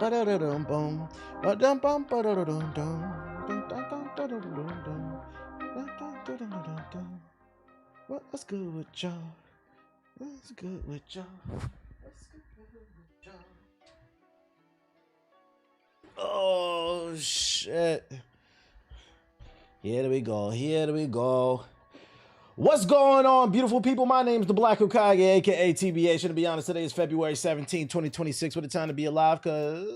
What's good with y'all? What's good with y'all? What's good with y'all? Oh shit. Here we go. Here we go. What's going on, beautiful people? My name is the Black Hokage, aka TBH. And to be honest, today is February 17, 2026. What a time to be alive, because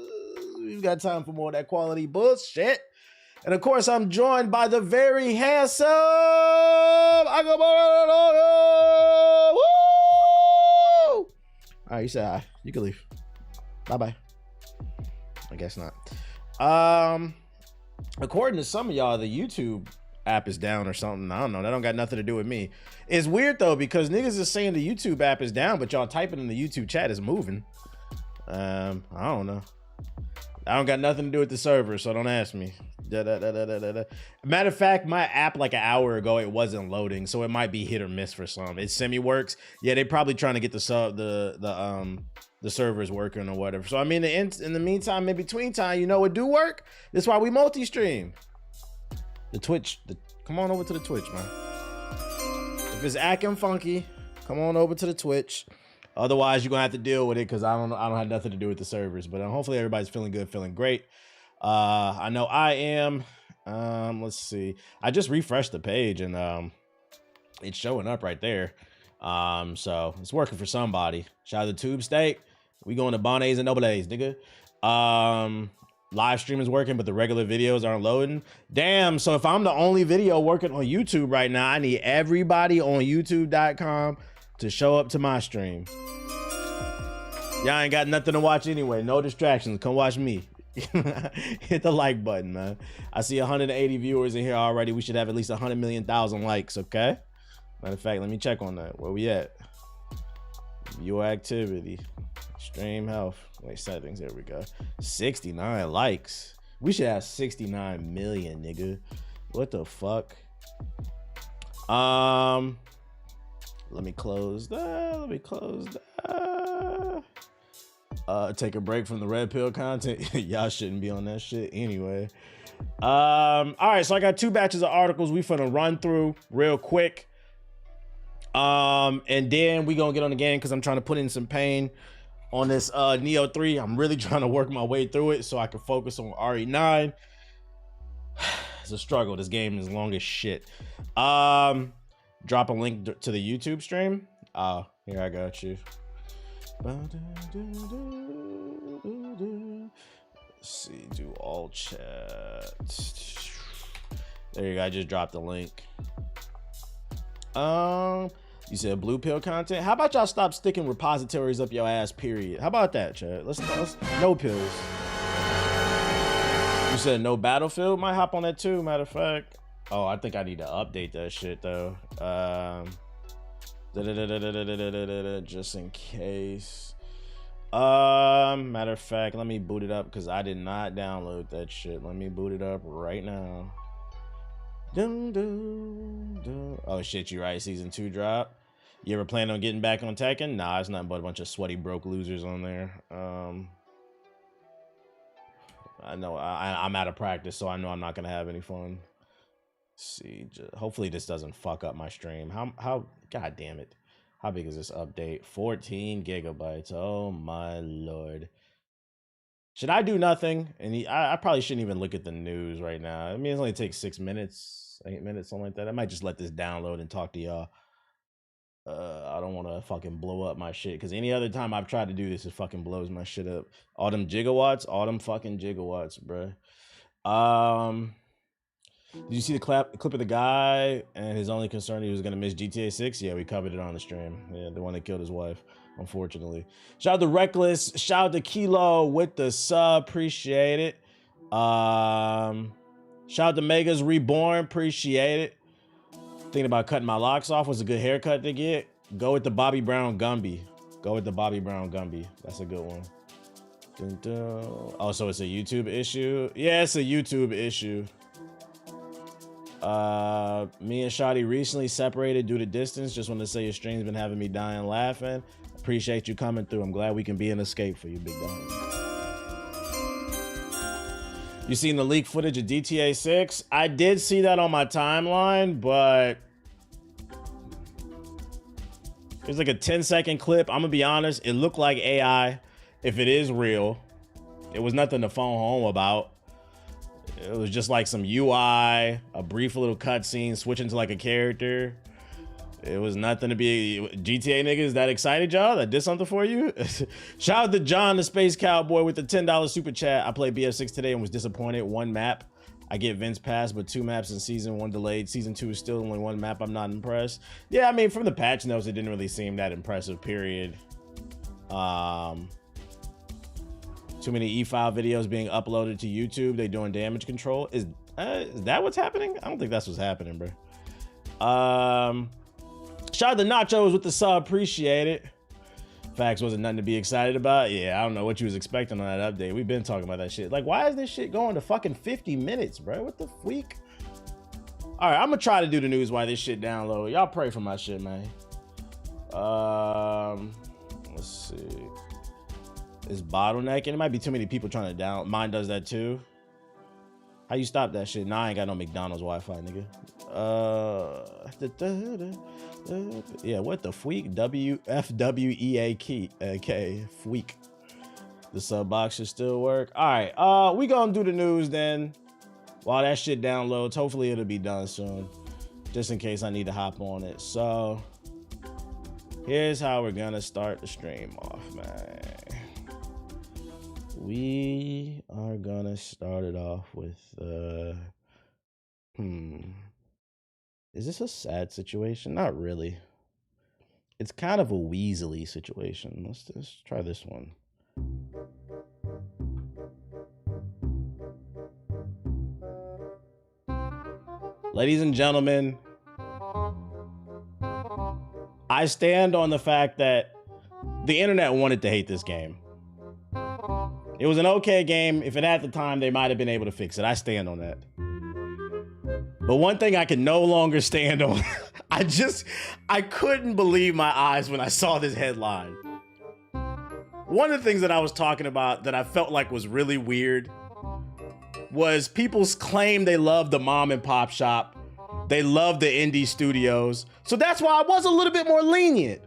we've got time for more of that quality bullshit. And of course, I'm joined by the very handsome Agamotto. Woo! All right, you say hi. You can leave. Bye-bye. I guess not. According to some of y'all, the YouTube app is down or something. I don't know. That don't got nothing to do with me. It's weird though, because niggas is saying the YouTube app is down, but y'all typing in the YouTube chat is moving. I don't know. I don't got nothing to do with the server, so don't ask me. Matter of fact, my app like an hour ago, it wasn't loading, so it might be hit or miss for some. It semi-works. Yeah, they probably trying to get the servers working or whatever. So I mean, in the meantime, in between time, you know, it do work. That's why we multi-stream. The Twitch, come on over to the Twitch, man. If it's acting funky, come on over to the Twitch. Otherwise, you're gonna have to deal with it, because I don't have nothing to do with the servers. But hopefully everybody's feeling good, feeling great. I know I am. Let's see. I just refreshed the page and it's showing up right there. So it's working for somebody. Shout out to Tube Steak. We going to Bonnets and Nobles, nigga. Live stream is working, but the regular videos aren't loading. Damn, so if I'm the only video working on YouTube right now, I need everybody on youtube.com to show up to my stream. Y'all ain't got nothing to watch anyway. No distractions. Come watch me. Hit the like button, man. I see 180 viewers in here already. We should have at least 100 million thousand likes, okay? Matter of fact, let me check on that. Where we at? Viewer activity. Stream health. Wait, settings. There we go. 69 likes. We should have 69 million, nigga. What the fuck? Let me close that. Let me close that. Take a break from the red pill content. Y'all shouldn't be on that shit anyway. All right, so I got 2 batches of articles we finna run through real quick. And then we gonna get on the game, because I'm trying to put in some pain on this Neo 3. I'm really trying to work my way through it so I can focus on RE9. It's a struggle. This game is long as shit. Drop a link to the YouTube stream. Here, I got you. Let's see, do all chat. There you go. I just dropped the link. You said blue pill content. How about y'all stop sticking repositories up your ass, period? How about that, chat? Let's no pills. You said no Battlefield. Might hop on that too, matter of fact. Oh, I think I need to update that shit though. Just in case. Matter of fact, let me boot it up, because I did not download that shit. Let me boot it up right now. Oh shit, you right. Season 2 drop. You ever plan on getting back on Tekken? Nah, it's nothing but a bunch of sweaty broke losers on there. I know I'm out of practice, so I know I'm not gonna have any fun. Let's see, hopefully this doesn't fuck up my stream. How god damn it, how big is this update? 14 gigabytes. Oh my lord. Should I do nothing? And I probably shouldn't even look at the news right now. I mean, it only takes 6 minutes, 8 minutes, something like that. I might just let this download and talk to y'all. I don't want to fucking blow up my shit, because any other time I've tried to do this, it fucking blows my shit up. All them fucking gigawatts, bruh. Did you see the clip of the guy and his only concern he was gonna miss GTA 6? Yeah, we covered it on the stream. Yeah, the one that killed his wife, unfortunately. Shout out to Reckless. Shout out to Kilo with the sub. Appreciate it. Shout out to Megas Reborn. Appreciate it. Thinking about cutting my locks off. Was a good haircut to get. Go with the Bobby Brown Gumby. Go with the Bobby Brown Gumby. That's a good one. Dun, dun. Oh, so it's a YouTube issue? Yeah, it's a YouTube issue. Me and Shotty recently separated due to distance. Just want to say your stream's been having me dying laughing. Appreciate you coming through. I'm glad we can be an escape for you, big dog. You seen the leaked footage of GTA 6? I did see that on my timeline, but there's like a 10-second clip. I'm gonna be honest, it looked like AI. If it is real, it was nothing to phone home about. It was just like some UI, a brief little cutscene, switching to like a character. It was nothing to be. GTA niggas that excited, y'all? That did something for you? Shout out to John, the Space Cowboy, with the $10 super chat. I played BF6 today and was disappointed. One map, I get Vince Pass, but 2 maps in season 1 delayed. Season 2 is still only 1 map. I'm not impressed. Yeah, I mean, from the patch notes, it didn't really seem that impressive, period. Too many e-file videos being uploaded to YouTube. They doing damage control. Is that what's happening? I don't think that's what's happening, bro. Shout out to Nachos with the sub. Appreciate it. Facts wasn't nothing to be excited about. Yeah, I don't know what you was expecting on that update. We've been talking about that shit. Like, why is this shit going to fucking 50 minutes, bro? What the freak? All right, I'm gonna try to do the news while this shit download. Y'all pray for my shit, man. Let's see. It's bottlenecking. It might be too many people trying to down. Mine does that too. How you stop that shit? Nah, I ain't got no McDonald's Wi-Fi, nigga. Yeah, what the freak? F-W-E-A-K, freak. The sub box should still work. All right, we gonna do the news then. While that shit downloads, hopefully it'll be done soon. Just in case I need to hop on it. So here's how we're gonna start the stream off, man. We are gonna start it off with is this a sad situation? Not really. It's kind of a Weasley situation. Let's just try this one. Ladies and gentlemen, I stand on the fact that the internet wanted to hate this game. It was an okay game. If it had the time, they might have been able to fix it. I stand on that. But one thing I can no longer stand on, I couldn't believe my eyes when I saw this headline. One of the things that I was talking about that I felt like was really weird was people's claim they love the mom and pop shop. They love the indie studios. So that's why I was a little bit more lenient.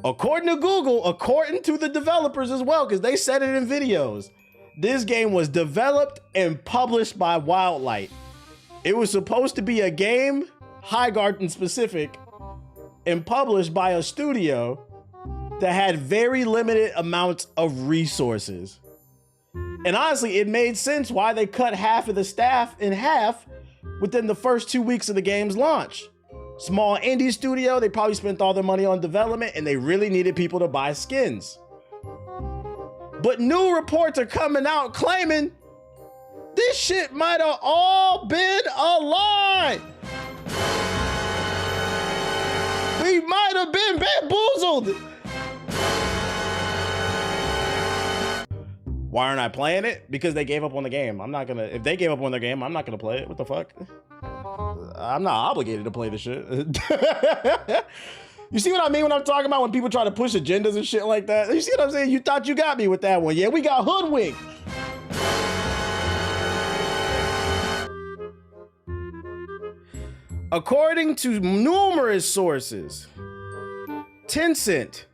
According to Google, according to the developers as well, because they said it in videos, this game was developed and published by Wildlight. It was supposed to be a game, Highguard in specific, and published by a studio that had very limited amounts of resources. And honestly, it made sense why they cut half of the staff in half within the first 2 weeks of the game's launch. Small indie studio, they probably spent all their money on development and they really needed people to buy skins. But new reports are coming out claiming this shit might have all been a lie. We might have been bamboozled. Why aren't I playing it? Because they gave up on the game. I'm not gonna, if they gave up on their game, I'm not gonna play it. What the fuck? I'm not obligated to play the shit. You see what I mean when I'm talking about when people try to push agendas and shit like that? You see what I'm saying? You thought you got me with that one. Yeah, we got hoodwinked. According to numerous sources, Tencent,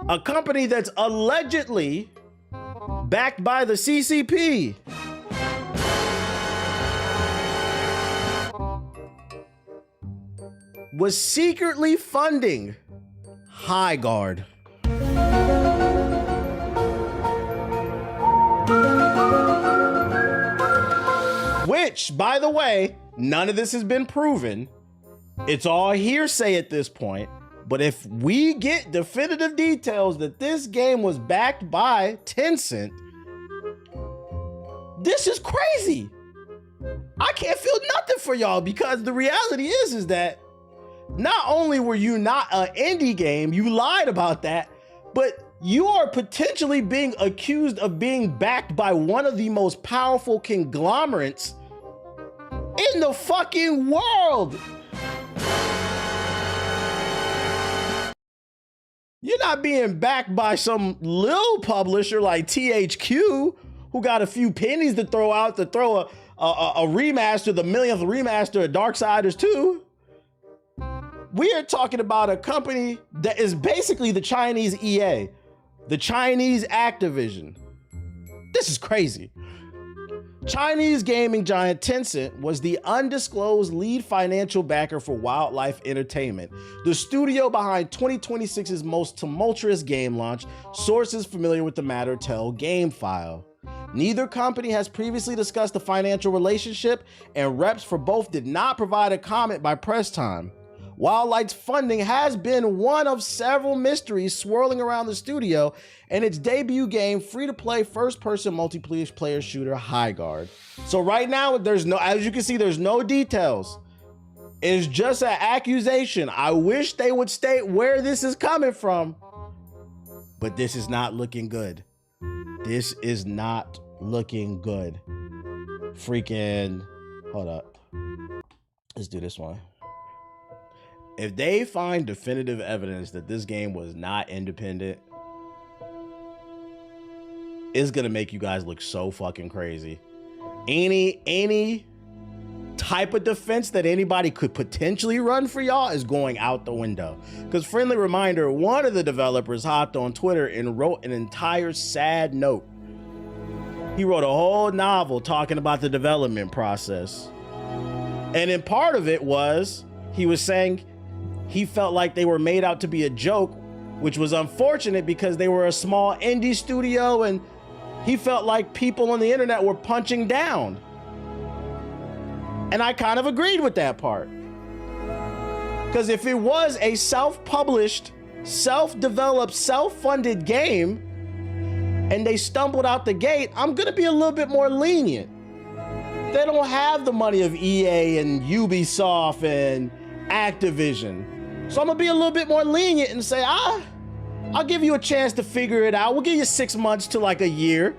a company that's allegedly backed by the CCP, was secretly funding Highguard. Which, by the way, none of this has been proven. It's all hearsay at this point. But if we get definitive details that this game was backed by Tencent, this is crazy. I can't feel nothing for y'all because the reality is that not only were you not an indie game, you lied about that, but you are potentially being accused of being backed by one of the most powerful conglomerates in the fucking world. You're not being backed by some little publisher like THQ who got a few pennies to throw out to throw a remaster, the millionth remaster of Darksiders 2. We are talking about a company that is basically the Chinese EA, the Chinese Activision. This is crazy. Chinese gaming giant Tencent was the undisclosed lead financial backer for Wildlife Entertainment, the studio behind 2026's most tumultuous game launch, sources familiar with the matter tell GameFile. Neither company has previously discussed the financial relationship, and reps for both did not provide a comment by press time. Wildlight's funding has been one of several mysteries swirling around the studio and its debut game, free-to-play first-person multiplayer shooter Highguard. So right now, as you can see, there's no details. It's just an accusation. I wish they would state where this is coming from, but this is not looking good. This is not looking good. Freaking, hold up. Let's do this one. If they find definitive evidence that this game was not independent, it's gonna make you guys look so fucking crazy. Any type of defense that anybody could potentially run for y'all is going out the window. Because friendly reminder, one of the developers hopped on Twitter and wrote an entire sad note. He wrote a whole novel talking about the development process. And in part of it was, he was saying he felt like they were made out to be a joke, which was unfortunate because they were a small indie studio and he felt like people on the internet were punching down. And I kind of agreed with that part. Because if it was a self-published, self-developed, self-funded game and they stumbled out the gate, I'm gonna be a little bit more lenient. They don't have the money of EA and Ubisoft and Activision. So I'm gonna be a little bit more lenient and say, I'll give you a chance to figure it out. We'll give you 6 months to like a year.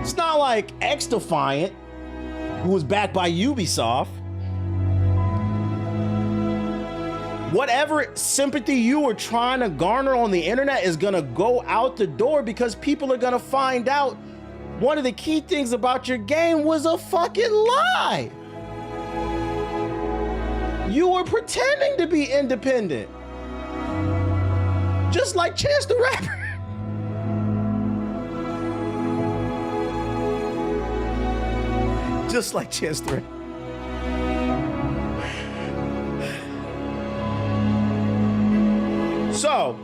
It's not like X-Defiant, who was backed by Ubisoft. Whatever sympathy you were trying to garner on the internet is gonna go out the door because people are gonna find out one of the key things about your game was a fucking lie. You were pretending to be independent. Just like Chance the Rapper. Just like Chance the Rapper. So,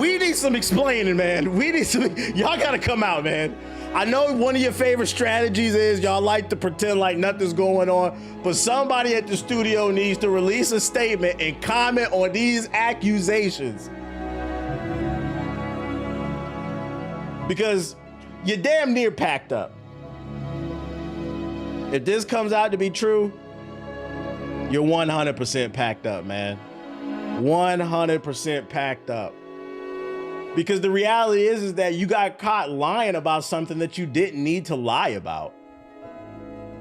we need some explaining, man. We need some, y'all gotta come out, man. I know one of your favorite strategies is y'all like to pretend like nothing's going on, but somebody at the studio needs to release a statement and comment on these accusations. Because you're damn near packed up. If this comes out to be true, you're 100% packed up, man. 100% packed up. Because the reality is that you got caught lying about something that you didn't need to lie about.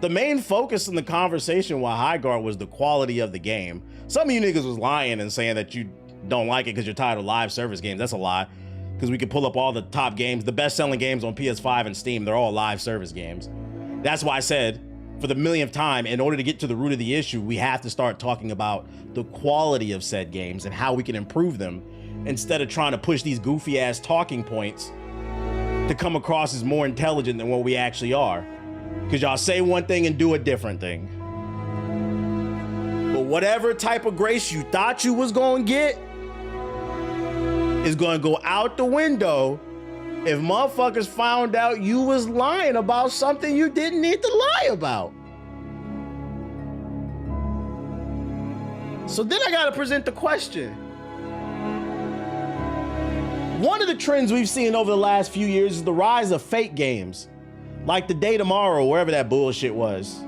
The main focus in the conversation with Highguard was the quality of the game. Some of you niggas was lying and saying that you don't like it because you're tired of live service games. That's a lie. Because we could pull up all the top games, the best-selling games on PS5 and Steam. They're all live service games. That's why I said, for the millionth time, in order to get to the root of the issue, we have to start talking about the quality of said games and how we can improve them, instead of trying to push these goofy ass talking points to come across as more intelligent than what we actually are. Because y'all say one thing and do a different thing. But whatever type of grace you thought you was gonna get is gonna go out the window if motherfuckers found out you was lying about something you didn't need to lie about. So then I gotta present the question. One of the trends we've seen over the last few years is the rise of fake games, like The Day Tomorrow, wherever that bullshit was.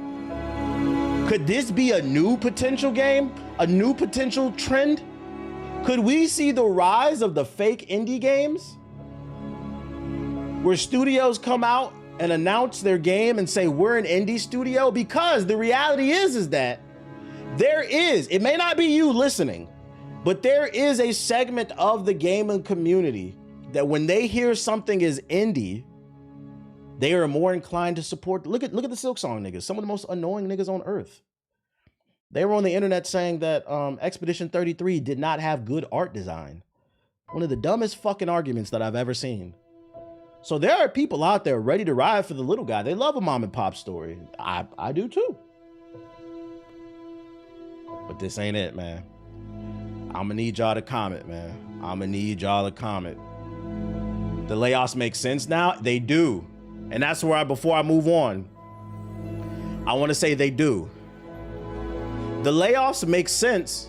Could this be a new potential game? A new potential trend? Could we see the rise of the fake indie games? Where studios come out and announce their game and say, we're an indie studio? Because the reality is that there is, it may not be you listening, but there is a segment of the gaming community that when they hear something is indie, they are more inclined to support. Look at the Silk Song niggas, some of the most annoying niggas on earth. They were on the internet saying that Expedition 33 did not have good art design. One of the dumbest fucking arguments that I've ever seen. So there are people out there ready to ride for the little guy. They love a mom and pop story. I do too. But this ain't it, man. I'm gonna need y'all to comment, man. I'm gonna need y'all to comment. The layoffs make sense now? They do. And that's where before I move on, I want to say they do. The layoffs make sense.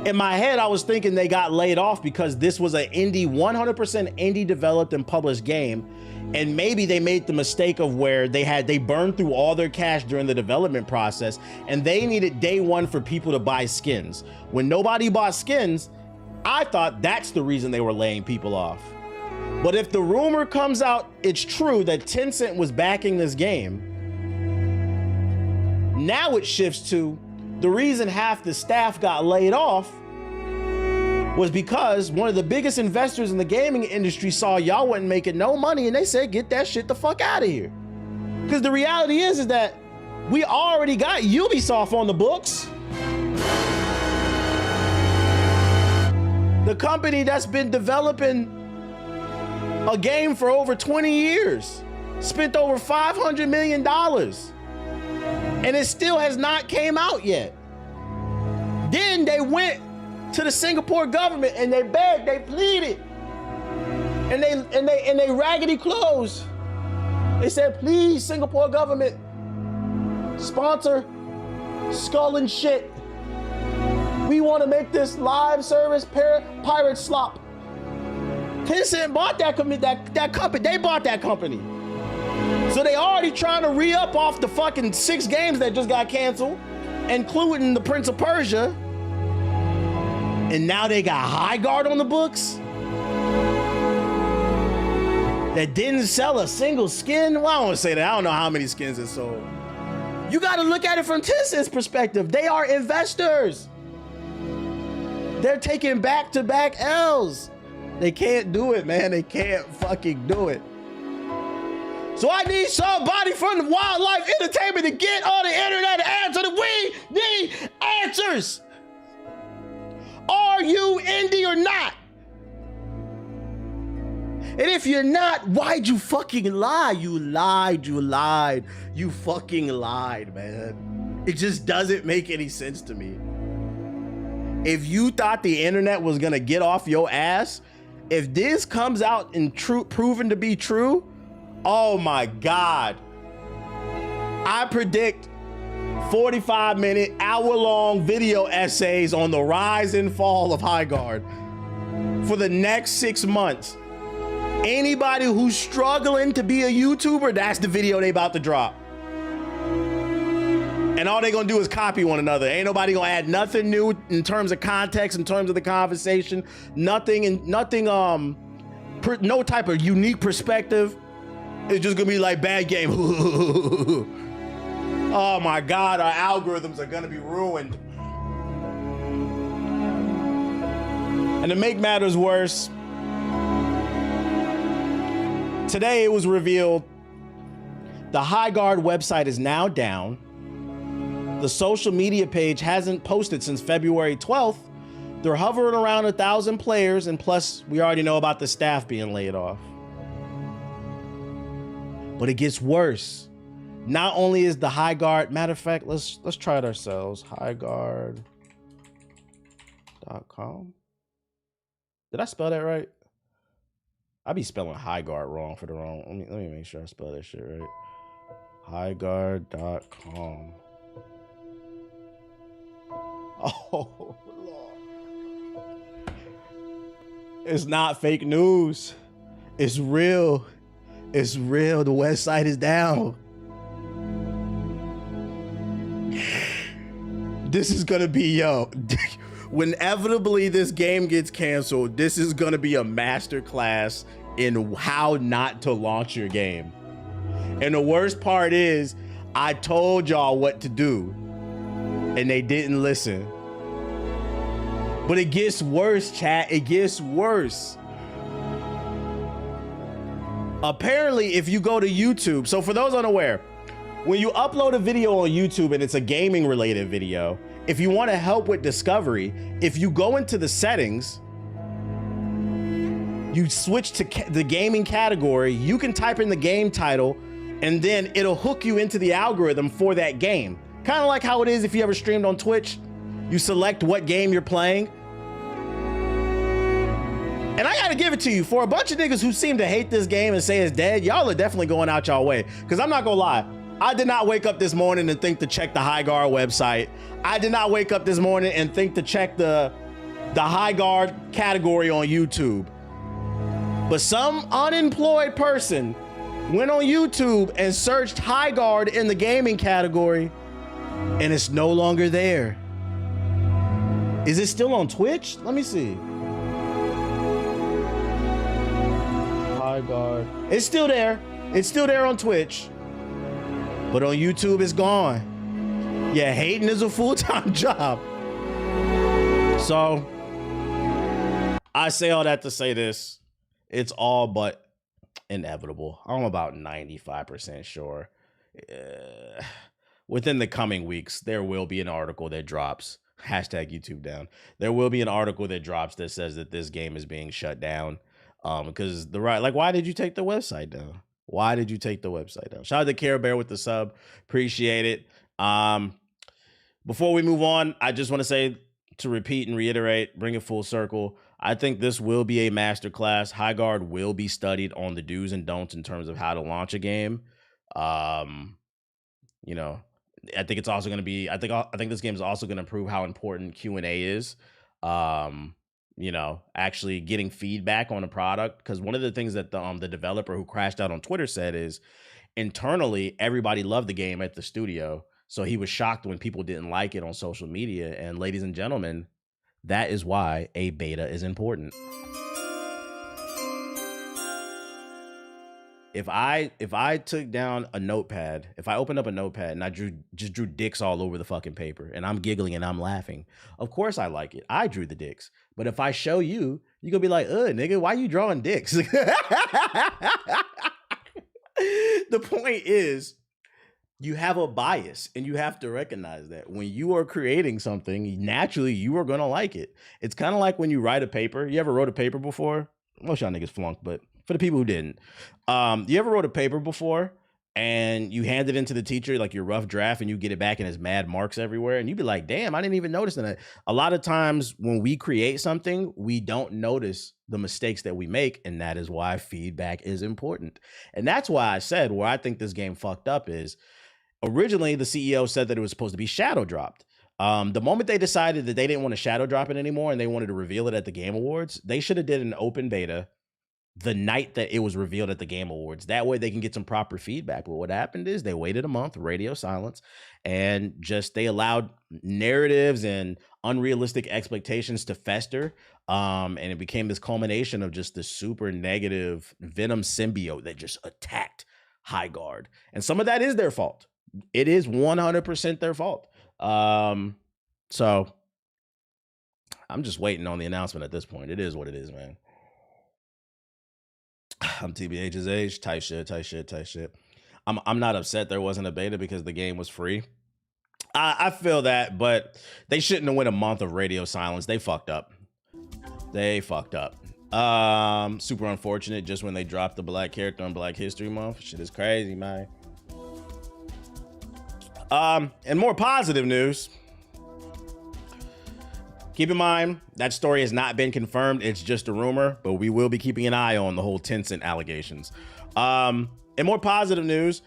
In my head, I was thinking they got laid off because this was an indie, 100% indie developed and published game. And maybe they made the mistake of where they burned through all their cash during the development process and they needed day one for people to buy skins. When nobody bought skins, I thought that's the reason they were laying people off. But if the rumor comes out, it's true that Tencent was backing this game, now it shifts to the reason half the staff got laid off was because one of the biggest investors in the gaming industry saw y'all wasn't making no money and they said, get that shit the fuck out of here. Because the reality is that we already got Ubisoft on the books. The company that's been developing a game for over 20 years, spent over $500 million, and it still has not came out yet. Then they went to the Singapore government and they begged, they pleaded, and they raggedy clothes. They said, please, Singapore government, sponsor Skull and Shit. We want to make this live service pirate slop. Tencent bought that company. They bought that company. So they already trying to re-up off the fucking 6 games that just got canceled, including the Prince of Persia. And now they got Highguard on the books that didn't sell a single skin. Well, I don't want to say that. I don't know how many skins it sold. You got to look at it from Tencent's perspective. They are investors. They're taking back-to-back L's. They can't do it, man. They can't fucking do it. So I need somebody from the Wildlife Entertainment to get on the internet and answer that we need answers. Are you indie or not? And if you're not, why'd you fucking lie? You lied, you fucking lied, man. It just doesn't make any sense to me. If you thought the internet was gonna get off your ass, if this comes out and proven to be true, oh my God. I predict 45-minute, hour-long video essays on the rise and fall of Highguard for the next 6 months. Anybody who's struggling to be a YouTuber, that's the video they about to drop. And all they gonna do is copy one another. Ain't nobody gonna add nothing new in terms of context, in terms of the conversation, no type of unique perspective. It's just gonna be like bad game. Oh my God, our algorithms are gonna be ruined. And to make matters worse, today it was revealed the Highguard website is now down. The social media page hasn't posted since February 12th. They're hovering around 1,000 players, and plus we already know about the staff being laid off. But it gets worse. Not only is the Highguard, matter of fact, let's try it ourselves. Highguard.com. Did I spell that right? I be spelling Highguard wrong for the wrong. Let me make sure I spell that shit right. Highguard.com. Oh, Lord. It's not fake news. It's real. It's real. The website is down. This is gonna be, yo, when inevitably this game gets canceled, this is gonna be a masterclass in how not to launch your game. And the worst part is, I told y'all what to do, and they didn't listen. But it gets worse, chat. It gets worse. Apparently, if you go to YouTube, so for those unaware, when you upload a video on YouTube and it's a gaming related video, if you want to help with discovery, if you go into the settings, you switch to the gaming category, you can type in the game title and then it'll hook you into the algorithm for that game. Kind of like how it is if you ever streamed on Twitch, you select what game you're playing. And I gotta give it to you, for a bunch of niggas who seem to hate this game and say it's dead, y'all are definitely going out y'all way. Cause I'm not gonna lie, I did not wake up this morning and think to check the Highguard website. I did not wake up this morning and think to check the Highguard category on YouTube. But some unemployed person went on YouTube and searched Highguard in the gaming category, and it's no longer there. Is it still on Twitch? Let me see. Highguard. It's still there. It's still there on Twitch. But on YouTube, it's gone. Yeah, hating is a full-time job. So, I say all that to say this. It's all but inevitable. I'm about 95% sure. Within the coming weeks, there will be an article that drops. Hashtag YouTube down. There will be an article that drops that says that this game is being shut down. Because why did you take the website down? Why did you take the website down? Shout out to Care Bear with the sub. Appreciate it. Before we move on, I just want to say, to repeat and reiterate, bring it full circle, I think this will be a masterclass. Highguard will be studied on the do's and don'ts in terms of how to launch a game. You know, I think it's also going to be, I think this game is also going to prove how important Q&A is. You know, actually getting feedback on a product, because one of the things that the developer who crashed out on Twitter said is internally everybody loved the game at the studio, so he was shocked when people didn't like it on social media. And ladies and gentlemen, that is why a beta is important. If I took down a notepad, if I opened up a notepad and I just drew dicks all over the fucking paper and I'm giggling and I'm laughing, of course I like it. I drew the dicks. But if I show you, you're gonna be like, nigga, why you drawing dicks? The point is, you have a bias and you have to recognize that when you are creating something, naturally you are gonna like it. It's kind of like when you write a paper. You ever wrote a paper before? Most y'all niggas flunked, but for the people who didn't, you ever wrote a paper before and you hand it into the teacher, like your rough draft, and you get it back and there's mad marks everywhere, and you'd be like, damn, I didn't even notice that. A lot of times when we create something, we don't notice the mistakes that we make, and that is why feedback is important. And that's why I said where I think this game fucked up is, originally the CEO said that it was supposed to be shadow dropped. The moment they decided that they didn't want to shadow drop it anymore and they wanted to reveal it at the Game Awards, they should have did an open beta the night that it was revealed at the Game Awards. That way they can get some proper feedback. But what happened is they waited a month, radio silence, and just they allowed narratives and unrealistic expectations to fester. And it became this culmination of just this super negative Venom symbiote that just attacked Highguard. And some of that is their fault. It is 100% their fault. So I'm just waiting on the announcement at this point. It is what it is, man. I'm TBH's age, tight shit. I'm not upset there wasn't a beta because the game was free. I feel that, but they shouldn't have went a month of radio silence. They fucked up. Super unfortunate just when they dropped the black character on Black History Month. Shit is crazy, man. And more positive news. Keep in mind, that story has not been confirmed. It's just a rumor, but we will be keeping an eye on the whole Tencent allegations. And more positive news,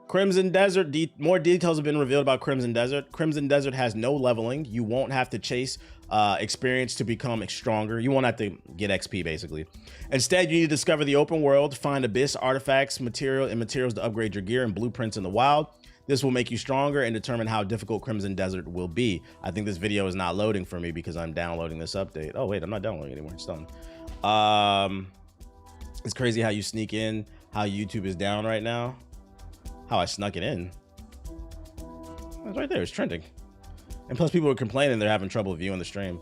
Crimson Desert, more details have been revealed about Crimson Desert. Crimson Desert has no leveling. You won't have to chase experience to become stronger. You won't have to get XP, basically. Instead, you need to discover the open world, find abyss artifacts, materials to upgrade your gear, and blueprints in the wild. This will make you stronger and determine how difficult Crimson Desert will be. I think this video is not loading for me because I'm downloading this update. Oh, wait, I'm not downloading anymore. It's done. It's crazy how you sneak in, how YouTube is down right now. How I snuck it in. It's right there. It's trending. And plus, people are complaining they're having trouble viewing the stream.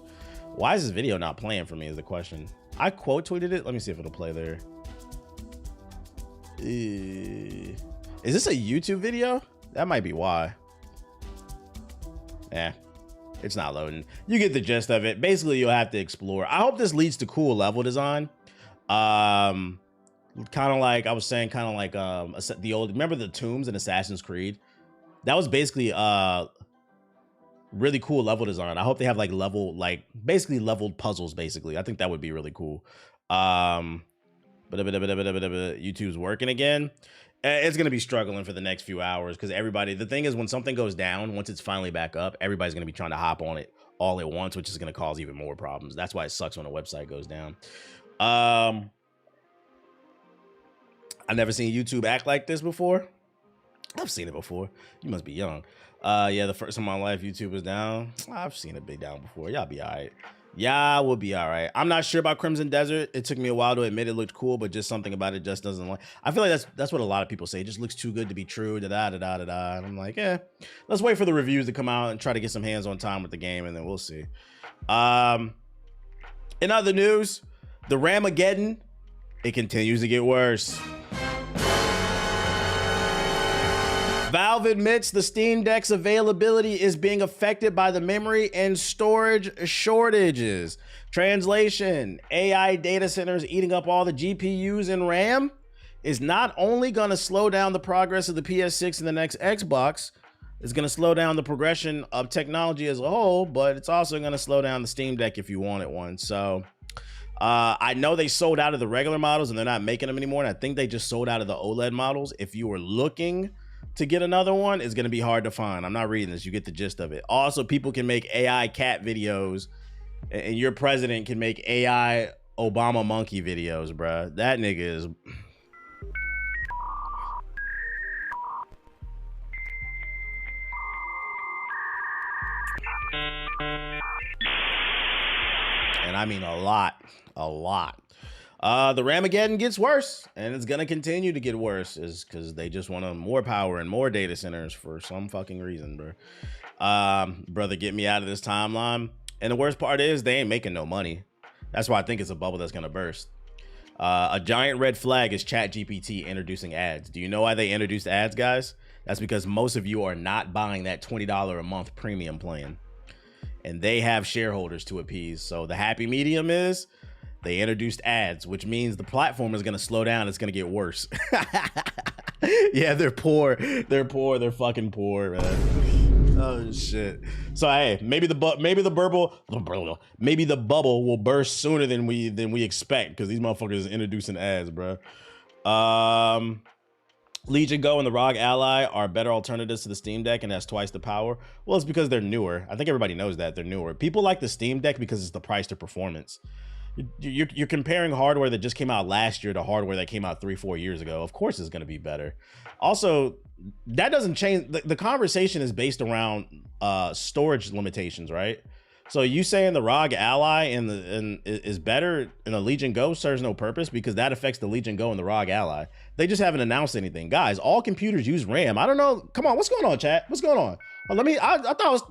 Why is this video not playing for me is the question. I quote tweeted it. Let me see if it'll play there. Is this a YouTube video? That might be why. Yeah, it's not loading. You get the gist of it. Basically, you'll have to explore. I hope this leads to cool level design. Kind of like I was saying, kind of like the old, remember the tombs in Assassin's Creed? That was basically really cool level design. I hope they have like basically leveled puzzles. Basically, I think that would be really cool. But YouTube's working again. It's gonna be struggling for the next few hours because the thing is, when something goes down, once it's finally back up, everybody's gonna be trying to hop on it all at once, which is gonna cause even more problems. That's why it sucks when a website goes down. I've never seen YouTube act like this before. I've seen it before. You must be young. Yeah, the first time in my life YouTube was down. I've seen it be down before. Y'all be all right. Yeah, we'll be all right. I'm not sure about Crimson Desert. It took me a while to admit it looked cool, but just something about it just doesn't like. I feel like that's what a lot of people say. It just looks too good to be true. And I'm like, yeah, let's wait for the reviews to come out and try to get some hands-on time with the game, and then we'll see. In other news, the Ramageddon, it continues to get worse. Valve admits the Steam Deck's availability is being affected by the memory and storage shortages. Translation: AI data centers eating up all the GPUs and RAM is not only going to slow down the progress of the PS6 and the next Xbox, it's going to slow down the progression of technology as a whole, but it's also going to slow down the Steam Deck if you wanted one. So I know they sold out of the regular models and they're not making them anymore, and I think they just sold out of the OLED models. If you were looking to get another one, it's going to be hard to find. I'm not reading this. You get the gist of it. Also, people can make AI cat videos, and your president can make AI Obama monkey videos, bruh. That nigga is... And I mean a lot. The Ramageddon gets worse, and it's gonna continue to get worse, is because they just want more power and more data centers for some fucking reason, bro. Brother, get me out of this timeline. And the worst part is they ain't making no money. That's why I think it's a bubble that's gonna burst. A giant red flag is ChatGPT introducing ads. Do you know why they introduced ads, guys? That's because most of you are not buying that $20 a month premium plan, and they have shareholders to appease. So the happy medium is they introduced ads, which means the platform is going to slow down. It's going to get worse. Yeah, they're poor. They're fucking poor, man. Oh shit. So hey, maybe the bubble will burst sooner than we expect, because these motherfuckers are introducing ads, bro. Legion Go and the ROG Ally are better alternatives to the Steam Deck and has twice the power. Well, it's because they're newer. I think everybody knows that they're newer. People like the Steam Deck because it's the price to performance. You're comparing hardware that just came out last year to hardware that came out 3-4 years ago. Of course it's going to be better. Also, that doesn't change. The conversation is based around storage limitations, right? So you saying the ROG Ally is better and the Legion Go serves no purpose because that affects the Legion Go and the ROG Ally. They just haven't announced anything. Guys, all computers use RAM. I don't know. Come on, what's going on, chat? What's going on? Oh, I thought it was...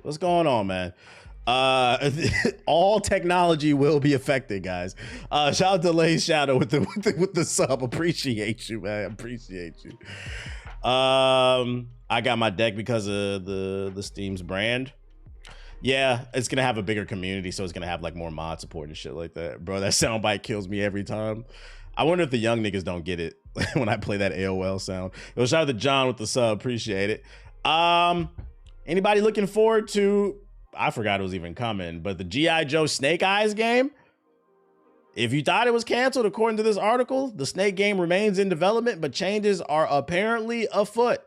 What's going on, man? All technology will be affected, guys. Shout out to Lay Shadow with the sub. Appreciate you, man. Appreciate you. I got my deck because of the Steam's brand. Yeah, it's gonna have a bigger community, so it's gonna have like more mod support and shit like that. Bro, that soundbite kills me every time. I wonder if the young niggas don't get it when I play that AOL sound. Yo, shout out to John with the sub. Appreciate it. Anybody looking forward to, I forgot it was even coming, but the G.I. Joe Snake Eyes game? If you thought it was canceled, according to this article, the Snake game remains in development, but changes are apparently afoot.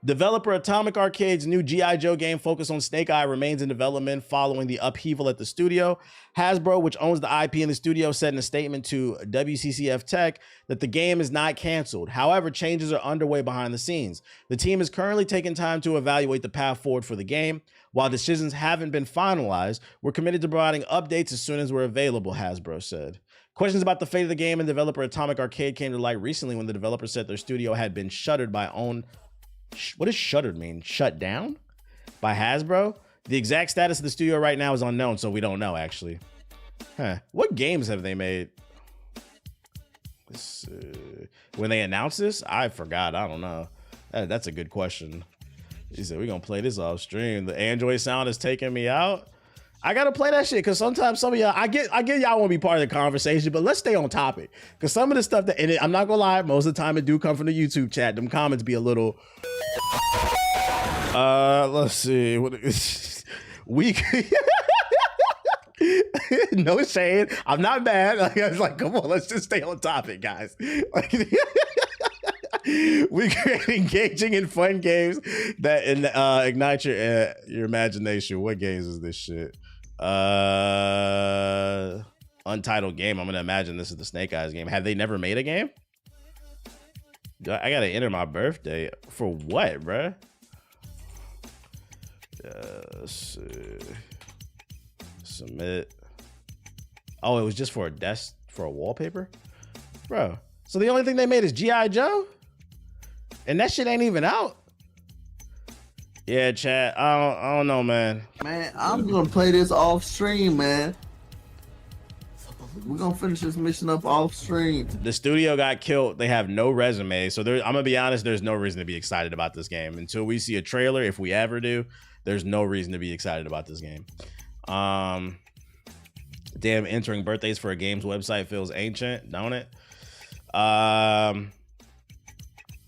Developer Atomic Arcade's new G.I. Joe game focused on Snake Eye remains in development following the upheaval at the studio. Hasbro, which owns the IP in the studio, said in a statement to WCCF Tech that the game is not canceled. However, changes are underway behind the scenes. The team is currently taking time to evaluate the path forward for the game. While decisions haven't been finalized, we're committed to providing updates as soon as we're available, Hasbro said. Questions about the fate of the game and developer Atomic Arcade came to light recently when the developer said their studio had been shuttered by What does shuttered mean? Shut down? By Hasbro? The exact status of the studio right now is unknown, so we don't know, actually. Huh. What games have they made? When they announced this? I forgot. I don't know. That's a good question. He said, we're going to play this off stream. The Android sound is taking me out. I got to play that shit because sometimes some of y'all, I get y'all want to be part of the conversation, but let's stay on topic. Because some of the stuff that, and I'm not going to lie, most of the time it do come from the YouTube chat. Them comments be a little... let's see. What we no shade. I'm not mad. Like, I was like, come on, let's just stay on topic, guys. Like, we create engaging and fun games that ignite your imagination. What games is this shit? Untitled game. I'm gonna imagine this is the Snake Eyes game. Have they never made a game? I gotta enter my birthday for what, bruh? Let's see. Submit. Oh, it was just for a desk, for a wallpaper, bro. So the only thing they made is G.I. Joe, and that shit ain't even out. Yeah, chat. I don't know, man. Man, I'm gonna play this off stream, man. We're gonna finish this mission up off stream. The studio got killed. They have no resume, so I'm gonna be honest. There's no reason to be excited about this game until we see a trailer. If we ever do, there's no reason to be excited about this game. Damn, entering birthdays for a games website feels ancient, don't it?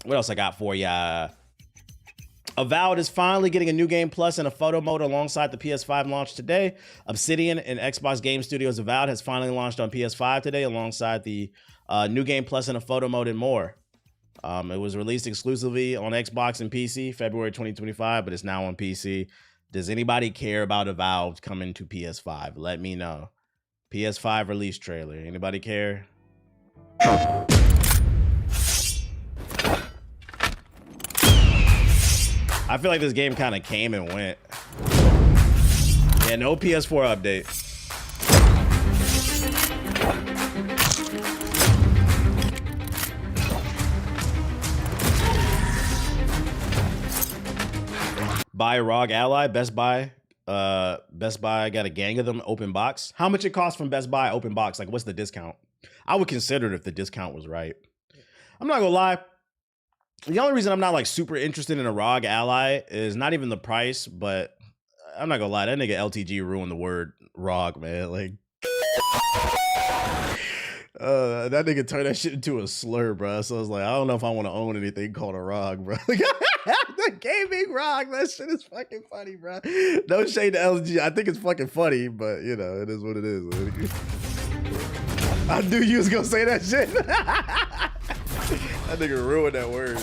What else I got for ya? Avowed is finally getting a new game plus and a photo mode alongside the PS5 launch today. Obsidian and Xbox Game Studios Avowed has finally launched on PS5 today alongside the new game plus and a photo mode and more. It was released exclusively on Xbox and PC February 2025, but it's now on PC. Does anybody care about Avowed coming to PS5? Let me know. PS5 release trailer. Anybody care? I feel like this game kind of came and went. Yeah, no PS4 update. Buy a ROG Ally, Best Buy. Best Buy got a gang of them, open box. How much it costs from Best Buy open box? Like, what's the discount? I would consider it if the discount was right. I'm not gonna lie. The only reason I'm not like super interested in a ROG Ally is not even the price, but I'm not gonna lie, that nigga LTG ruined the word ROG, man. Like, that nigga turned that shit into a slur, bro. So I was like, I don't know if I want to own anything called a ROG, bro. The gaming ROG, that shit is fucking funny, bro. No shade to LG. I think it's fucking funny, but you know, it is what it is. I knew you was gonna say that shit. That nigga ruined that word.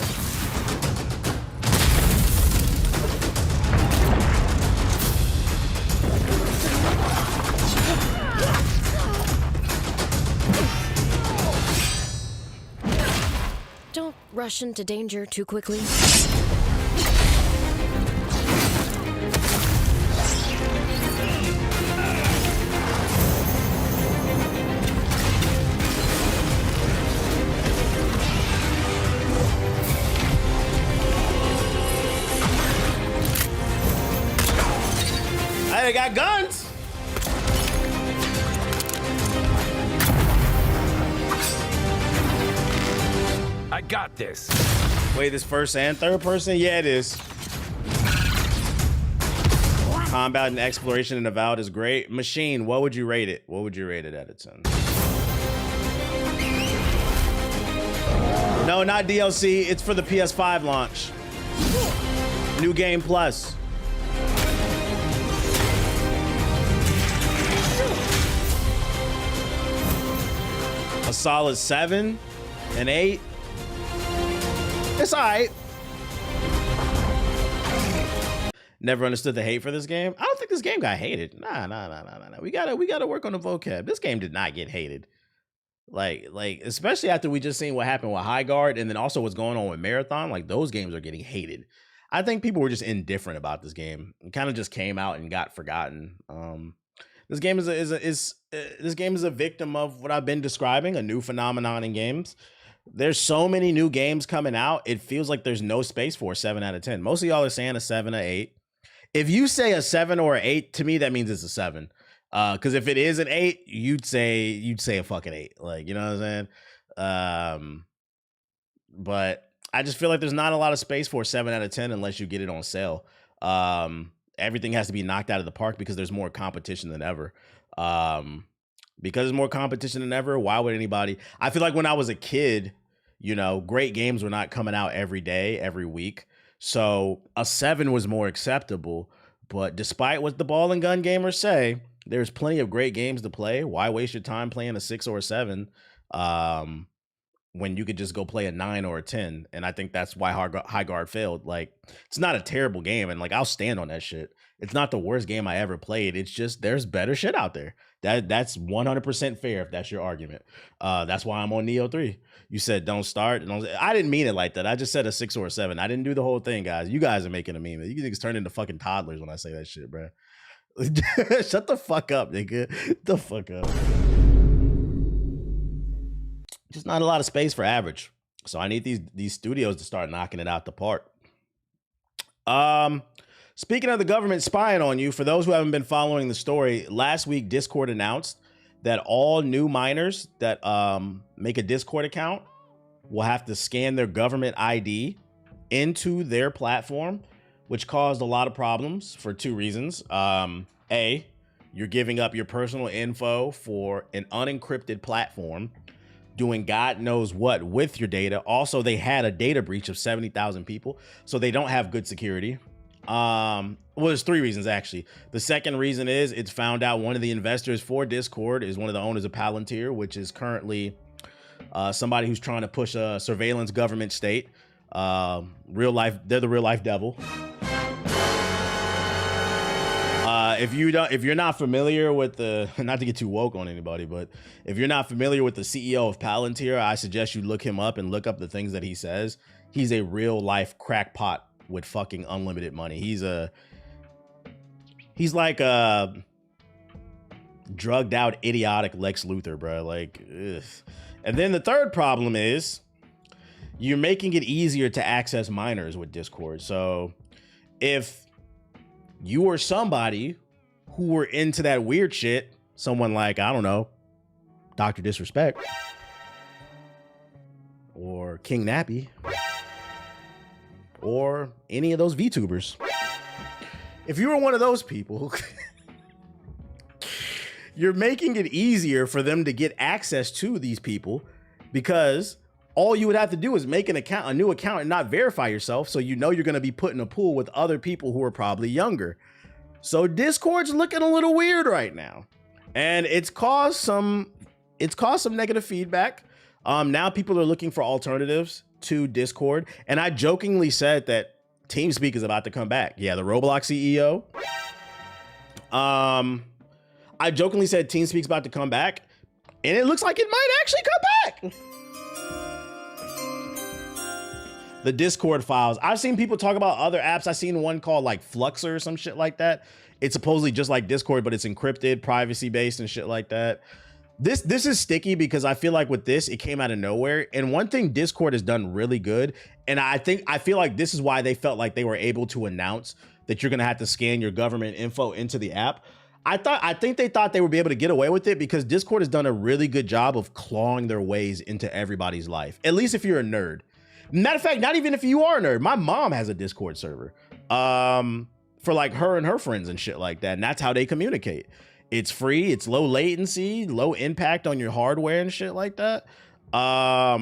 Don't rush into danger too quickly. They got guns. I got this. Wait, this first and third person? Yeah, it is. Combat and exploration in Avowed is great. Machine, what would you rate it? What would you rate it out of 10? No, not DLC. It's for the PS5 launch. New game plus. A solid 7, an 8. It's all right. Never understood the hate for this game. I don't think this game got hated. Nah. We gotta work on the vocab. This game did not get hated. Like, especially after we just seen what happened with Highguard and then also what's going on with Marathon. Like, those games are getting hated. I think people were just indifferent about this game. It kind of just came out and got forgotten. This game is a victim of what I've been describing, a new phenomenon in games. there's so many new games coming out. It feels like there's no space for a 7 out of 10. Most of y'all are saying a 7 or 8. If you say a 7 or an 8, to me that means it's a 7. Because if it is an 8, you'd say a fucking 8. Like, you know what I'm saying? But I just feel like there's not a lot of space for a 7 out of 10 unless you get it on sale. Everything has to be knocked out of the park because there's more competition than ever. Because there's more competition than ever, why would anybody? I feel like when I was a kid, you know, great games were not coming out every day, every week. So a 7 was more acceptable. But despite what the ball and gun gamers say, there's plenty of great games to play. Why waste your time playing a 6 or a 7 when you could just go play a 9 or a 10? And I think that's why Highguard failed. Like, it's not a terrible game, and like I'll stand on that shit. It's not the worst game I ever played. It's just there's better shit out there. That's 100% fair if that's your argument. That's why I'm on Neo 3. You said don't start. I didn't mean it like that. I just said a 6 or a 7. I didn't do the whole thing, guys. You guys are making a meme. You niggas turn into fucking toddlers when I say that shit, bro. Shut the fuck up, nigga. The fuck up. Just not a lot of space for average. So I need these studios to start knocking it out the park. Speaking of the government spying on you, for those who haven't been following the story, last week Discord announced that all new miners that make a Discord account will have to scan their government ID into their platform, which caused a lot of problems for 2 reasons. A, you're giving up your personal info for an unencrypted platform, doing God knows what with your data. Also, they had a data breach of 70,000 people, so they don't have good security. Well, there's 3 reasons actually. The second reason is it's found out one of the investors for Discord is one of the owners of Palantir, which is currently somebody who's trying to push a surveillance government state. Real life, they're the real life devil. If you're not familiar with the, not to get too woke on anybody, but if you're not familiar with the CEO of Palantir, I suggest you look him up and look up the things that he says. He's a real life crackpot with fucking unlimited money. He's like a drugged out, idiotic Lex Luthor, bro. Like, ugh. And then the third problem is you're making it easier to access minors with Discord. So if you or somebody who were into that weird shit, someone like, I don't know, Dr. Disrespect or King Nappy or any of those VTubers, if you were one of those people, you're making it easier for them to get access to these people, because all you would have to do is make a new account and not verify yourself. So you know you're going to be put in a pool with other people who are probably younger. So Discord's looking a little weird right now, and it's caused some negative feedback. Now people are looking for alternatives to Discord, and I jokingly said that TeamSpeak is about to come back. Yeah, the Roblox CEO. I jokingly said TeamSpeak's about to come back, and it looks like it might actually come back. The Discord files. I've seen people talk about other apps. I've seen one called like Fluxer or some shit like that. It's supposedly just like Discord, but it's encrypted, privacy based and shit like that. This is sticky because I feel like with this, it came out of nowhere. And one thing Discord has done really good, and I feel like this is why they felt like they were able to announce that you're gonna have to scan your government info into the app. I think they thought they would be able to get away with it because Discord has done a really good job of clawing their ways into everybody's life. At least if you're a nerd. Matter of fact, not even if you are a nerd. My mom has a Discord server for like her and her friends and shit like that. And that's how they communicate. It's free. It's low latency, low impact on your hardware and shit like that. I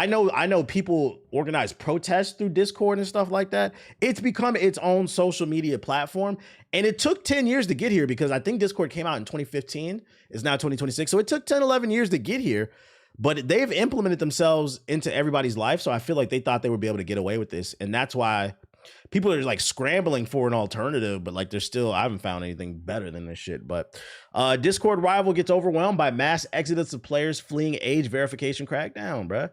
know people organize protests through Discord and stuff like that. It's become its own social media platform. And it took 10 years to get here because I think Discord came out in 2015. It's now 2026. So it took 10, 11 years to get here. But they've implemented themselves into everybody's life. So I feel like they thought they would be able to get away with this. And that's why people are like scrambling for an alternative. But like I haven't found anything better than this shit. But Discord rival gets overwhelmed by mass exodus of players fleeing age verification crackdown, bruh.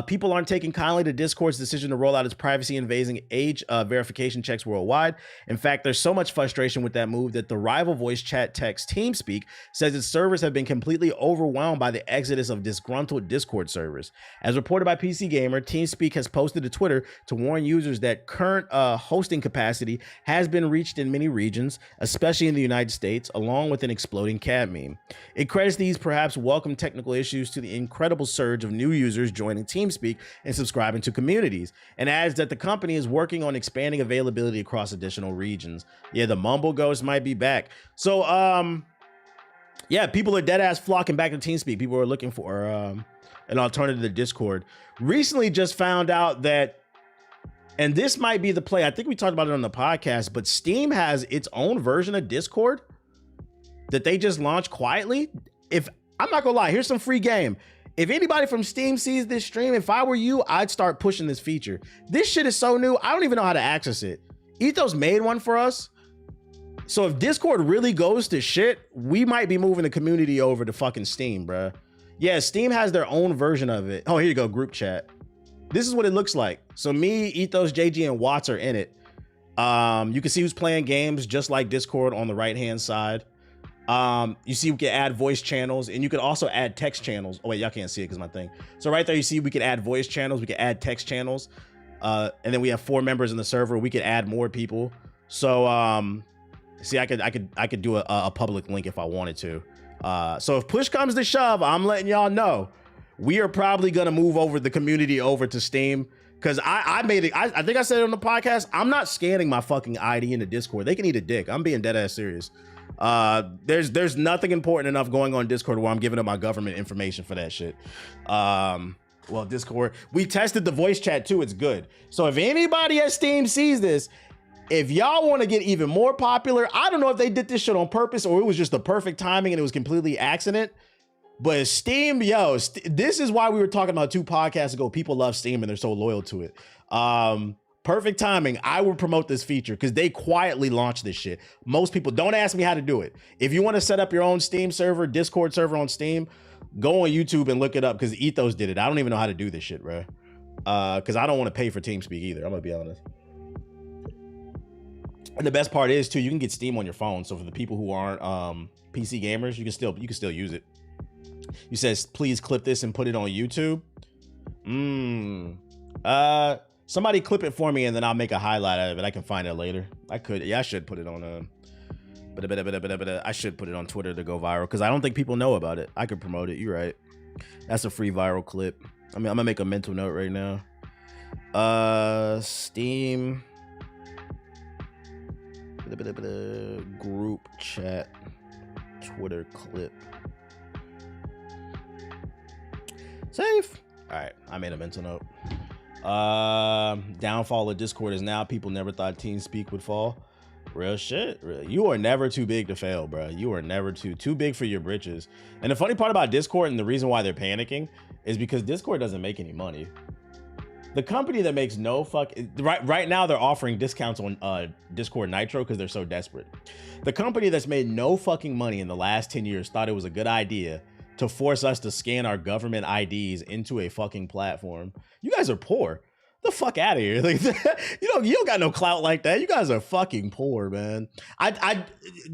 People aren't taking kindly to Discord's decision to roll out its privacy-invading age verification checks worldwide. In fact, there's so much frustration with that move that the rival voice chat text TeamSpeak says its servers have been completely overwhelmed by the exodus of disgruntled Discord servers. As reported by PC Gamer, TeamSpeak has posted to Twitter to warn users that current hosting capacity has been reached in many regions, especially in the United States, along with an exploding cat meme. It credits these perhaps welcome technical issues to the incredible surge of new users joining TeamSpeak and subscribing to communities, and adds that the company is working on expanding availability across additional regions. Yeah, the Mumble Ghost might be back. So, yeah, people are dead ass flocking back to TeamSpeak. People are looking for an alternative to Discord. Recently just found out that, and this might be the play, I think we talked about it on the podcast, but Steam has its own version of Discord that they just launched quietly. If I'm not gonna lie, here's some free game. If anybody from Steam sees this stream, if I were you, I'd start pushing this feature. This shit is so new, I don't even know how to access it. Ethos made one for us. So if Discord really goes to shit, we might be moving the community over to fucking Steam, bruh. Yeah, Steam has their own version of it. Oh, here you go, group chat. This is what it looks like. So me, Ethos, JG, and Watts are in it. You can see who's playing games just like Discord on the right-hand side. You see we can add voice channels, and you can also add text channels. Oh wait, y'all can't see it because my thing. So right there, you see we can add voice channels, we can add text channels, and then we have 4 members in the server. We could add more people. So see, I could do a public link if I wanted to. So if push comes to shove, I'm letting y'all know we are probably gonna move over the community over to Steam. Cause I made it. I think I said it on the podcast. I'm not scanning my fucking ID into Discord. They can eat a dick. I'm being dead ass serious. There's nothing important enough going on Discord where I'm giving up my government information for that shit. Well, Discord, we tested the voice chat too. It's good. So if anybody at Steam sees this, if y'all want to get even more popular, I don't know if they did this shit on purpose or it was just the perfect timing and it was completely accident. But Steam, yo, this is why we were talking about 2 podcasts ago. People love Steam and they're so loyal to it. Perfect timing. I would promote this feature because they quietly launched this shit. Most people don't ask me how to do it. If you want to set up your own Steam server, Discord server on Steam, go on YouTube and look it up because Ethos did it. I don't even know how to do this shit, bro. Because I don't want to pay for TeamSpeak either. I'm gonna be honest. And the best part is too, you can get Steam on your phone. So for the people who aren't PC gamers, you can still use it. You says please clip this and put it on YouTube. Somebody clip it for me and then I'll make a highlight out of it. I can find it later. I could. Yeah, I should put it on I should put it on Twitter to go viral because I don't think people know about it. I could promote it. You're right. That's a free viral clip. I mean, I'm gonna make a mental note right now. Steam group chat Twitter clip. Safe. All right, I made a mental note. Downfall of Discord is now people never thought TeamSpeak would fall. Real shit. You are never too big to fail, bro. You are never too big for your britches. And the funny part about Discord and the reason why they're panicking is because Discord doesn't make any money. The company that makes no fuck right now they're offering discounts on Discord Nitro because they're so desperate. The company that's made no fucking money in the last 10 years thought it was a good idea to force us to scan our government IDs into a fucking platform. You guys are poor. The fuck out of here. Like, you don't got no clout like that. You guys are fucking poor, man.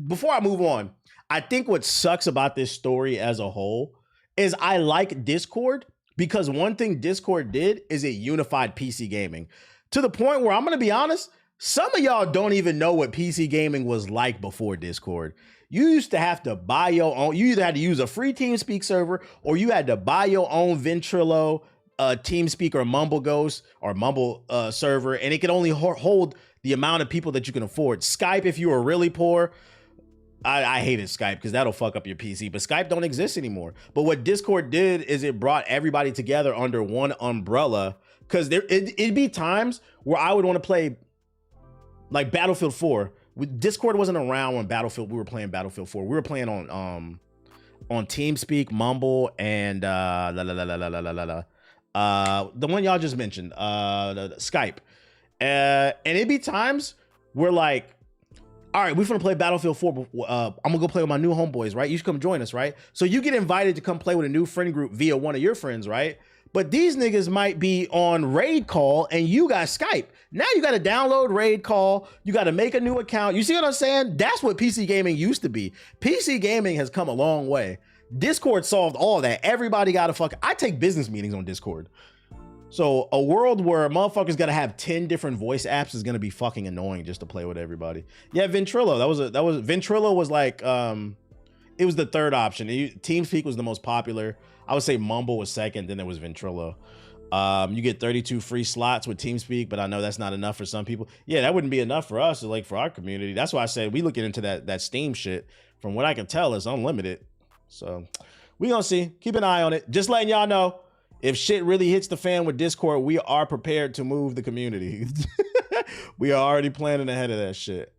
Before I move on, I think what sucks about this story as a whole is I like Discord because one thing Discord did is it unified PC gaming to the point where I'm going to be honest, some of y'all don't even know what PC gaming was like before Discord. You used to have to buy your own. You either had to use a free TeamSpeak server or you had to buy your own Ventrilo, TeamSpeak or Mumble Ghost or Mumble server, and it could only hold the amount of people that you can afford. Skype, if you were really poor, I hated Skype because that'll fuck up your PC, but Skype don't exist anymore. But what Discord did is it brought everybody together under one umbrella because it'd be times where I would want to play like Battlefield 4. Discord wasn't around when we were playing Battlefield 4. We were playing on TeamSpeak, Mumble, and the one y'all just mentioned, Skype. And it'd be times where like, all right, we're gonna play Battlefield 4. I'm gonna go play with my new homeboys, right? You should come join us, right? So you get invited to come play with a new friend group via one of your friends, right? But these niggas might be on raid call and you got Skype. Now you got to download raid call. You got to make a new account. You see what I'm saying? That's what PC gaming used to be. PC gaming has come a long way. Discord solved all that. Everybody got to I take business meetings on Discord. So a world where motherfuckers got to have 10 different voice apps is going to be fucking annoying just to play with everybody. Yeah, Ventrilo. Ventrilo was like, it was the third option. TeamSpeak was the most popular. I would say Mumble was second, then there was Ventrilo. You get 32 free slots with TeamSpeak, but I know that's not enough for some people. Yeah, that wouldn't be enough for us, like for our community. That's why I said we looking into that Steam shit. From what I can tell, it's unlimited. So we gonna see. Keep an eye on it. Just letting y'all know, if shit really hits the fan with Discord, we are prepared to move the community. We are already planning ahead of that shit.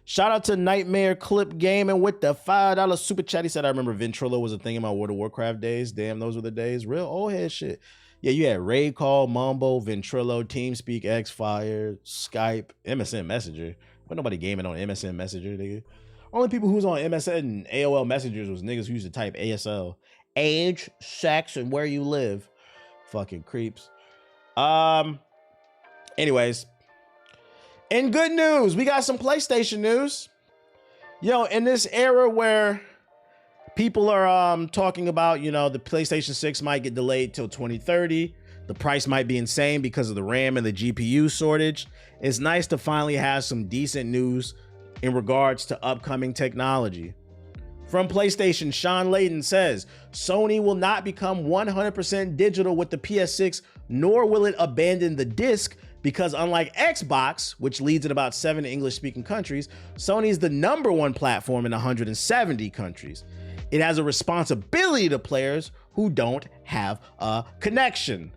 Shout out to Nightmare Clip Gaming with the $5 super chat. He said, I remember Ventrilo was a thing in my World of Warcraft days. Damn, those were the days. Real old head shit. Yeah, you had Raid Call, Mumble, Ventrilo, TeamSpeak, Xfire, Skype, MSN Messenger. But nobody gaming on MSN Messenger, nigga. Only people who was on MSN and AOL Messengers was niggas who used to type ASL. Age, sex, and where you live. Fucking creeps. Anyways. In good news, we got some PlayStation news. Yo, in this era where people are talking about, you know, the PlayStation 6 might get delayed till 2030. The price might be insane because of the RAM and the GPU shortage. It's nice to finally have some decent news in regards to upcoming technology. From PlayStation, Sean Layden says, Sony will not become 100% digital with the PS6, nor will it abandon the disc, because unlike Xbox, which leads in about 7 English-speaking countries, Sony is the #1 platform in 170 countries. It has a responsibility to players who don't have a connection.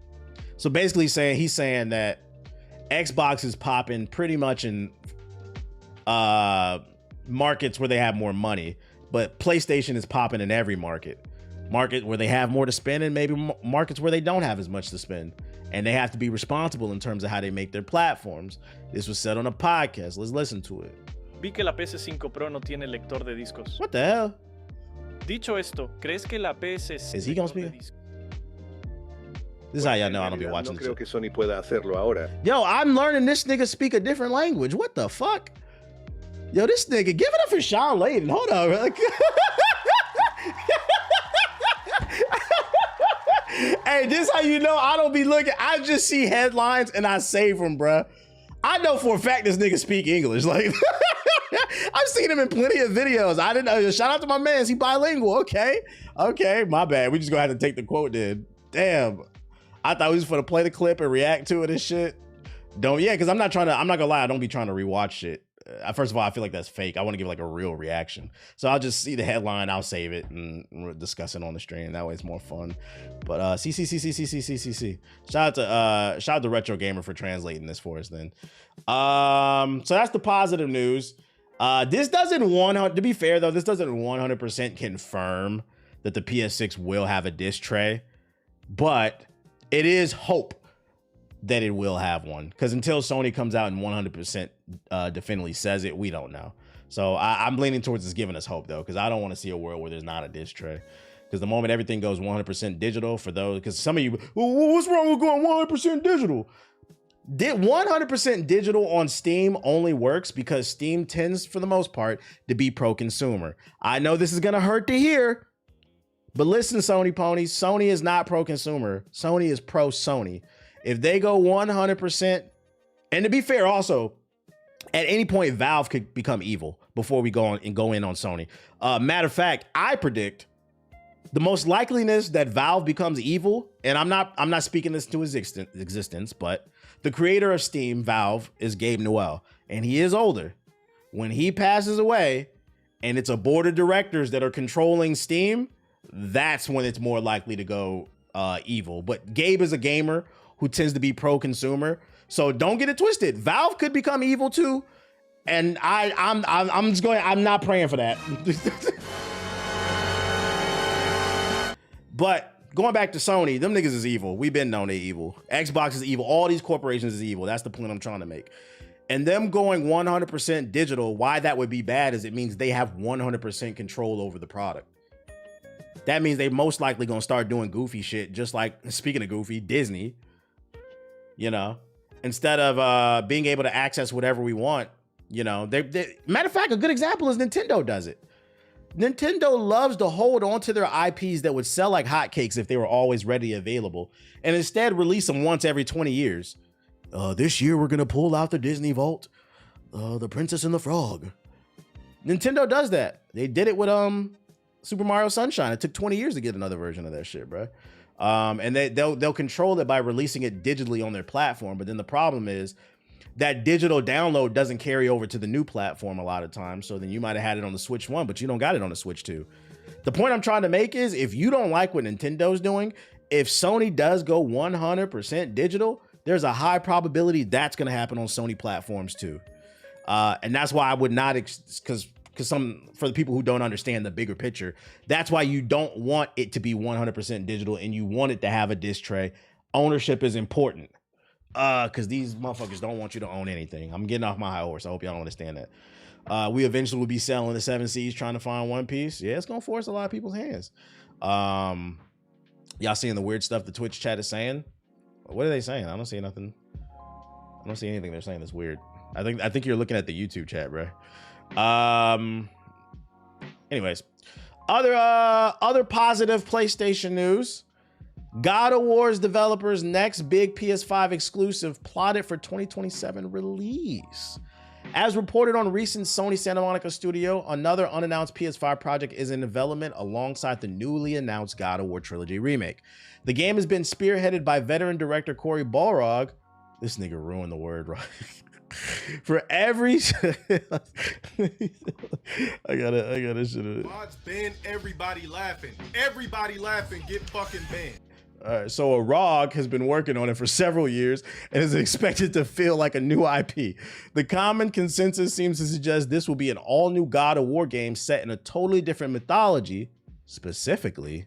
So basically he's saying that Xbox is popping pretty much in markets where they have more money, but PlayStation is popping in every market where they have more to spend, and maybe markets where they don't have as much to spend. And they have to be responsible in terms of how they make their platforms. This was said on a podcast. Let's listen to it. Vi que la PS5 Pro no tiene lector de discos. What the hell? Dicho esto, ¿crees que la PS6 Is he gonna speak? This is how y'all know I don't be watching No this creo shit. que Sony pueda hacerlo ahora. Yo, I'm learning this nigga speak a different language. What the fuck? Yo, this nigga, give it up for Sean Layden. Hold on, bro. Hey, this how you know I don't be looking. I just see headlines and I save them, bruh. I know for a fact this nigga speak English. Like, I've seen him in plenty of videos. I didn't know. Shout out to my man. He bilingual. Okay. Okay. My bad. We just gonna have to take the quote then. Damn. I thought we was gonna play the clip and react to it and shit. Because I'm not gonna lie. I don't be trying to rewatch shit. First of all, I feel like that's fake. I want to give like a real reaction. So I'll just see the headline, I'll save it and we'll discuss it on the stream. That way it's more fun. But Shout out to Retro Gamer for translating this for us then. So that's the positive news. This doesn't to be fair though, this doesn't 100% confirm that the PS6 will have a disc tray, but it is hope that it will have one, because until Sony comes out and 100% definitively says it, we don't know. So I'm leaning towards this giving us hope though, because I don't want to see a world where there's not a disc tray. Because the moment everything goes 100% digital, for those, because some of you, well, what's wrong with going 100% digital? 100% digital on Steam only works because Steam tends, for the most part, to be pro-consumer. I know this is gonna hurt to hear, but listen, Sony ponies, Sony is not pro-consumer. Sony is pro-Sony. If they go 100%, and to be fair also, at any point, Valve could become evil before we go in on Sony. Matter of fact, I predict the most likeliness that Valve becomes evil, and I'm not speaking this to his existence, but the creator of Steam, Valve, is Gabe Newell, and he is older. When he passes away, and it's a board of directors that are controlling Steam, that's when it's more likely to go evil. But Gabe is a gamer who tends to be pro-consumer, so don't get it twisted. Valve could become evil too, and I'm not praying for that. But going back to Sony, them niggas is evil. We've been known they evil. Xbox is evil. All these corporations is evil. That's the point I'm trying to make. And them going 100% digital, why that would be bad is it means they have 100% control over the product. That means they most likely gonna start doing goofy shit, just like, speaking of goofy, Disney. You know, instead of being able to access whatever we want, you know, matter of fact, a good example is Nintendo does it. Nintendo loves to hold on to their IPs that would sell like hotcakes if they were always ready available, and instead release them once every 20 years. This year we're gonna pull out the Disney Vault, The Princess and the Frog. Nintendo does that. They did it with Super Mario Sunshine. It took 20 years to get another version of that shit, bro. And they'll control it by releasing it digitally on their platform. But then the problem is that digital download doesn't carry over to the new platform a lot of times. So then you might have had it on the Switch 1, but you don't got it on the Switch 2. The point I'm trying to make is, if you don't like what Nintendo's doing, if Sony does go 100% digital, there's a high probability that's going to happen on Sony platforms too. And that's why I would not, because for the people who don't understand the bigger picture, that's why you don't want it to be 100% digital and you want it to have a disc tray. Ownership is important, because these motherfuckers don't want you to own anything. I'm getting off my high horse. I hope y'all understand that. We eventually will be selling the 7 Seas trying to find One Piece. Yeah, it's gonna force a lot of people's hands. Y'all seeing the weird stuff the Twitch chat is saying? What are they saying? I don't see nothing. I don't see anything they're saying that's weird. I think you're looking at the YouTube chat, bro. Anyways, other positive PlayStation news. God of War's developers' next big PS5 exclusive plotted for 2027 release. As reported on recent Sony Santa Monica studio, another unannounced PS5 project is in development alongside the newly announced God of War Trilogy remake. The game has been spearheaded by veteran director Cory Balrog. This nigga ruined the word, right? For every I gotta shit. Mods ban everybody laughing. Everybody laughing, get fucking banned. So a ROG has been working on it for several years and is expected to feel like a new IP. The common consensus seems to suggest this will be an all-new God of War game set in a totally different mythology, specifically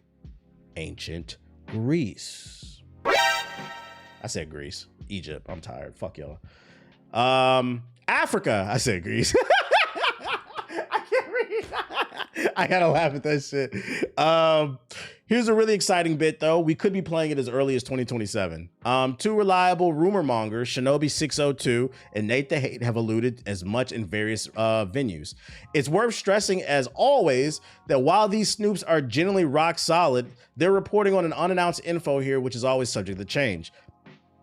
ancient Greece. I said Greece. Egypt. I'm tired. Fuck y'all. Africa. I said Greece. I can't read. I gotta laugh at that shit. Here's a really exciting bit though. We could be playing it as early as 2027. Two reliable rumor mongers, Shinobi602 and Nate the Hate, have alluded as much in various venues. It's worth stressing, as always, that while these snoops are generally rock solid, they're reporting on an unannounced info here, which is always subject to change.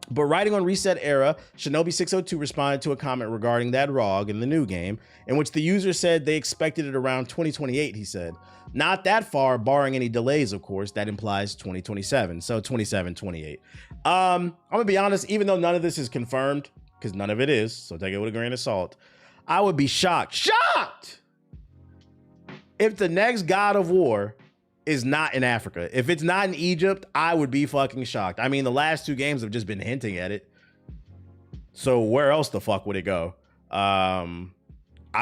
But writing on Reset Era, Shinobi602 responded to a comment regarding that ROG in the new game, in which the user said they expected it around 2028, he said. Not that far, barring any delays, of course. That implies 2027, so 27, 28. I'm gonna be honest, even though none of this is confirmed, because none of it is, so take it with a grain of salt, I would be shocked, if the next God of War is not in Africa. If it's not in Egypt, I would be fucking shocked. I mean, the last two games have just been hinting at it. So where else the fuck would it go? I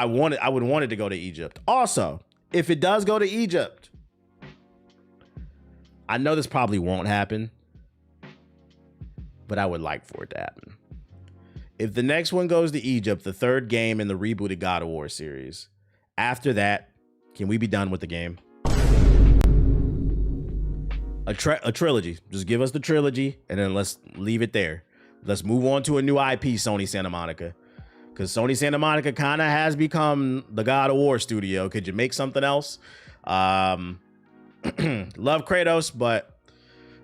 would want it to go to Egypt. Also, if it does go to Egypt, I know this probably won't happen, but I would like for it to happen. If the next one goes to Egypt, the third game in the rebooted God of War series, after that, can we be done with the game? A trilogy. Just give us the trilogy and then let's leave it there. Let's move on to a new IP, Sony Santa Monica. Because Sony Santa Monica kind of has become the God of War studio. Could you make something else? Love Kratos, but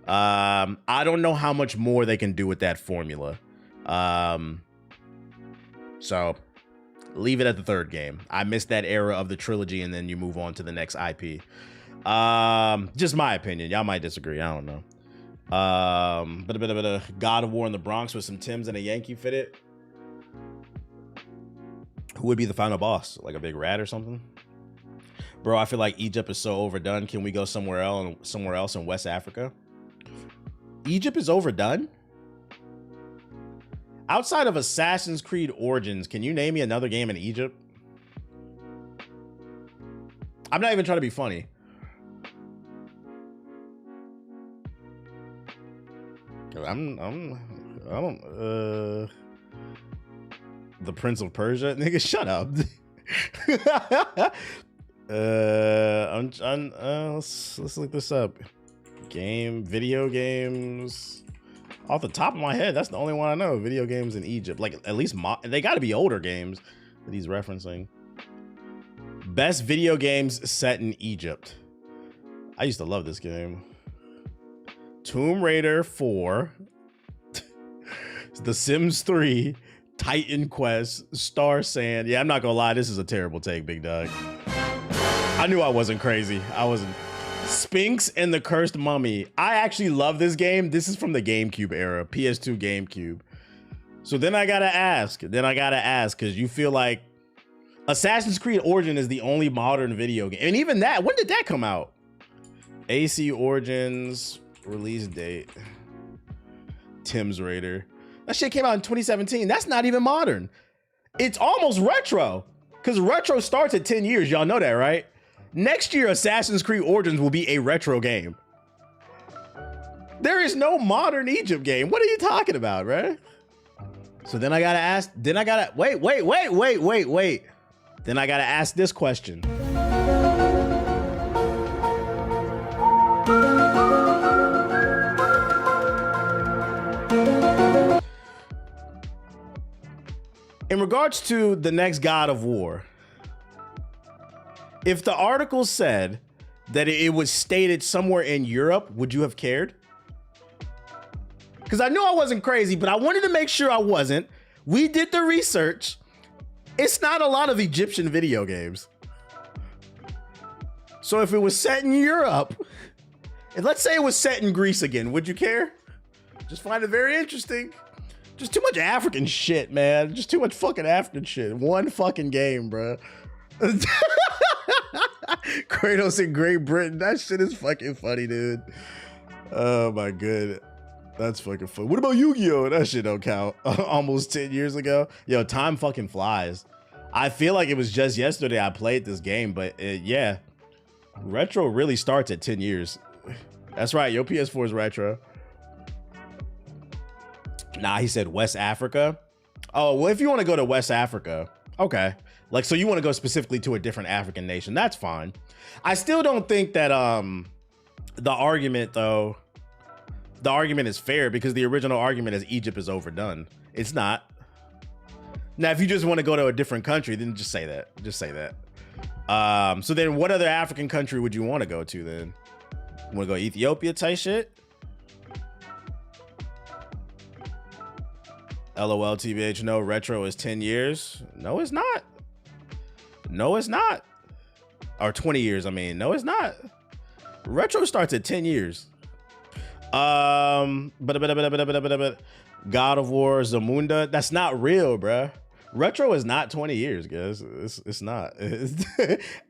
I don't know how much more they can do with that formula. So leave it at the third game. I missed that era of the trilogy, and then you move on to the next IP. Just my opinion. Y'all might disagree. I don't know. But a bit of God of War in the Bronx with some Timbs and a Yankee fitted. Who would be the final boss? Like a big rat or something? Bro, I feel like Egypt is so overdone. Can we go somewhere else in West Africa? Egypt is overdone? Outside of Assassin's Creed Origins, can you name me another game in Egypt? I'm not even trying to be funny. The Prince of Persia? Nigga, shut up. Let's look this up. Video games. Off the top of my head, that's the only one I know. Video games in Egypt, like at least they got to be older games that he's referencing. Best video games set in Egypt. I used to love this game. Tomb Raider 4, The Sims 3, Titan Quest, Star Sand. Yeah, I'm not gonna lie, this is a terrible take, big dog. I knew I wasn't crazy. I wasn't. Sphinx and the Cursed Mummy. I actually love this game. This is from the GameCube era, PS2 GameCube. So then I gotta ask, because you feel like Assassin's Creed Origin is the only modern video game. And even that, when did that come out? AC Origins, release date. Tim's Raider. That shit came out in 2017. That's not even modern. It's almost retro, because retro starts at 10 years. Y'all know that, right? Next year, Assassin's Creed Origins will be a retro game. There is no modern Egypt game. What are you talking about, right? So then I gotta ask, wait. Then I gotta ask this question. In regards to the next God of War, if the article said that it was stated somewhere in Europe, would you have cared? Because I knew I wasn't crazy, but I wanted to make sure I wasn't. We did the research. It's not a lot of Egyptian video games. So if it was set in Europe, and let's say it was set in Greece again, would you care? Just find it very interesting. Just too much African shit, man. Just too much fucking African shit. One fucking game, bro. Kratos in Great Britain. That shit is fucking funny, dude. Oh my god. That's fucking fun. What about Yu-Gi-Oh? That shit don't count. Almost 10 years ago. Yo, time fucking flies. I feel like it was just yesterday I played this game, but yeah. Retro really starts at 10 years. That's right. Your PS4 is retro. Nah, he said West Africa. Oh, well, if you want to go to West Africa, okay. Like, so you want to go specifically to a different African nation. That's fine. I still don't think that the argument is fair, because the original argument is Egypt is overdone. It's not. Now, if you just want to go to a different country, then just say that. Just say that. So then what other African country would you want to go to then? You want to go Ethiopia type shit? LOL TBH, no, retro is 10 years. No, it's not. No, it's not. Or 20 years, I mean. No, it's not. Retro starts at 10 years. God of War, Zamunda. That's not real, bruh. Retro is not 20 years, guys. It's not.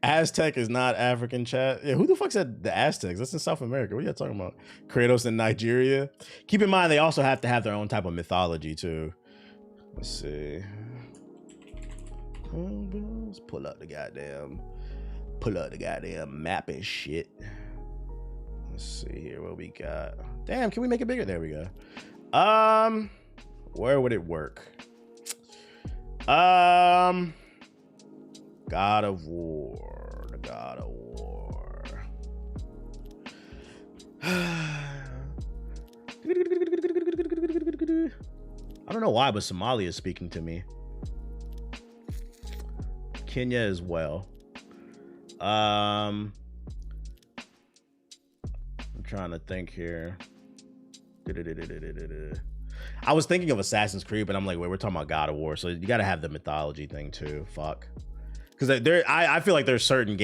Aztec is not African, chat. Yeah, who the fuck said the Aztecs? That's in South America. What are you talking about? Kratos in Nigeria. Keep in mind, they also have to have their own type of mythology, too. Let's see. Let's pull up the goddamn map and shit. Let's see here what we got. Damn, can we make it bigger? There we go. Where would it work? God of War. The God of War. I don't know why, but Somalia is speaking to me. Kenya as well. I'm trying to think here. I was thinking of Assassin's Creed, but I'm like, wait, we're talking about God of War, so you got to have the mythology thing too. Fuck, because I feel like there's certain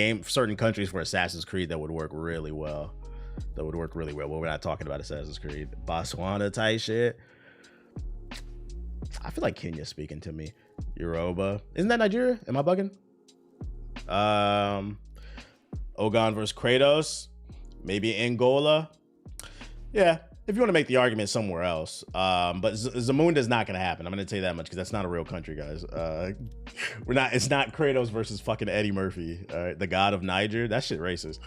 countries for Assassin's Creed that would work really well. Well, we're not talking about Assassin's Creed. Botswana type shit. I feel like Kenya's speaking to me. Yoruba, isn't that Nigeria? Am I bugging? Ogon versus Kratos, maybe Angola. Yeah. If you want to make the argument somewhere else, but Zamunda's not going to happen. I'm going to tell you that much, because that's not a real country, guys. It's not Kratos versus fucking Eddie Murphy, all right? The God of Niger. That shit racist.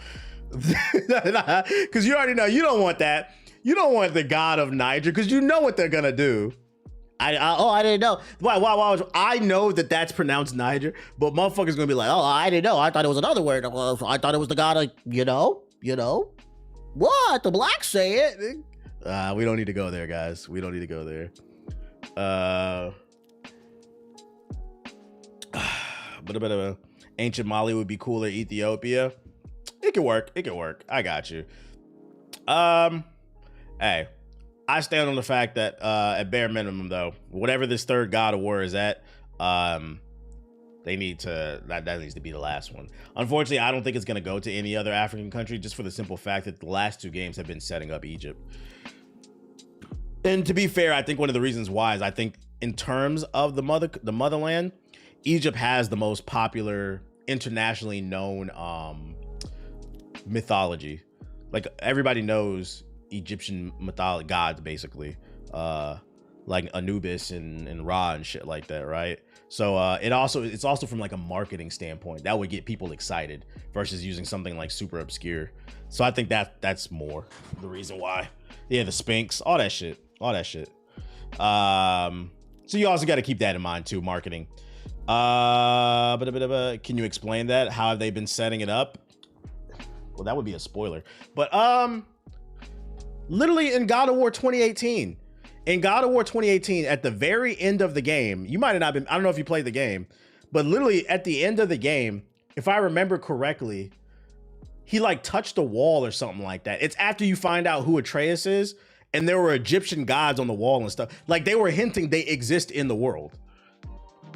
Because you already know you don't want that. You don't want the God of Niger, because you know what they're going to do. I didn't know. Why? I know that that's pronounced Niger, but motherfuckers gonna be like, oh, I didn't know. I thought it was another word. I thought it was the god of, you know. What? The blacks say it. We don't need to go there, guys. We don't need to go there. But ancient Mali would be cooler. Ethiopia. It could work. It could work. I got you. Hey, I stand on the fact that at bare minimum, though, whatever this third God of War is at, they need to that needs to be the last one. Unfortunately, I don't think it's gonna go to any other African country, just for the simple fact that the last two games have been setting up Egypt. And to be fair, I think one of the reasons why is I think in terms of the motherland, Egypt has the most popular, internationally known mythology. Like everybody knows Egyptian mythology gods, basically, like Anubis and Ra and shit like that, right? So it's also from like a marketing standpoint that would get people excited versus using something like super obscure. So I think that's more the reason why. Yeah, the Sphinx, all that shit. So you also got to keep that in mind too, marketing. Can you explain that? How have they been setting it up? Well, that would be a spoiler. But literally in God of War 2018, at the very end of the game, you might have not been, I don't know if you played the game, but literally at the end of the game, if I remember correctly, he like touched a wall or something like that. It's after you find out who Atreus is, and there were Egyptian gods on the wall and stuff. Like they were hinting they exist in the world.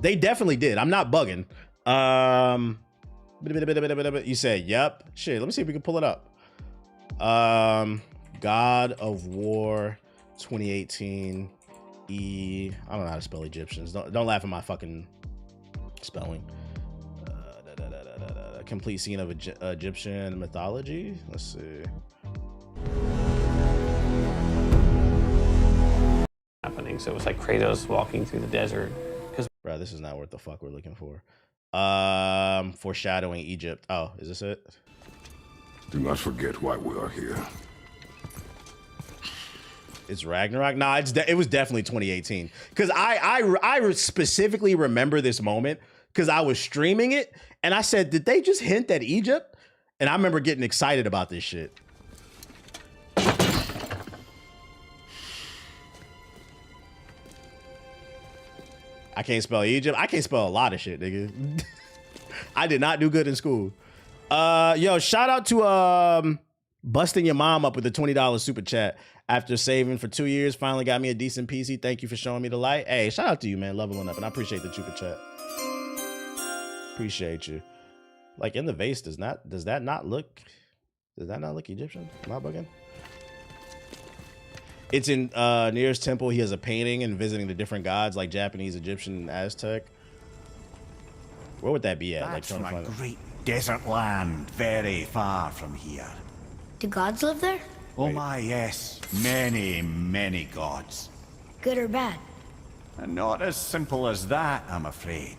They definitely did. I'm not bugging. You said, yep. Shit, let me see if we can pull it up. God of War 2018 I don't know how to spell Egyptians. Don't laugh at my fucking spelling. Complete scene of Egyptian mythology. Let's see. Happening. So it was like Kratos walking through the desert. Bro, this is not what the fuck we're looking for. Foreshadowing Egypt. Oh, is this it? Do not forget why we are here. It's Ragnarok. Nah, it was definitely 2018. Because I specifically remember this moment because I was streaming it and I said, did they just hint at Egypt? And I remember getting excited about this shit. I can't spell Egypt. I can't spell a lot of shit, nigga. I did not do good in school. Yo, shout out to busting your mom up with a $20 super chat. After saving for 2 years, finally got me a decent PC. Thank you for showing me the light. Hey, shout out to you, man, leveling up, and I appreciate the super chat. Appreciate you. Like in the vase, does that not look Egyptian? Am I bugging? It's in Nier's temple. He has a painting and visiting the different gods like Japanese, Egyptian, and Aztec. Where would that be at? That's like from a great desert land very far from here. Do gods live there? Oh my, yes. Many, many gods. Good or bad? And not as simple as that, I'm afraid.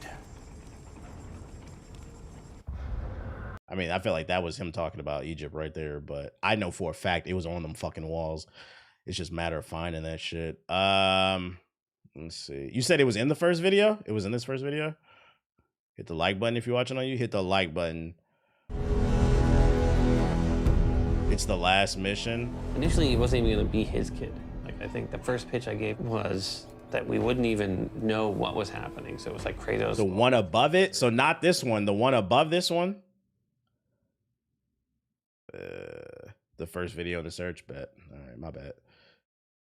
I mean, I feel like that was him talking about Egypt right there, but I know for a fact it was on them fucking walls. It's just a matter of finding that shit. Let's see. You said it was in the first video? It was in this first video? Hit the like button if you're watching on you. Hit the like button. It's the last mission. Initially, it wasn't even going to be his kid. Like, I think the first pitch I gave was that we wouldn't even know what was happening. So it was like Kratos. The one above it? So not this one. The one above this one? The first video in the search, bet. All right, my bad.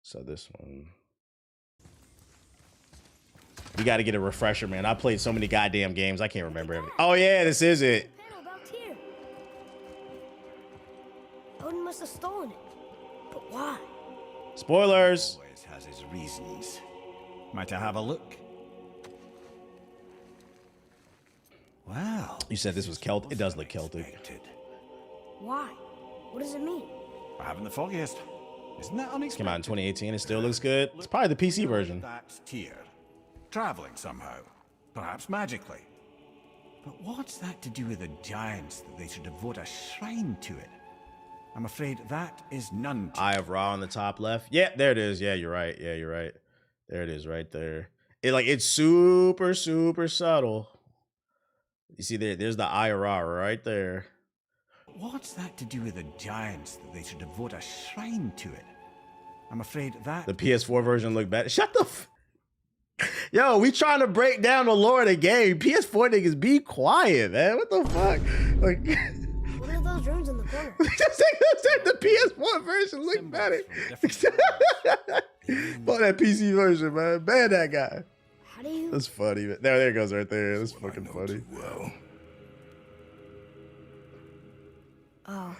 So this one. You got to get a refresher, man. I played so many goddamn games. I can't remember everything. Oh, yeah, this is it. Odin must have stolen it. But why? Spoilers. Always has his reasons. Might I have a look? Wow. You said this was Celtic. It does look Celtic. Why? What does it mean? I haven't the foggiest. Isn't that unexpected? Came out in 2018. It still looks good. It's probably the PC version. That tier. Traveling somehow. Perhaps magically. But what's that to do with the giants that they should devote a shrine to it? I'm afraid that is none. Eye of Ra on the top left. Yeah, there it is. Yeah, you're right. Yeah, you're right. There it is right there. It's super, super subtle. You see there's the IRR right there. What's that to do with the giants that they should devote a shrine to it? I'm afraid that... The PS4 version looked bad. Shut the f... Yo, we trying to break down the lore of the game. PS4 niggas, be quiet, man. What the fuck? Like... What are those rooms in the corner? The PS4 version looked better. Fuck that PC version, man. Ban that guy. How do you... That's funny. Man. There it goes right there. That's fucking funny. Well, Oh.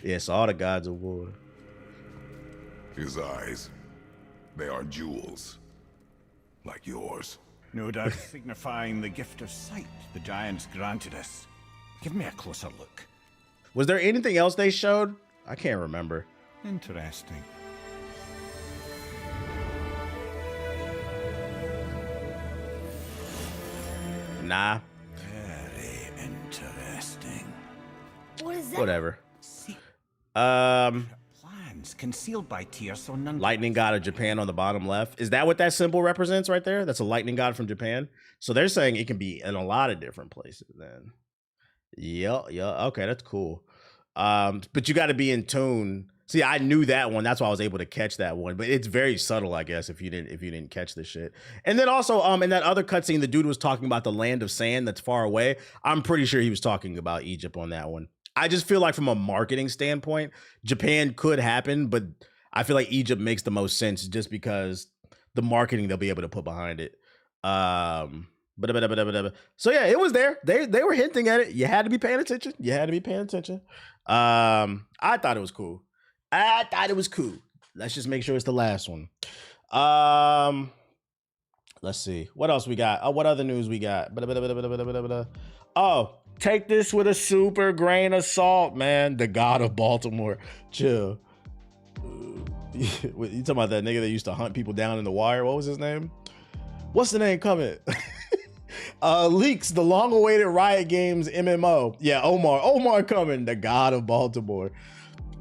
Yes, all the gods of war. his eyes, they are jewels, like yours. No doubt signifying the gift of sight the giants granted us. Give me a closer look. Was there anything else they showed? I can't remember. Interesting. Nah. Very interesting. What is that? Whatever. See, Plans concealed by tears, so none. Lightning god of Japan on the bottom left. Is that what that symbol represents right there? That's a lightning god from Japan. So they're saying it can be in a lot of different places then. Yeah. Okay, that's cool. But you got to be in tune. See, I knew that one. That's why I was able to catch that one. But it's very subtle, I guess, if you didn't catch this shit. And then also, in that other cutscene, the dude was talking about the land of sand that's far away. I'm pretty sure he was talking about Egypt on that one. I just feel like from a marketing standpoint, Japan could happen, but I feel like Egypt makes the most sense just because the marketing they'll be able to put behind it. So yeah, it was there. They were hinting at it. You had to be paying attention. I thought it was cool. Let's just make sure it's the last one. Let's see. What else we got? What other news we got? Oh, take this with a super grain of salt, man. The God of Baltimore. Chill. You talking about that nigga that used to hunt people down in The Wire? What was his name? What's the name coming? Leaks, the long-awaited Riot Games MMO. Yeah, Omar coming, the God of Baltimore.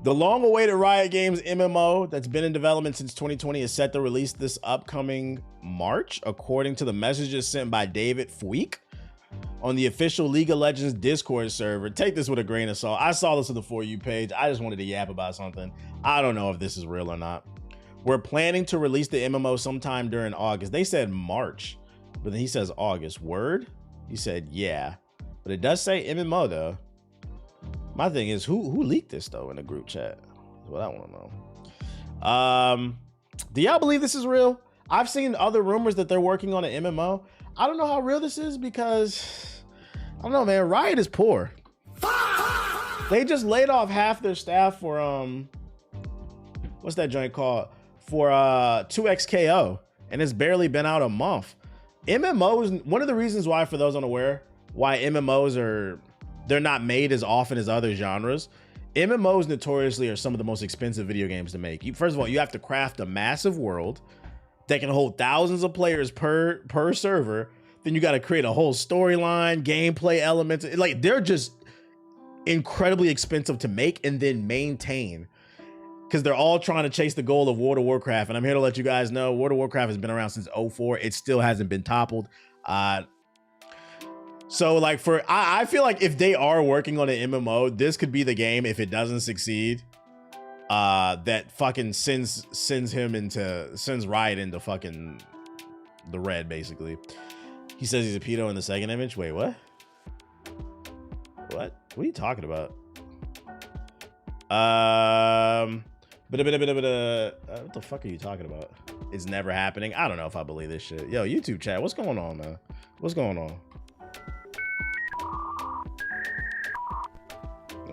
The long-awaited Riot Games MMO that's been in development since 2020 is set to release this upcoming March, according to the messages sent by David Fweek on the official League of Legends Discord server. Take this with a grain of salt. I saw this on the For You page. I just wanted to yap about something. I don't know if this is real or not. We're planning to release the MMO sometime during August. They said March, but then he says August. Word? He said, yeah. But it does say MMO though. My thing is, who leaked this though in the group chat? That's what I want to know. Do y'all believe this is real? I've seen other rumors that they're working on an MMO. I don't know how real this is because I don't know, man. Riot is poor. They just laid off half their staff for what's that joint called? For 2XKO, and it's barely been out a month. MMOs, one of the reasons why, for those unaware, why MMOs they're not made as often as other genres. MMOs notoriously are some of the most expensive video games to make. First of all, you have to craft a massive world that can hold thousands of players per server. Then you got to create a whole storyline, gameplay elements. Like, they're just incredibly expensive to make and then maintain, because they're all trying to chase the goal of World of Warcraft. And I'm here to let you guys know, World of Warcraft has been around since 2004. It still hasn't been toppled. So like I feel like if they are working on an MMO, this could be the game, if it doesn't succeed, that fucking sends Riot into fucking the red, basically. He says he's a pedo in the second image. Wait, what? What are you talking about? What the fuck are you talking about? It's never happening. I don't know if I believe this shit. Yo, YouTube chat, what's going on, man? What's going on?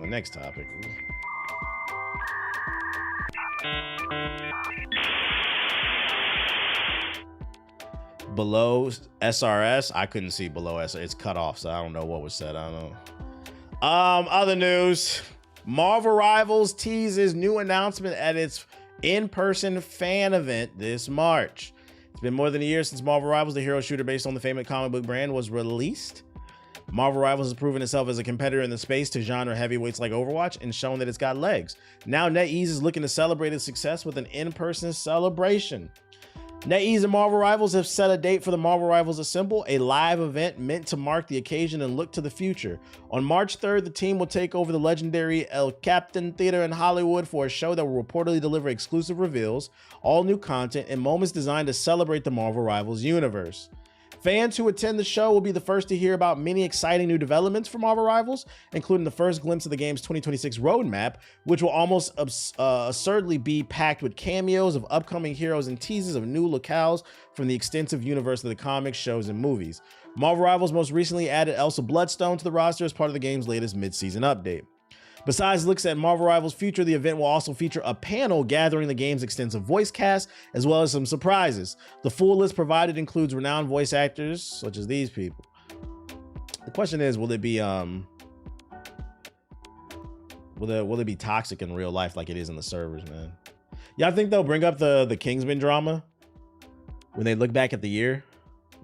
The next topic. Below SRS, I couldn't see below SRS. It's cut off, so I don't know what was said. I don't know. Other news. Marvel Rivals teases new announcement at its in-person fan event this March. It's been more than a year since Marvel Rivals, the hero shooter based on the famous comic book brand, was released. Marvel Rivals has proven itself as a competitor in the space to genre heavyweights like Overwatch and shown that it's got legs. Now NetEase is looking to celebrate its success with an in-person celebration. NetEase and Marvel Rivals have set a date for the Marvel Rivals Assemble, a live event meant to mark the occasion and look to the future. On March 3rd, the team will take over the legendary El Capitan Theater in Hollywood for a show that will reportedly deliver exclusive reveals, all new content, and moments designed to celebrate the Marvel Rivals universe. Fans who attend the show will be the first to hear about many exciting new developments for Marvel Rivals, including the first glimpse of the game's 2026 roadmap, which will almost absurdly be packed with cameos of upcoming heroes and teases of new locales from the extensive universe of the comics, shows, and movies. Marvel Rivals most recently added Elsa Bloodstone to the roster as part of the game's latest mid-season update. Besides looks at Marvel Rivals' future, the event will also feature a panel gathering the game's extensive voice cast, as well as some surprises. The full list provided includes renowned voice actors, such as these people. The question is, will it be will it be toxic in real life like it is in the servers, man? Yeah, I think they'll bring up the Kingsman drama when they look back at the year.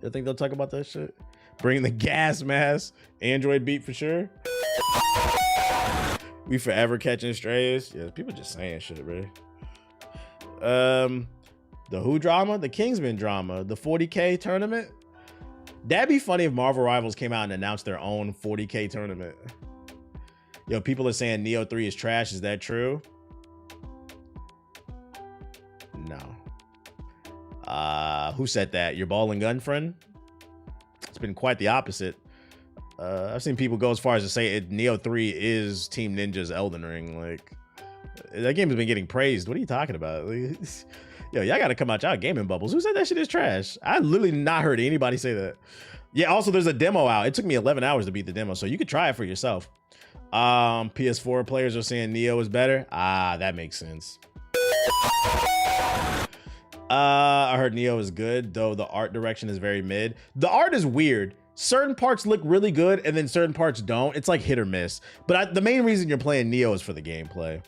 I think they'll talk about that shit. Bring the gas mask, Android beat for sure. We forever catching strays. Yeah, people just saying shit, bro. The Who drama, the Kingsman drama, the 40K tournament. That'd be funny if Marvel Rivals came out and announced their own 40K tournament. Yo, people are saying Neo 3 is trash. Is that true? No. Who said that? Your ball and gun friend? It's been quite the opposite. I've seen people go as far as to say Neo 3 is Team Ninja's Elden Ring. Like, that game has been getting praised. What are you talking about? Like, yo, y'all gotta come out y'all gaming bubbles. Who said that shit is trash? I literally not heard anybody say that. Yeah, also there's a demo out. It took me 11 hours to beat the demo, so you could try it for yourself. PS4 players are saying Neo is better. Ah, that makes sense. I heard Neo is good, though the art direction is very mid. The art is weird. Certain parts look really good and then certain parts don't. It's like hit or miss. But the main reason you're playing Neo is for the gameplay.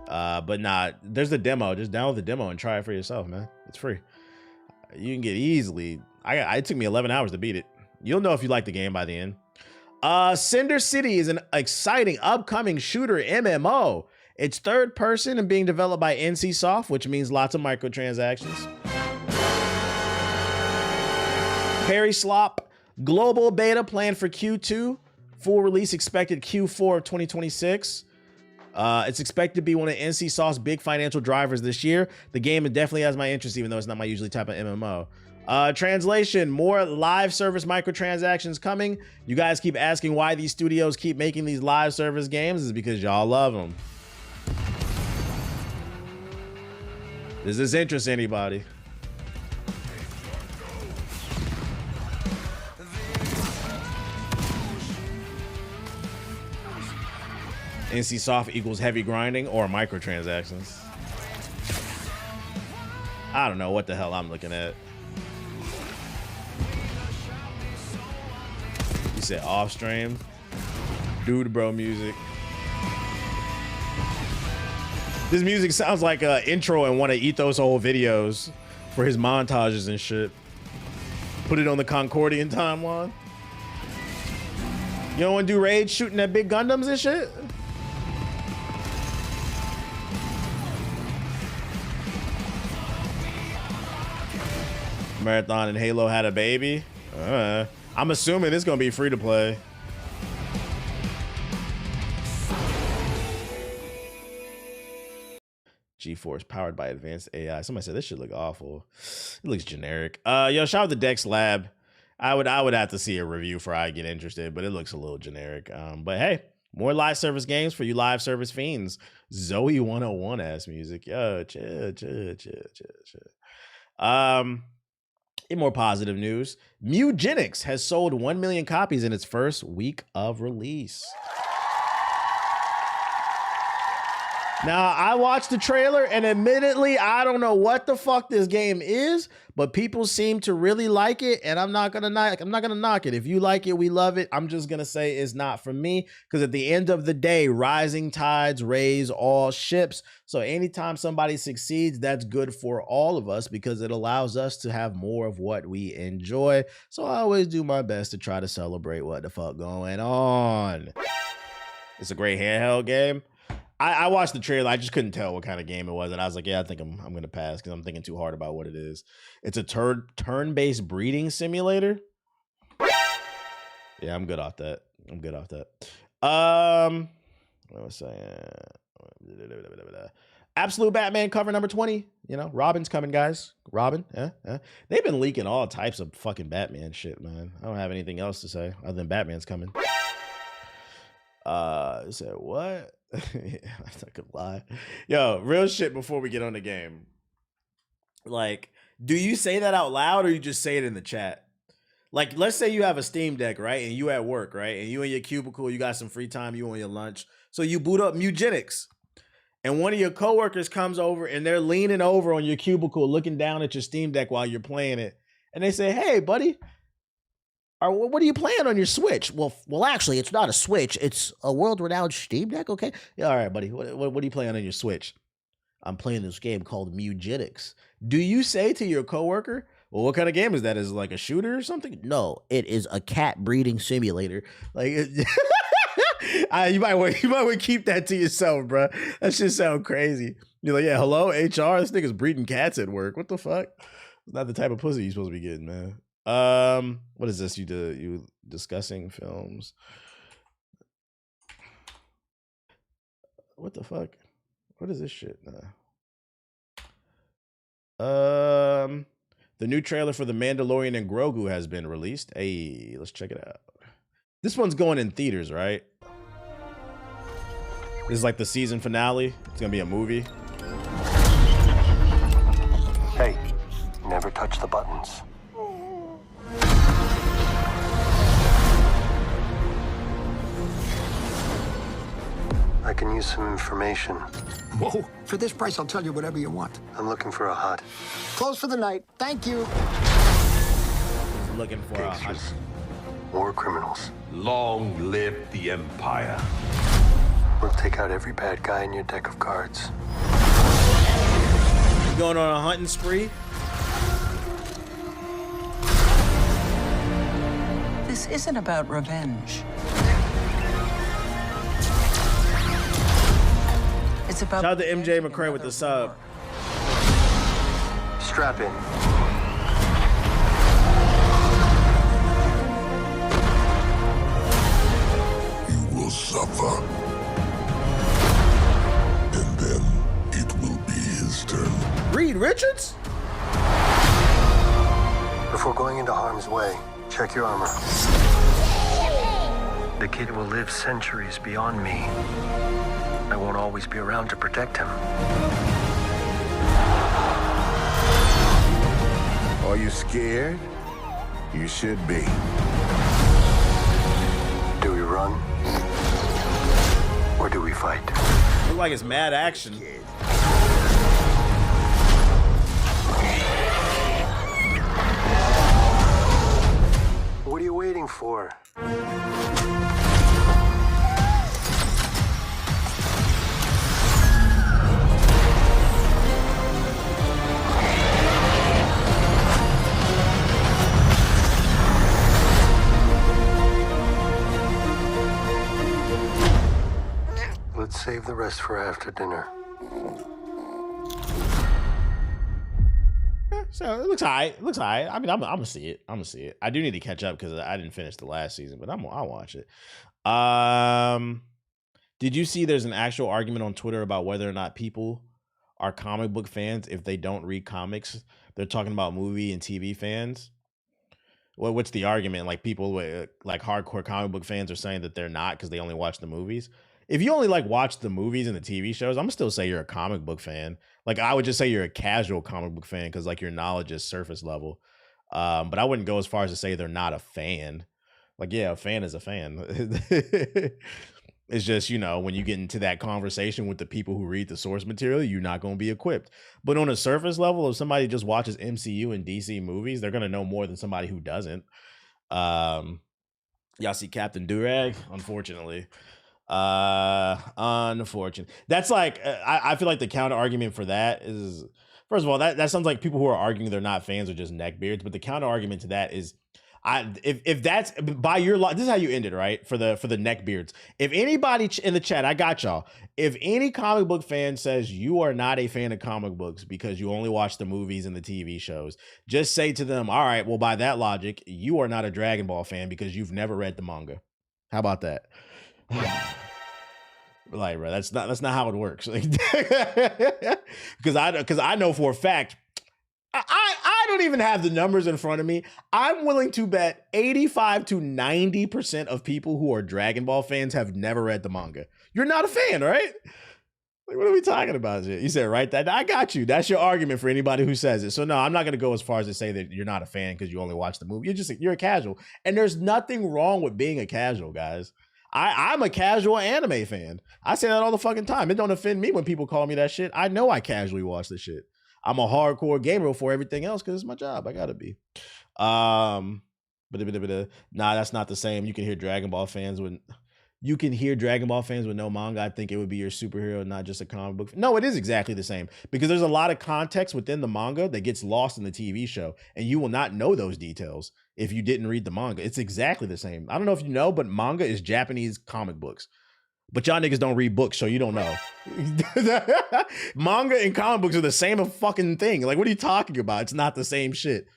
But nah, there's the demo. Just download the demo and try it for yourself, man. It's free. You can get easily. It took me 11 hours to beat it. You'll know if you like the game by the end. Cinder City is an exciting upcoming shooter MMO. It's third person and being developed by NCSoft, which means lots of microtransactions. Perry Slop. Global beta planned for Q2. Full release expected Q4 of 2026. It's expected to be one of NCSoft's big financial drivers this year. The game definitely has my interest, even though it's not my usually type of MMO. Translation, more live service microtransactions coming. You guys keep asking why these studios keep making these live service games. Is because y'all love them. Does this interest anybody? NCSoft equals heavy grinding or microtransactions. I don't know what the hell I'm looking at. You said off stream? Dude bro music. This music sounds like an intro in one of Ethos' old videos for his montages and shit. Put it on the Concordian timeline. You don't want to do raids shooting at big Gundams and shit? Marathon and Halo had a baby. I'm assuming it's gonna be free to play. GeForce powered by advanced AI. Somebody said this should look awful. It looks generic. Yo, shout out to Dex Lab. I would have to see a review before I get interested, but it looks a little generic. But hey, more live service games for you live service fiends. Zoe 101 ass music. Yo, chill. In more positive news, Mugenics has sold 1 million copies in its first week of release. Now, I watched the trailer, and admittedly, I don't know what the fuck this game is, but people seem to really like it, and I'm not gonna knock it. If you like it, we love it. I'm just gonna say it's not for me, because at the end of the day, rising tides raise all ships. So anytime somebody succeeds, that's good for all of us, because it allows us to have more of what we enjoy. So I always do my best to try to celebrate what the fuck going on. It's a great handheld game. I watched the trailer. I just couldn't tell what kind of game it was, and I was like, "Yeah, I think I'm gonna pass because I'm thinking too hard about what it is." It's a turn-based breeding simulator. Yeah, I'm good off that. What was I saying? Absolute Batman cover number 20. You know, Robin's coming, guys. Robin. They've been leaking all types of fucking Batman shit, man. I don't have anything else to say other than Batman's coming. Said what? Yeah, I'm not gonna lie. Yo, real shit before we get on the game. Like, do you say that out loud or you just say it in the chat? Like, let's say you have a Steam Deck, right? And you at work, right? And you in your cubicle, you got some free time, you on your lunch. So you boot up Mugenics. And one of your coworkers comes over and they're leaning over on your cubicle, looking down at your Steam Deck while you're playing it. And they say, "Hey, buddy, what are you playing on your Switch?" Well, actually, it's not a Switch. It's a world-renowned Steam Deck, okay? Yeah, all right, buddy. What are you playing on your Switch? "I'm playing this game called Mugenics." Do you say to your coworker, "Well, what kind of game is that? Is it like a shooter or something?" "No, it is a cat breeding simulator." Like, you might want to keep that to yourself, bro. That shit sound crazy. You're like, "Yeah, hello, HR. This nigga's breeding cats at work. What the fuck?" It's not the type of pussy you're supposed to be getting, man. What is this? You discussing films? What the fuck? What is this shit? The new trailer for The Mandalorian and Grogu has been released. Hey, let's check it out. This one's going in theaters, right? This is like the season finale. It's gonna be a movie. Hey, never touch the buttons. I can use some information. Whoa, for this price, I'll tell you whatever you want. I'm looking for a hut. Close for the night. Thank you. Looking for a hut. War criminals. Long live the Empire. We'll take out every bad guy in your deck of cards. You going on a hunting spree? This isn't about revenge. It's about. Shout out to MJ McCray with the sub. Strap in. You will suffer. And then it will be his turn. Reed Richards? Before going into harm's way, check your armor. The kid will live centuries beyond me. I won't always be around to protect him. Are you scared? You should be. Do we run? Or do we fight? Look like it's mad action. What are you waiting for? Let's save the rest for after dinner. So it looks alright. I mean, I'm gonna see it. I do need to catch up because I didn't finish the last season, but I'll watch it. Did you see there's an actual argument on Twitter about whether or not people are comic book fans if they don't read comics? They're talking about movie and TV fans. What's the argument? Like people like hardcore comic book fans are saying that they're not because they only watch the movies. If you only like watch the movies and the TV shows, I'm gonna still say you're a comic book fan. Like I would just say you're a casual comic book fan because like your knowledge is surface level. But I wouldn't go as far as to say they're not a fan. Like, yeah, a fan is a fan. It's just, you know, when you get into that conversation with the people who read the source material, you're not going to be equipped. But on a surface level, if somebody just watches MCU and DC movies, they're going to know more than somebody who doesn't. Y'all see Captain Durag? Unfortunately. Unfortunate. That's like, I feel like the counter argument for that is, first of all, that sounds like people who are arguing they're not fans are just neckbeards. But the counter argument to that is, if that's by your this is how you end it, right? For the neckbeards. If anybody in the chat, I got y'all. If any comic book fan says you are not a fan of comic books because you only watch the movies and the TV shows, just say to them, all right, well, by that logic, you are not a Dragon Ball fan because you've never read the manga. How about that? Like, bro, that's not how it works. Because I know for a fact, I don't even have the numbers in front of me. I'm willing to bet 85 to 90% of people who are Dragon Ball fans have never read the manga. You're not a fan, right? Like, what are we talking about here? You said, right? That I got you. That's your argument for anybody who says it. So no, I'm not going to go as far as to say that you're not a fan because you only watch the movie. You're a casual. And there's nothing wrong with being a casual, guys. I'm a casual anime fan. I say that all the fucking time. It don't offend me when people call me that shit. I know I casually watch this shit. I'm a hardcore gamer for everything else because it's my job. I gotta be. Nah, that's not the same. You can hear Dragon Ball fans with no manga. I think it would be your superhero, not just a comic book. No, it is exactly the same because there's a lot of context within the manga that gets lost in the TV show, and you will not know those details if you didn't read the manga. It's exactly the same. I don't know if you know, but manga is Japanese comic books. But y'all niggas don't read books, so you don't know. Manga and comic books are the same fucking thing. Like, what are you talking about? It's not the same shit.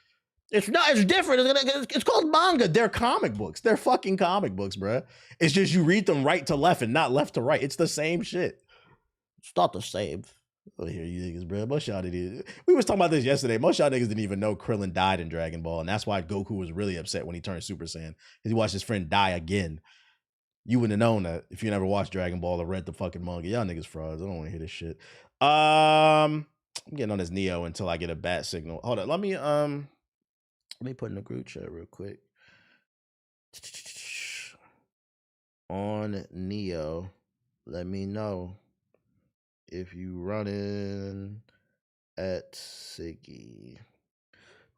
It's not. It's different. It's called manga. They're comic books. They're fucking comic books, bruh. It's just you read them right to left and not left to right. It's the same shit. It's not the same. Oh, here you niggas, bruh. Most y'all didn't. We was talking about this yesterday. Most y'all niggas didn't even know Krillin died in Dragon Ball, and that's why Goku was really upset when he turned Super Saiyan. Because he watched his friend die again. You wouldn't have known that if you never watched Dragon Ball or read the fucking manga. Y'all niggas frauds. I don't want to hear this shit. I'm getting on this Neo until I get a bat signal. Hold on. Let me put in the group chat real quick. On Neo, let me know if you running at Siggy.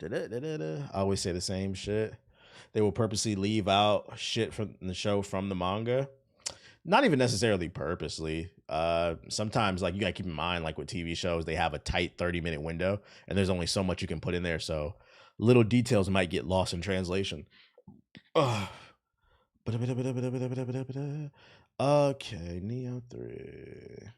I always say the same shit. They will purposely leave out shit from the show from the manga. Not even necessarily purposely. Sometimes, like, you gotta keep in mind, like with TV shows, they have a tight 30-minute window, and there's only so much you can put in there. So little details might get lost in translation. Okay, Neo 3.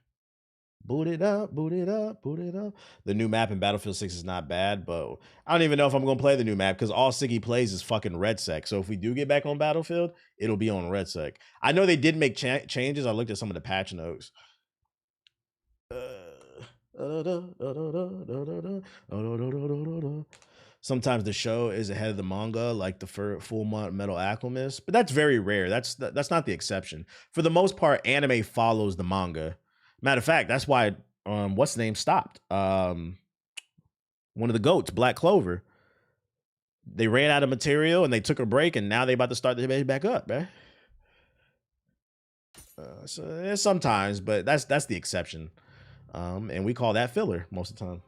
Boot it up, boot it up, boot it up. The new map in Battlefield 6 is not bad, but I don't even know if I'm going to play the new map because all Siggy plays is fucking Red Sec. So if we do get back on Battlefield, it'll be on Red Sec. I know they did make changes. I looked at some of the patch notes. Sometimes the show is ahead of the manga, like the Full Metal Alchemist, but that's very rare. That's not the exception. For the most part, anime follows the manga. Matter of fact, that's why what's the name stopped. One of the GOATs, Black Clover. They ran out of material and they took a break, and now they about to start the debate back up, man. So sometimes, but that's the exception. And we call that filler most of the time.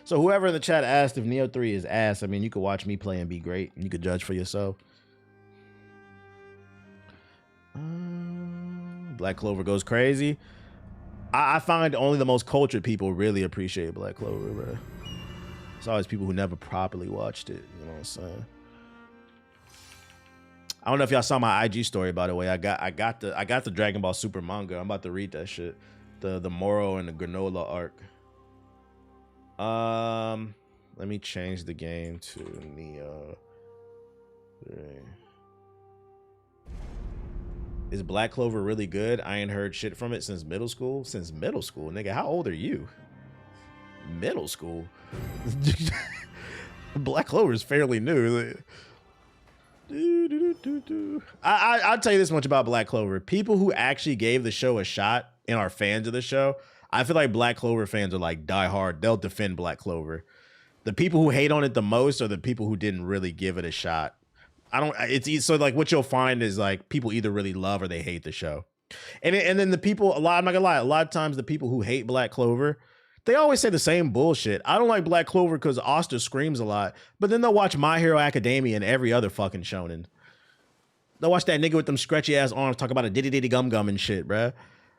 So whoever in the chat asked if Neo 3 is ass, I mean, you could watch me play and be great, and you could judge for yourself. Black Clover goes crazy. I find only the most cultured people really appreciate Black Clover, bro. It's always people who never properly watched it. You know what I'm saying? I don't know if y'all saw my IG story, by the way. I got the Dragon Ball Super manga. I'm about to read that shit. The Moro and the Granola arc. Let me change the game to Neo 3. Is Black Clover really good? I ain't heard shit from it since middle school. Since middle school, nigga. How old are you? Middle school. Black Clover is fairly new. I'll tell you this much about Black Clover. People who actually gave the show a shot and are fans of the show, I feel like Black Clover fans are like die hard. They'll defend Black Clover. The people who hate on it the most are the people who didn't really give it a shot. So like what you'll find is like people either really love or they hate the show. And then the people, I'm not gonna lie, a lot of times the people who hate Black Clover, they always say the same bullshit. I don't like Black Clover because Asta screams a lot, but then they'll watch My Hero Academia and every other fucking shonen. They'll watch that nigga with them stretchy ass arms talk about a diddy diddy gum gum and shit, bruh.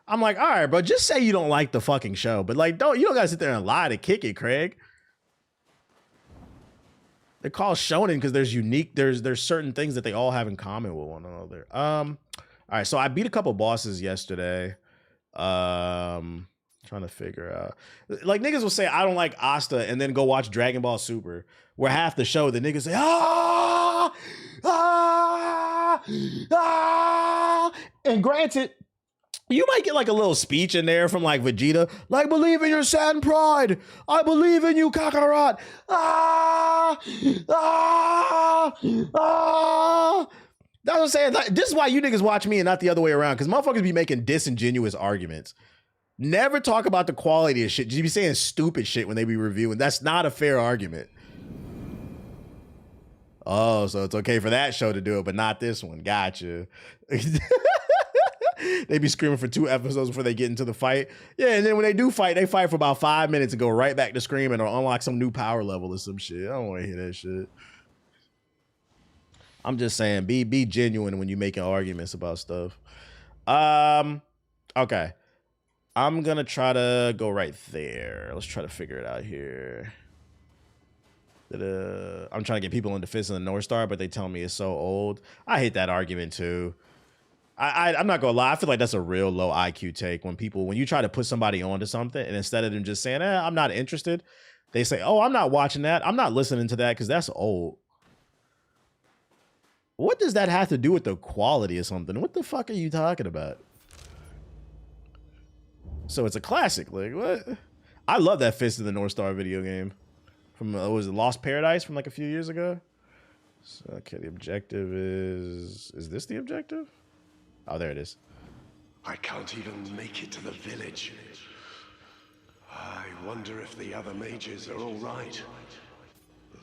I'm like, all right, bro, just say you don't like the fucking show, but like, you don't gotta sit there and lie to kick it, Craig. They're called shonen because there's certain things that they all have in common with one another. All right, so I beat a couple bosses yesterday. Trying to figure out, like, niggas will say I don't like Asta and then go watch Dragon Ball Super, where half the show the niggas say and granted, you might get like a little speech in there from like Vegeta, like, believe in your Saiyan pride. I believe in you, Kakarot. That's what I'm saying. Like, this is why you niggas watch me and not the other way around, because motherfuckers be making disingenuous arguments. Never talk about the quality of shit. You be saying stupid shit when they be reviewing. That's not a fair argument. Oh, so it's okay for that show to do it, but not this one. Gotcha. They be screaming for 2 episodes before they get into the fight. Yeah, and then when they do fight, they fight for about 5 minutes and go right back to screaming or unlock some new power level or some shit. I don't want to hear that shit. I'm just saying, be genuine when you're making arguments about stuff. Okay. I'm gonna try to go right there. Let's try to figure it out here. I'm trying to get people into Fist of the North Star, but they tell me it's so old. I hate that argument too. I'm not gonna lie. I feel like that's a real low IQ take when you try to put somebody onto something and instead of them just saying, I'm not interested, they say, oh, I'm not watching that. I'm not listening to that because that's old. What does that have to do with the quality of something? What the fuck are you talking about? So it's a classic. Like, what? I love that Fist of the North Star video game from, was it Lost Paradise from like a few years ago? So, okay, the objective is this the objective? Oh, there it is. I can't even make it to the village. I wonder if the other mages are all right.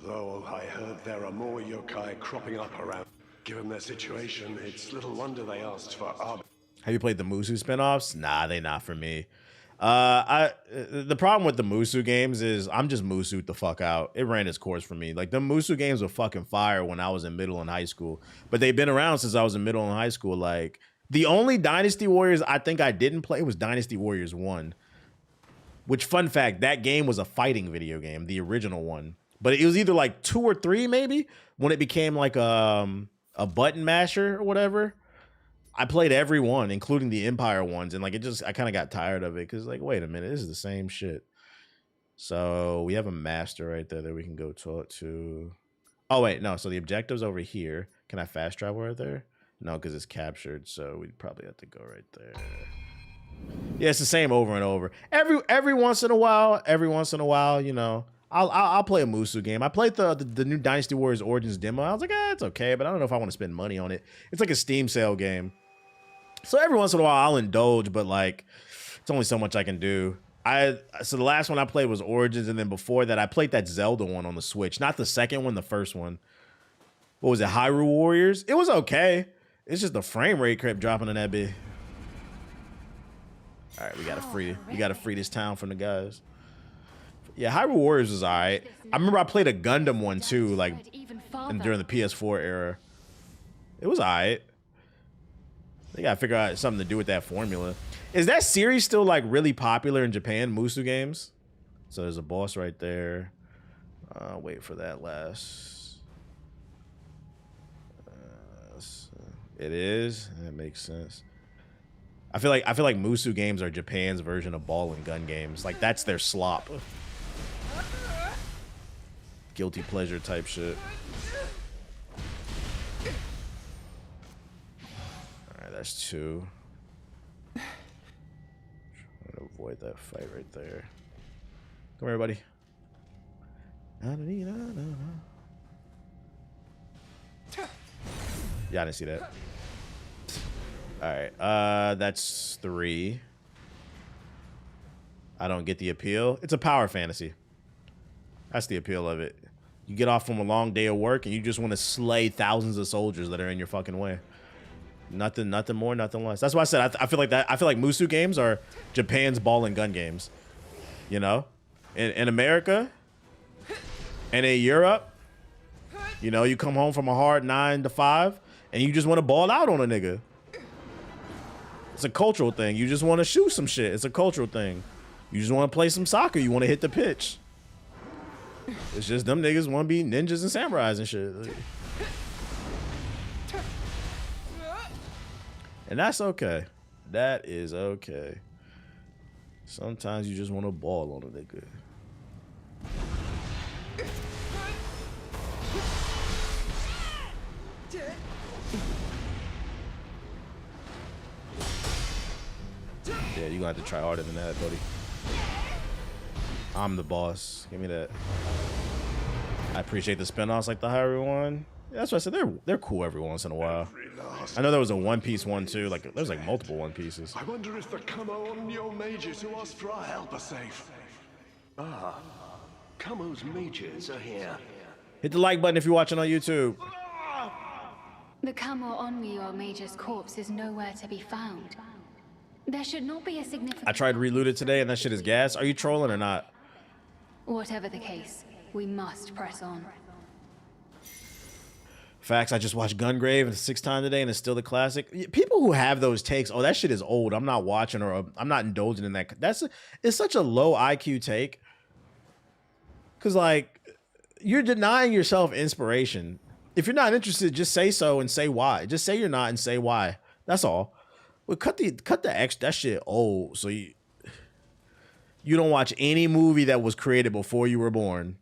Though I heard there are more yokai cropping up around. Given their situation, it's little wonder they asked for Arbor. Have you played the Musu spinoffs? Nah, they not for me. The problem with the Musu games is I'm just Musu'd the fuck out. It ran its course for me. Like, the Musu games were fucking fire when I was in middle and high school. But they've been around since I was in middle and high school. Like, the only Dynasty Warriors I think I didn't play was Dynasty Warriors 1. Which, fun fact, that game was a fighting video game, the original one. But it was either like 2 or 3 maybe when it became like a button masher or whatever. I played every one, including the Empire ones, and like I kind of got tired of it because like, wait a minute, this is the same shit. So we have a master right there that we can go talk to. Oh wait, no. So the objective's over here. Can I fast travel right there? No, because it's captured. So we'd probably have to go right there. Yeah, it's the same over and over. Every once in a while, you know, I'll play a Musu game. I played the new Dynasty Warriors Origins demo. I was like, it's okay, but I don't know if I want to spend money on it. It's like a Steam sale game. So every once in a while I'll indulge, but like it's only so much I can do. So the last one I played was Origins, and then before that I played that Zelda one on the Switch. Not the second one, the first one. What was it, Hyrule Warriors? It was okay. It's just the frame rate kept dropping in that bit. All right, we gotta free this town from the guys. Yeah, Hyrule Warriors was alright. I remember I played a Gundam one too, like during the PS4 era. It was alright. They gotta figure out something to do with that formula. Is that series still like really popular in Japan, Musu games? So there's a boss right there. Wait for that last. It is. That makes sense. I feel like Musu games are Japan's version of ball and gun games. Like that's their slop. Guilty pleasure type shit. Alright, that's 2. Trying to avoid that fight right there. Come here, buddy. Yeah, I didn't see that. Alright, that's 3. I don't get the appeal. It's a power fantasy. That's the appeal of it. You get off from a long day of work and you just want to slay thousands of soldiers that are in your fucking way. Nothing more, nothing less. That's why I said I feel like that. I feel like Musu games are Japan's ball and gun games. You know, in America and in Europe, you know, you come home from a hard 9 to 5 and you just want to ball out on a nigga. It's a cultural thing. You just want to shoot some shit. It's a cultural thing. You just want to play some soccer. You want to hit the pitch. It's just them niggas want to be ninjas and samurais and shit. And that's okay. That is okay. Sometimes you just want to ball on a nigga. Yeah, you're gonna have to try harder than that, buddy. I'm the boss. Give me that. I appreciate the spin-offs like the Hyrule one. Yeah, that's what I said. They're cool every once in a while. I know there was a One Piece one too. Like there's like multiple One Pieces. I wonder if the Kamo mages who asked for our help are safe. Ah, Kamo's mages are here. Hit the like button if you're watching on YouTube. The Kamo Onmyo mage's corpse is nowhere to be found. There should not be a significant... I tried to reloot it today and that shit is gas. Are you trolling or not? Whatever the case, we must press on. Facts, I just watched Gungrave and 6 times today and it's still the classic. People who have those takes, oh, that shit is old. I'm not watching or I'm not indulging in that. It's such a low IQ take. Cause like, you're denying yourself inspiration. If you're not interested, just say so and say why. Just say you're not and say why. That's all. Well, cut the X. That shit old. So you don't watch any movie that was created before you were born.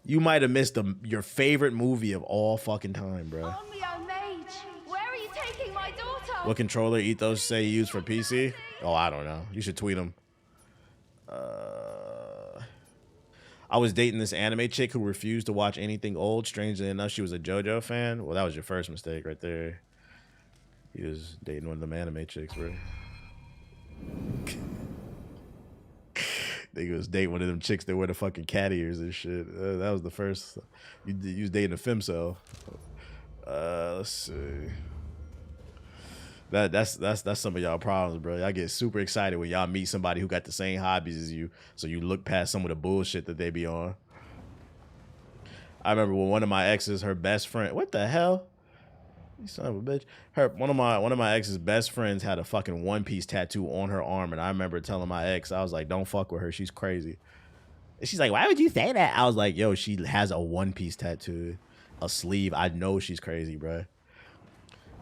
You might have missed your favorite movie of all fucking time, bro. Onmyo mage, where are you taking my daughter? What controller Ethos say you use for PC? Oh, I don't know. You should tweet him. I was dating this anime chick who refused to watch anything old. Strangely enough, she was a JoJo fan. Well, that was your first mistake right there. He was dating one of them anime chicks, bro. He was dating one of them chicks that wear the fucking cat ears and shit. That was the first. You was dating a femcel. Let's see. That's some of y'all problems, bro. Y'all get super excited when y'all meet somebody who got the same hobbies as you, so you look past some of the bullshit that they be on. I remember when one of my exes, her best friend, what the hell? You son of a bitch. One of my ex's best friends had a fucking One Piece tattoo on her arm, and I remember telling my ex, I was like, don't fuck with her, she's crazy. And she's like, why would you say that? I was like, yo, she has a One Piece tattoo, a sleeve. I know she's crazy, bro.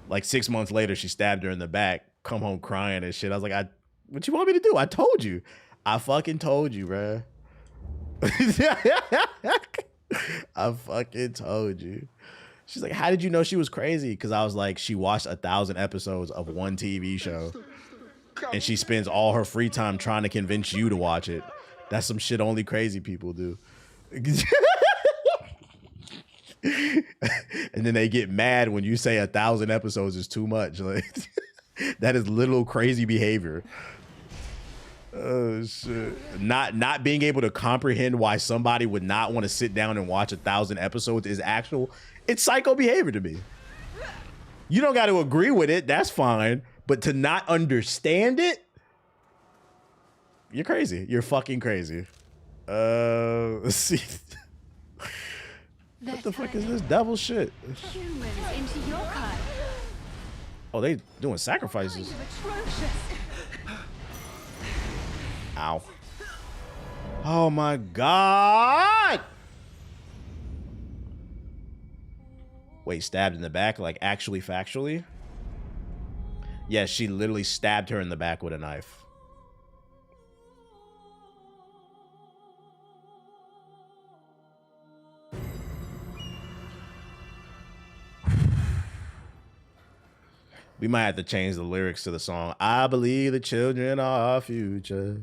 Like 6 months later, she stabbed her in the back, come home crying and shit. I was like, what you want me to do? I told you. I fucking told you, bro. I fucking told you. She's like, how did you know she was crazy? Because I was like, she watched 1,000 episodes of one TV show. And she spends all her free time trying to convince you to watch it. That's some shit only crazy people do. And then they get mad when you say 1,000 episodes is too much. Like, that is little crazy behavior. Oh shit! Not being able to comprehend why somebody would not want to sit down and watch 1,000 episodes is it's psycho behavior to me. You don't got to agree with it, that's fine, but to not understand it, you're crazy. You're fucking crazy. Let's see. What the fuck is this devil shit? Humans into your kind. Oh, they doing sacrifices. Ow. Oh my God. Wait, stabbed in the back? Like actually factually? Yes, she literally stabbed her in the back with a knife. We might have to change the lyrics to the song. I believe the children are our future.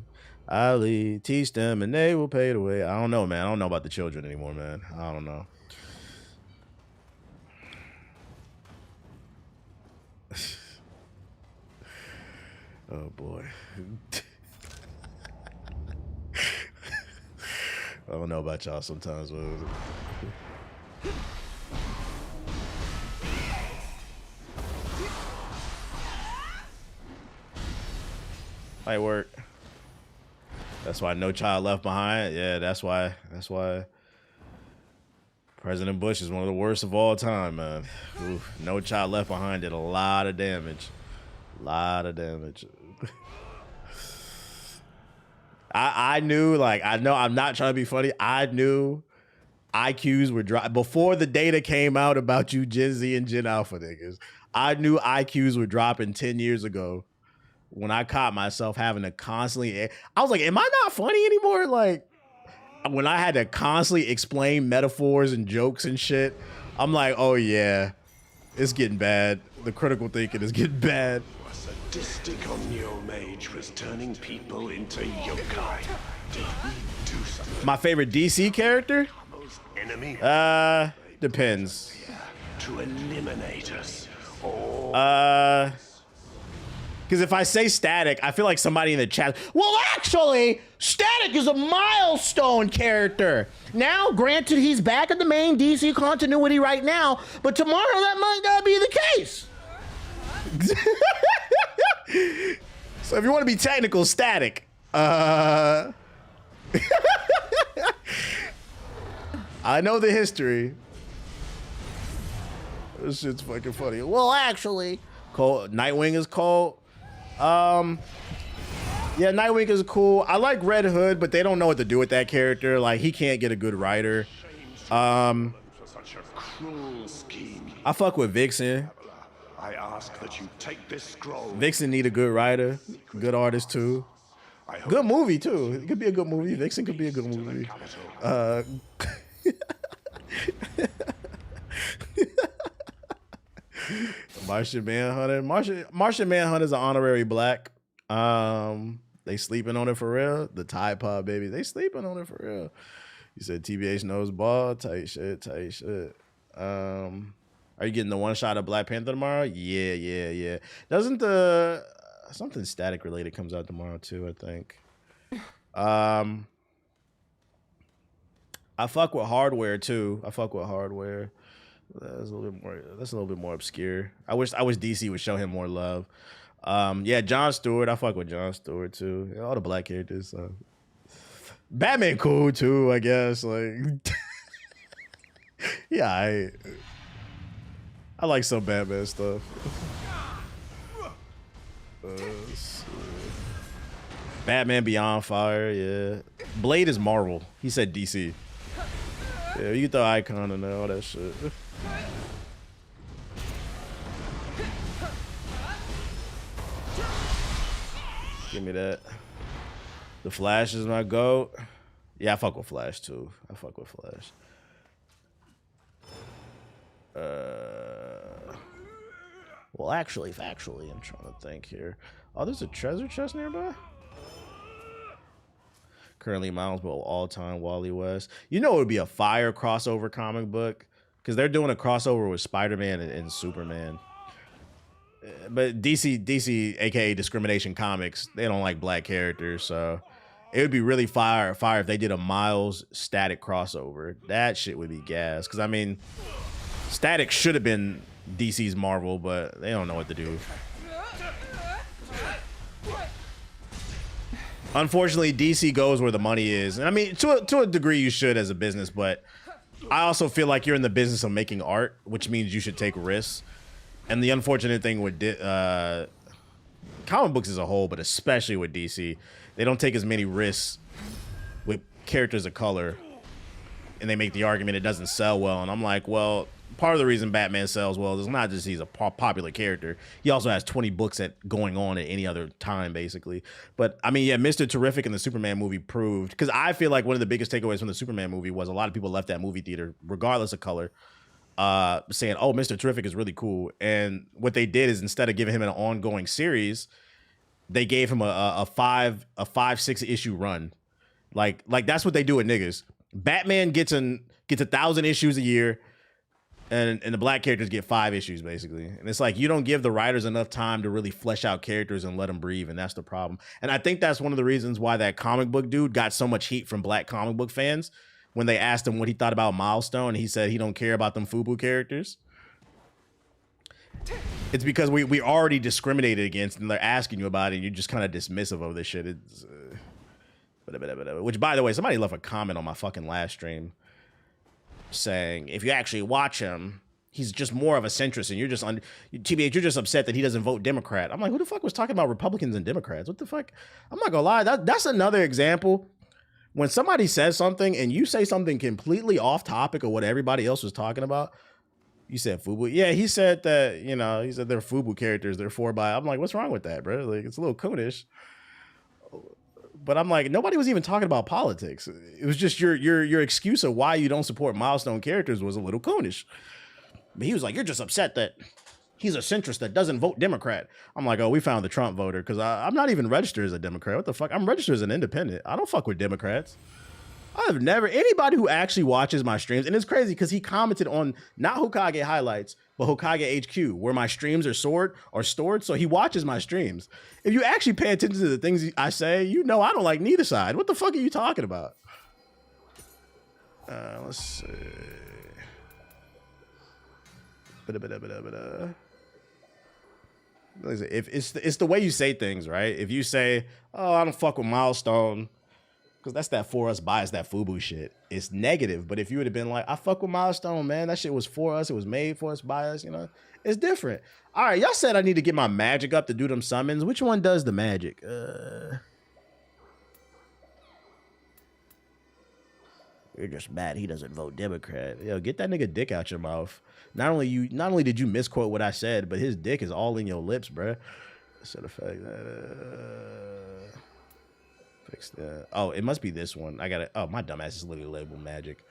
I lead, teach them and they will pay the way. I don't know, man. I don't know about the children anymore, man. I don't know. Oh boy. I don't know about y'all sometimes. Might work. That's why No Child Left Behind. Yeah, that's why President Bush is one of the worst of all time, man. Oof, No Child Left Behind did a lot of damage. I knew, like, I know I'm not trying to be funny. I knew IQs were dropping before the data came out about you Gen Z and Gen Alpha niggas. I knew IQs were dropping 10 years ago when I caught myself having to constantly, I was like, am I not funny anymore? Like, when I had to constantly explain metaphors and jokes and shit, I'm like, oh yeah, it's getting bad. The critical thinking is getting bad. A sadistic Omnio-Mage was turning people into yokai. Did we do something? My favorite DC character? Enemy? Depends. To eliminate us. Because if I say Static, I feel like somebody in the chat, well, actually, Static is a milestone character. Now, granted, he's back in the main DC continuity right now, but tomorrow that might not be the case. So if you want to be technical, Static. I know the history. This shit's fucking funny. Well, actually, Nightwing is cold. Yeah, Nightwing is cool. I like Red Hood, but they don't know what to do with that character. Like, he can't get a good writer. I fuck with Vixen. I ask that you take this scroll. Vixen need a good writer, good artist too. Good movie too. It could be a good movie. Vixen could be a good movie. Martian Manhunter. Martian Manhunter is an honorary black. They sleeping on it for real. The Tide Pod baby. They sleeping on it for real. You said TBH knows ball. Tight shit. Are you getting the one shot of Black Panther tomorrow? Yeah. Doesn't the something Static related comes out tomorrow too, I think. I fuck with Hardware too. That's a little bit more obscure. I wish DC would show him more love. Yeah, Jon Stewart. I fuck with Jon Stewart too. Yeah, all the black characters. Batman cool too, I guess. Like, yeah, I like some Batman stuff. Batman Beyond Fire, yeah. Blade is Marvel. He said DC. Yeah, you can throw Icon in there, all that shit. Give me that. The Flash is my GOAT. Yeah, I fuck with Flash too. Well, actually, factually, I'm trying to think here. Oh, there's a treasure chest nearby? Currently Miles Bow all-time Wally West. You know it would be a fire crossover comic book because they're doing a crossover with Spider-Man and Superman. But DC, aka Discrimination Comics, they don't like black characters, so it would be really fire if they did a Miles Static crossover. That shit would be gas. Because I mean, Static should have been DC's Marvel, but they don't know what to do. Unfortunately, DC goes where the money is. And I mean, to a degree, you should as a business, but I also feel like you're in the business of making art, which means you should take risks. And the unfortunate thing with comic books as a whole, but especially with DC, they don't take as many risks with characters of color, and they make the argument it doesn't sell well. And I'm like, well, part of the reason Batman sells well is not just he's a popular character. He also has 20 books going on at any other time, basically. But I mean, yeah, Mr. Terrific and the Superman movie proved, because I feel like one of the biggest takeaways from the Superman movie was a lot of people left that movie theater, regardless of color, saying, oh, Mr. Terrific is really cool. And what they did is, instead of giving him an ongoing series, they gave him a 5-6 issue run. Like that's what they do with niggas. Batman gets 1,000 issues a year. And the black characters get 5 issues, basically. And it's like, you don't give the writers enough time to really flesh out characters and let them breathe, and that's the problem. And I think that's one of the reasons why that comic book dude got so much heat from black comic book fans when they asked him what he thought about Milestone, and he said he don't care about them FUBU characters. It's because we already discriminated against, and they're asking you about it, and you're just kind of dismissive of this shit. It's, which, by the way, somebody left a comment on my fucking last stream saying, if you actually watch him, he's just more of a centrist, and you're just TBH, you're just upset that he doesn't vote Democrat. I'm like, who the fuck was talking about Republicans and Democrats? What the fuck? I'm not gonna lie, that's another example. When somebody says something and you say something completely off topic of what everybody else was talking about, you said FUBU. Yeah, he said that, you know, he said they're FUBU characters, they're 4x. I'm like, what's wrong with that, bro? Like, it's a little coonish. But I'm like, nobody was even talking about politics. It was just your excuse of why you don't support Milestone characters was a little coonish. But he was like, you're just upset that he's a centrist that doesn't vote Democrat. I'm like, oh, we found the Trump voter, because I'm not even registered as a Democrat. What the fuck? I'm registered as an independent. I don't fuck with Democrats. I've never, anybody who actually watches my streams, and it's crazy because he commented on not Hokage highlights, but Hokage HQ, where my streams are stored. So he watches my streams. If you actually pay attention to the things I say, you know I don't like neither side. What the fuck are you talking about? Let's see. If it's the way you say things, right? If you say, oh, I don't fuck with Milestone, because that's that for us bias, that FUBU shit. It's negative. But if you would have been like, I fuck with Milestone, man, that shit was for us. It was made for us by us, you know? It's different. All right, y'all said I need to get my magic up to do them summons. Which one does the magic? You're just mad he doesn't vote Democrat. Yo, get that nigga dick out your mouth. Not only did you misquote what I said, but his dick is all in your lips, bruh. Sort of fact. Fix that. Oh, it must be this one. I gotta. Oh, my dumbass is literally labeled magic.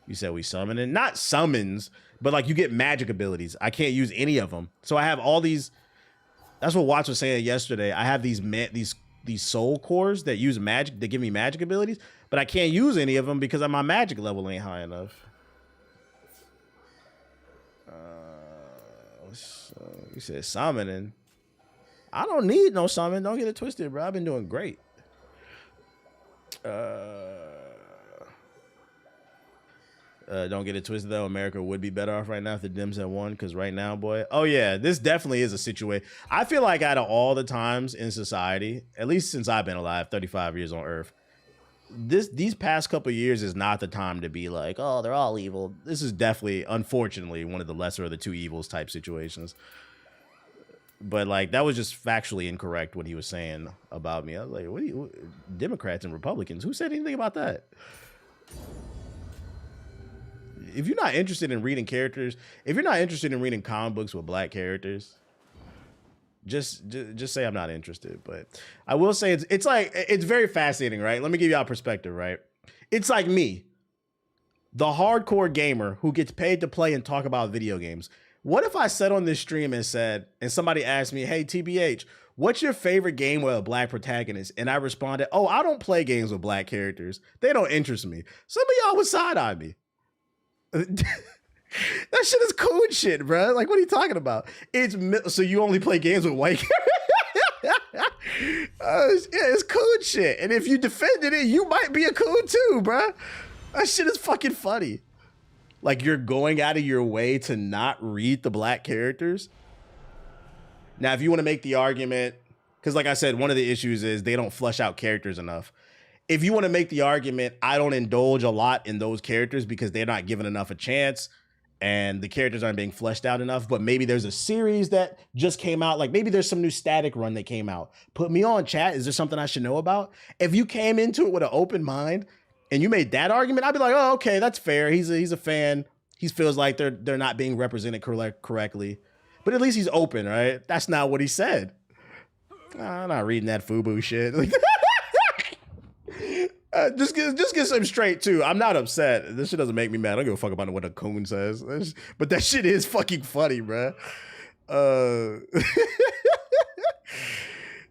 You said we summon it, not summons, but like you get magic abilities. I can't use any of them, so I have all these. That's what Watts was saying yesterday. I have these soul cores that use magic, that give me magic abilities, but I can't use any of them because my magic level ain't high enough. You said summoning. I don't need no summon. Don't get it twisted, bro. I've been doing great. Don't get it twisted though. America would be better off right now if the Dems had won, because right now, boy. Oh yeah, this definitely is a situation. I feel like out of all the times in society, at least since I've been alive, 35 years on Earth, these past couple of years is not the time to be like, oh, they're all evil. This is definitely, unfortunately, one of the lesser of the two evils type situations. But like, that was just factually incorrect what he was saying about me. I was like, what do you, Democrats and Republicans? Who said anything about that? If you're not interested in reading characters, if you're not interested in reading comic books with black characters, just say I'm not interested. But I will say it's like, it's very fascinating, right? Let me give you our perspective, right? It's like me, the hardcore gamer who gets paid to play and talk about video games. What if I sat on this stream and said, and somebody asked me, hey, TBH, what's your favorite game with a black protagonist? And I responded, oh, I don't play games with black characters. They don't interest me. Some of y'all would side-eye me. That shit is cool shit, bro. Like, what are you talking about? So you only play games with white characters? Yeah, it's cool shit. And if you defended it, you might be a coon too, bro. That shit is fucking funny. Like, you're going out of your way to not read the black characters. Now, if you want to make the argument, because like I said, one of the issues is they don't flesh out characters enough. If you want to make the argument, I don't indulge a lot in those characters because they're not given enough a chance and the characters aren't being fleshed out enough, but maybe there's a series that just came out. Like, maybe there's some new Static run that came out. Put me on, chat. Is there something I should know about? If you came into it with an open mind and you made that argument, I'd be like, oh, okay, that's fair. He's a fan. He feels like they're not being represented correctly. But at least he's open, right? That's not what he said. I'm not reading that FUBU shit. Just get some straight too. I'm not upset. This shit doesn't make me mad. I don't give a fuck about what a coon says. But that shit is fucking funny, bro.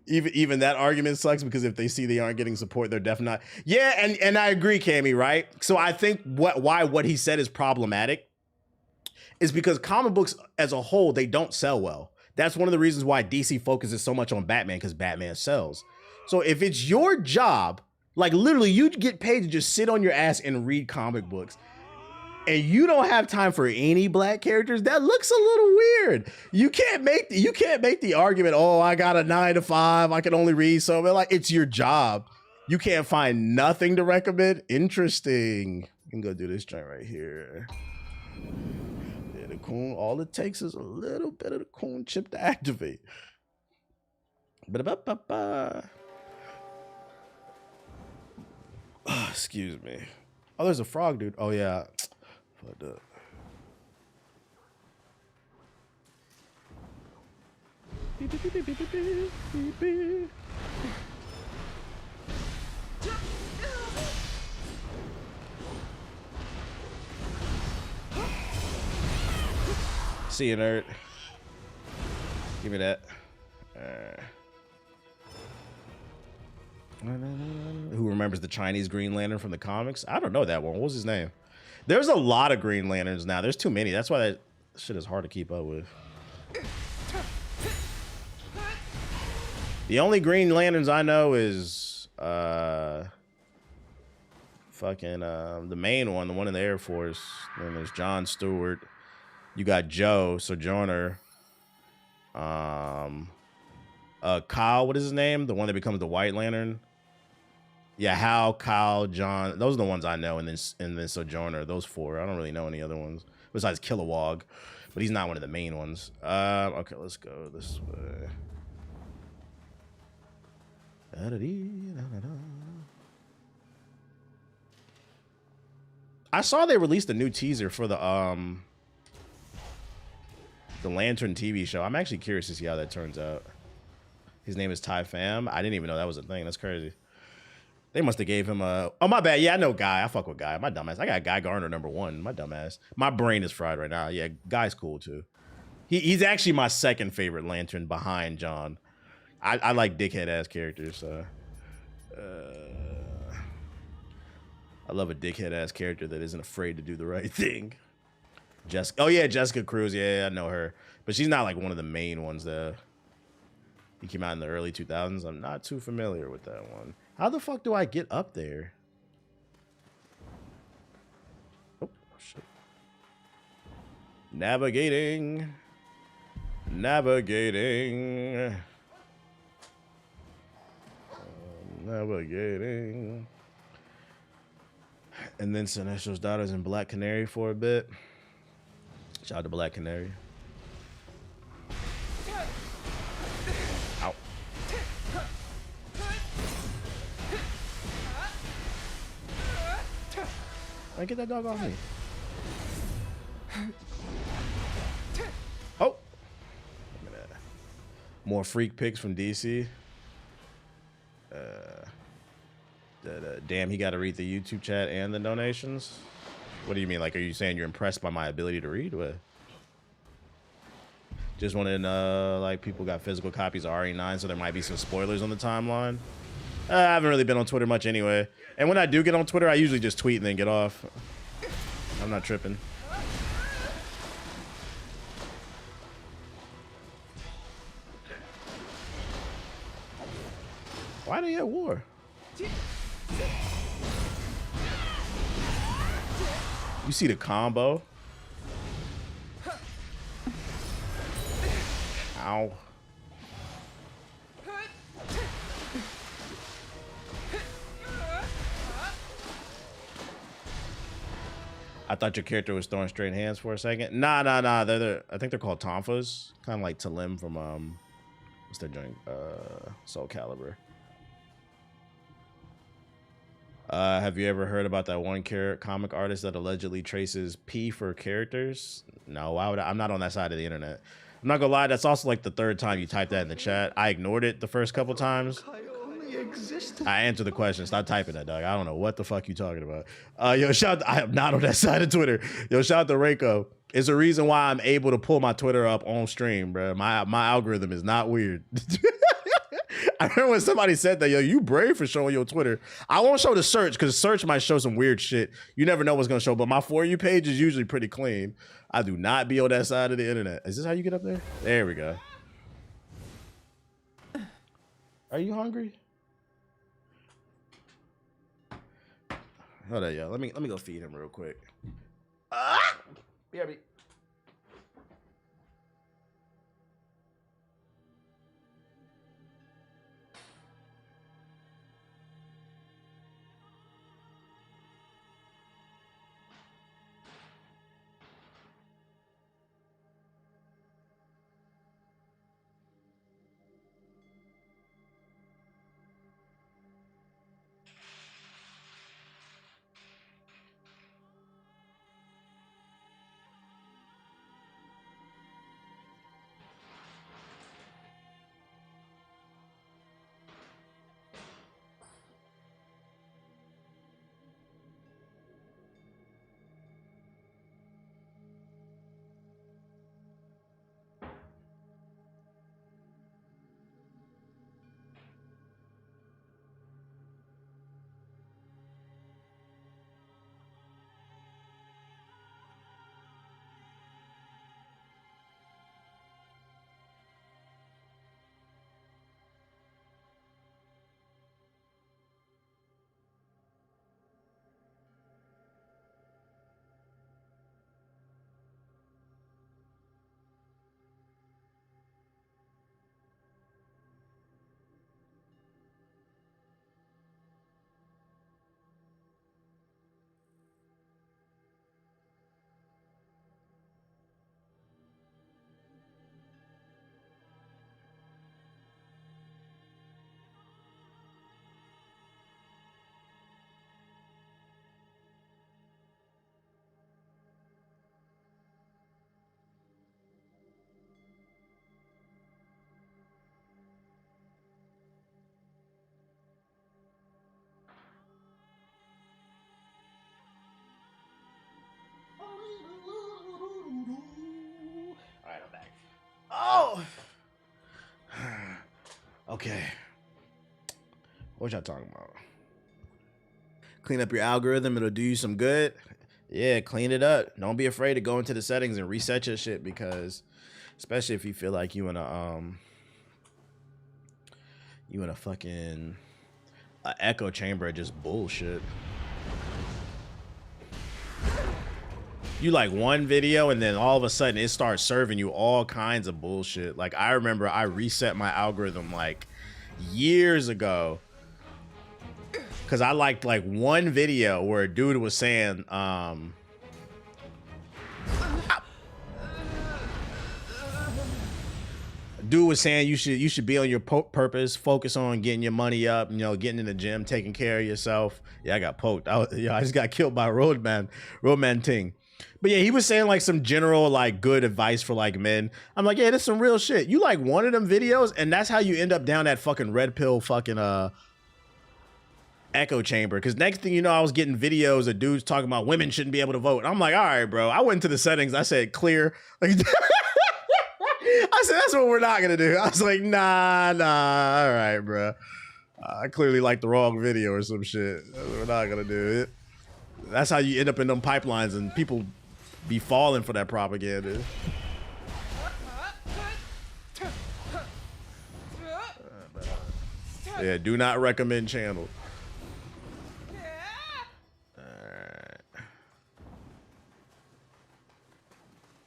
Even that argument sucks because if they see they aren't getting support, they're definitely not. Yeah, and I agree, Cammy, right? So I think what he said is problematic is because comic books as a whole, they don't sell well. That's one of the reasons why DC focuses so much on Batman, because Batman sells. So if it's your job, like literally you get paid to just sit on your ass and read comic books, and you don't have time for any black characters, that looks a little weird. You can't make the argument, oh, I got a 9 to 5, I can only read so, but like it's your job. You can't find nothing to recommend. Interesting. You can go do this joint right here. Yeah, the coon, all it takes is a little bit of the coon chip to activate. Excuse me. Oh, there's a frog dude. Oh yeah. Fucked up. See you, nerd. Give me that. Who remembers the Chinese Green Lantern from the comics? I don't know that one. What was his name? There's a lot of Green Lanterns now. There's too many. That's why that shit is hard to keep up with. The only Green Lanterns I know is the main one, the one in the Air Force. Then there's John Stewart. You got Joe Sojourner. Kyle, what is his name? The one that becomes the White Lantern. Yeah, Hal, Kyle, John. Those are the ones I know, and then Sojourner. Those 4. I don't really know any other ones besides Kilowog, but he's not one of the main ones. Okay, let's go this way. I saw they released a new teaser for the Lantern TV show. I'm actually curious to see how that turns out. His name is Ty Pham. I didn't even know that was a thing. That's crazy. They must have gave him a... Oh, my bad. Yeah, I know Guy. I fuck with Guy. My dumbass. I got Guy Garner #1. My dumbass. My brain is fried right now. Yeah, Guy's cool, too. He's actually my second favorite Lantern behind John. I like dickhead-ass characters, so... I love a dickhead-ass character that isn't afraid to do the right thing. Jessica... Oh, yeah, Jessica Cruz. Yeah, I know her. But she's not, like, one of the main ones, though. He came out in the early 2000s. I'm not too familiar with that one. How the fuck do I get up there? Oh, shit. Navigating. Navigating. Navigating. And then Sinestro's Daughters in Black Canary for a bit. Shout out to Black Canary. Ow. I get that dog off me. Oh. Look at that. More freak pics from DC. Damn, he got to read the YouTube chat and the donations. What do you mean? Like, are you saying you're impressed by my ability to read? What? Just wanted to know, like, people got physical copies of RE9, so there might be some spoilers on the timeline. I haven't really been on Twitter much anyway. And when I do get on Twitter, I usually just tweet and then get off. I'm not tripping. Why are they at war? You see the combo? Ow. I thought your character was throwing straight hands for a second. Nah. I think they're called Tonfas. Kind of like Talim from what's their joint? Soul Calibur. Have you ever heard about that one comic artist that allegedly traces P for characters? No, why would I'm not on that side of the internet. I'm not gonna lie, that's also like the 3rd time you typed that in the chat. I ignored it the first couple times. I answered the question. Stop typing that, dog. I don't know what the fuck you talking about. Yo, I am not on that side of Twitter. Yo, shout out to Reiko. It's a reason why I'm able to pull my Twitter up on stream, bro. My algorithm is not weird. I remember when somebody said that, yo, you brave for showing your Twitter. I won't show the search because search might show some weird shit. You never know what's gonna show, but my For You page is usually pretty clean. I do not be on that side of the internet. Is this how you get up there? There we go. Are you hungry? Hold on, yo. Let me go feed him real quick. BRB. Oh. Okay. What y'all talking about? Clean up your algorithm. It'll do you some good. Yeah, clean it up. Don't be afraid to go into the settings and reset your shit, because especially if you feel like you in a fucking echo chamber of just bullshit. You like one video and then all of a sudden it starts serving you all kinds of bullshit. Like I remember I reset my algorithm like years ago because I liked like one video where a dude was saying you should be on your purpose, focus on getting your money up, you know, getting in the gym, taking care of yourself. Yeah, I got poked. I just got killed by Roadman Ting. But yeah, he was saying like some general like good advice for like men. I'm like, yeah, that's some real shit. You like one of them videos and that's how you end up down that fucking red pill fucking echo chamber. Cause next thing you know, I was getting videos of dudes talking about women shouldn't be able to vote. I'm like, all right, bro. I went to the settings. I said clear. Like, I said, that's what we're not gonna do. I was like, nah, all right, bro. I clearly like the wrong video or some shit. We're not gonna do it. That's how you end up in them pipelines and people be falling for that propaganda. Yeah, do not recommend channel. Alright.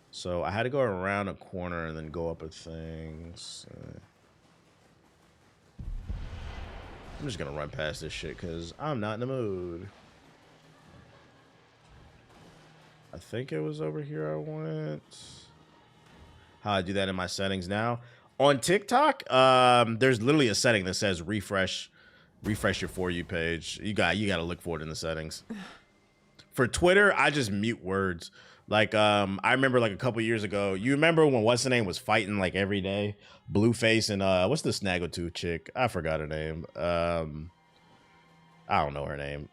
So I had to go around a corner and then go up a thing. So I'm just gonna run past this shit because I'm not in the mood. I think it was over here I went. How I do that in my settings now. On TikTok, there's literally a setting that says refresh your For You page. You got to look for it in the settings. For Twitter, I just mute words. Like I remember like a couple years ago, you remember when what's the name was fighting like every day? Blueface and what's the Snaggletooth chick? I forgot her name. I don't know her name.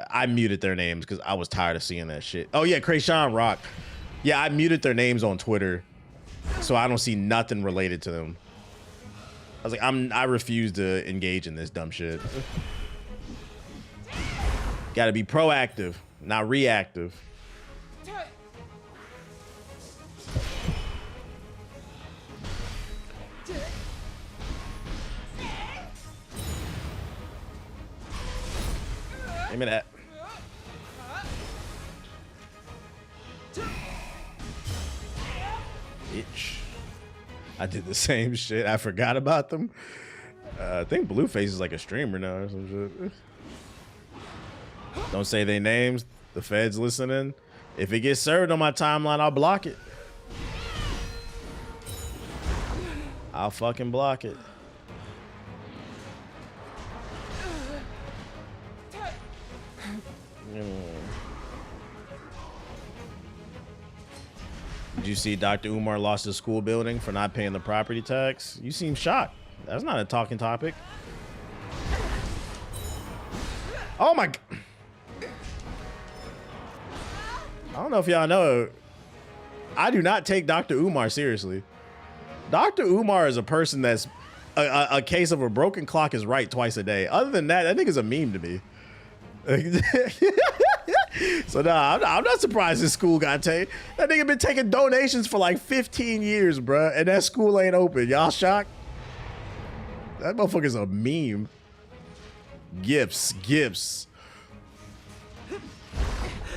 I muted their names because I was tired of seeing that shit. Oh yeah, Krayshawn Rock. Yeah, I muted their names on Twitter, so I don't see nothing related to them. I was like, I refuse to engage in this dumb shit. Gotta be proactive, not reactive. Give me that. Bitch. I did the same shit. I forgot about them. I think Blueface is like a streamer now or some shit. Don't say their names. The feds listening. If it gets served on my timeline, I'll block it. I'll fucking block it. Did you see Dr. Umar lost his school building for not paying the property tax? You seem shocked. That's not a talking topic. Oh my... I don't know if y'all know, I do not take Dr. Umar seriously. Dr. Umar is a person that's a case of a broken clock is right twice a day. Other than that, I think it's a meme to me. So nah, I'm not surprised this school got taken. That nigga been taking donations for like 15 years, bruh, and that school ain't open. Y'all shocked? That motherfucker's a meme. Gifts.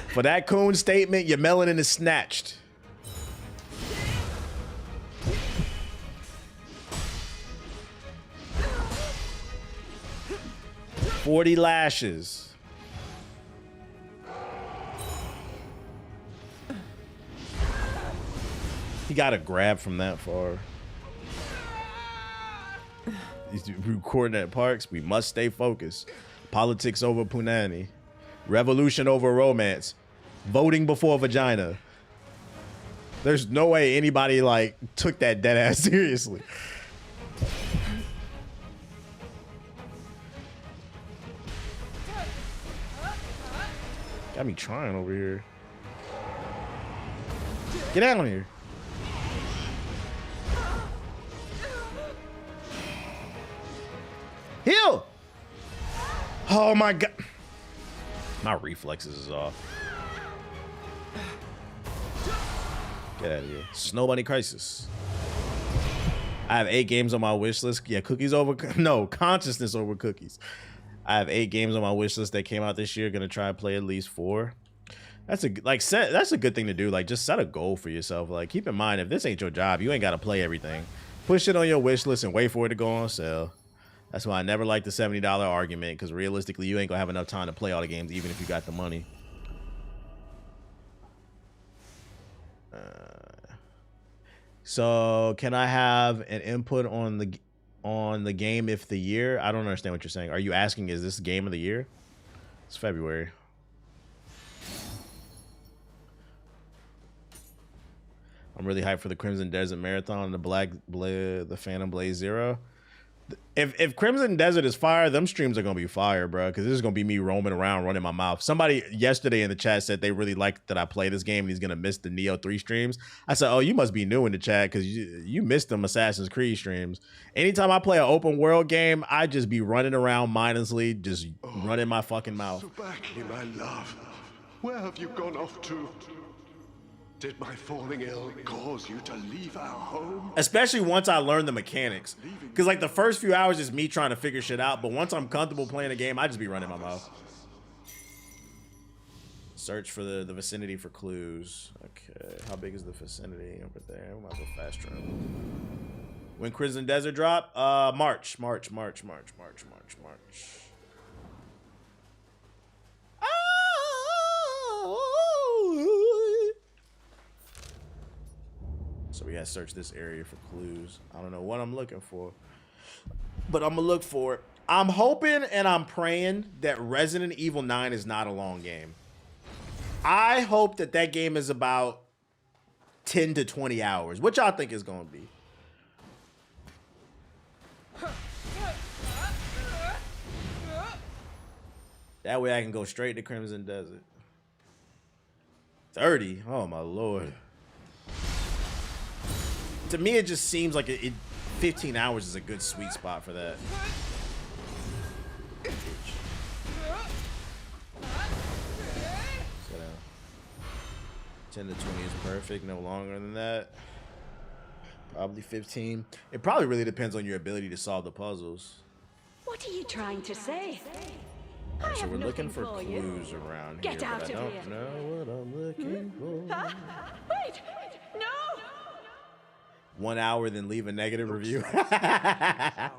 For that coon statement, your melanin is snatched. $40 lashes. He got a grab from that far. He's recording at parks. We must stay focused. Politics over punani. Revolution over romance. Voting before vagina. There's no way anybody like took that dead ass seriously. Got me trying over here. Get out of here. Heal! Oh my god. My reflexes is off. Get out of here. Snow Bunny Crisis. I have 8 games on my wish list. Yeah, cookies over... No, consciousness over cookies. I have 8 games on my wish list that came out this year. Gonna try to play at least 4. That's a that's a good thing to do. Like, just set a goal for yourself. Like, keep in mind, if this ain't your job, you ain't gotta play everything. Push it on your wish list and wait for it to go on sale. That's why I never liked the $70 argument, because realistically, you ain't gonna have enough time to play all the games, even if you got the money. So, can I have an input on the game if the year? I don't understand what you're saying. Are you asking, is this game of the year? It's February. I'm really hyped for the Crimson Desert Marathon and the Phantom Blaze Zero. If Crimson Desert is fire, them streams are gonna be fire, bro. Because this is gonna be me roaming around, running my mouth. Somebody yesterday in the chat said they really liked that I play this game and he's gonna miss the Neo 3 streams. I said, oh, you must be new in the chat because you missed them Assassin's Creed streams. Anytime I play an open world game, I just be running around mindlessly, just running my fucking mouth. Tsubaki, my love, where have you gone off to? Did my falling ill cause you to leave our home? Especially once I learn the mechanics. Because like the first few hours is me trying to figure shit out, but once I'm comfortable playing a game, I just be running my mouth. Search for the vicinity for clues. Okay, how big is the vicinity over there? We might as well fast travel. When Crimson Desert drop? March. So we gotta search this area for clues. I don't know what I'm looking for, but I'm gonna look for it. I'm hoping and I'm praying that Resident Evil 9 is not a long game. I hope that that game is about 10 to 20 hours. What y'all think it's gonna be? That way I can go straight to Crimson Desert. 30? Oh my lord. To me, it just seems like it 15 hours is a good sweet spot for that. Sit down. 10 to 20 is perfect, no longer than that. Probably 15. It probably really depends on your ability to solve the puzzles. What are you trying to say? Alright, so we're looking for clues around here, but I don't know what I'm looking for. Wait! No! 1 hour, then leave a negative review. On the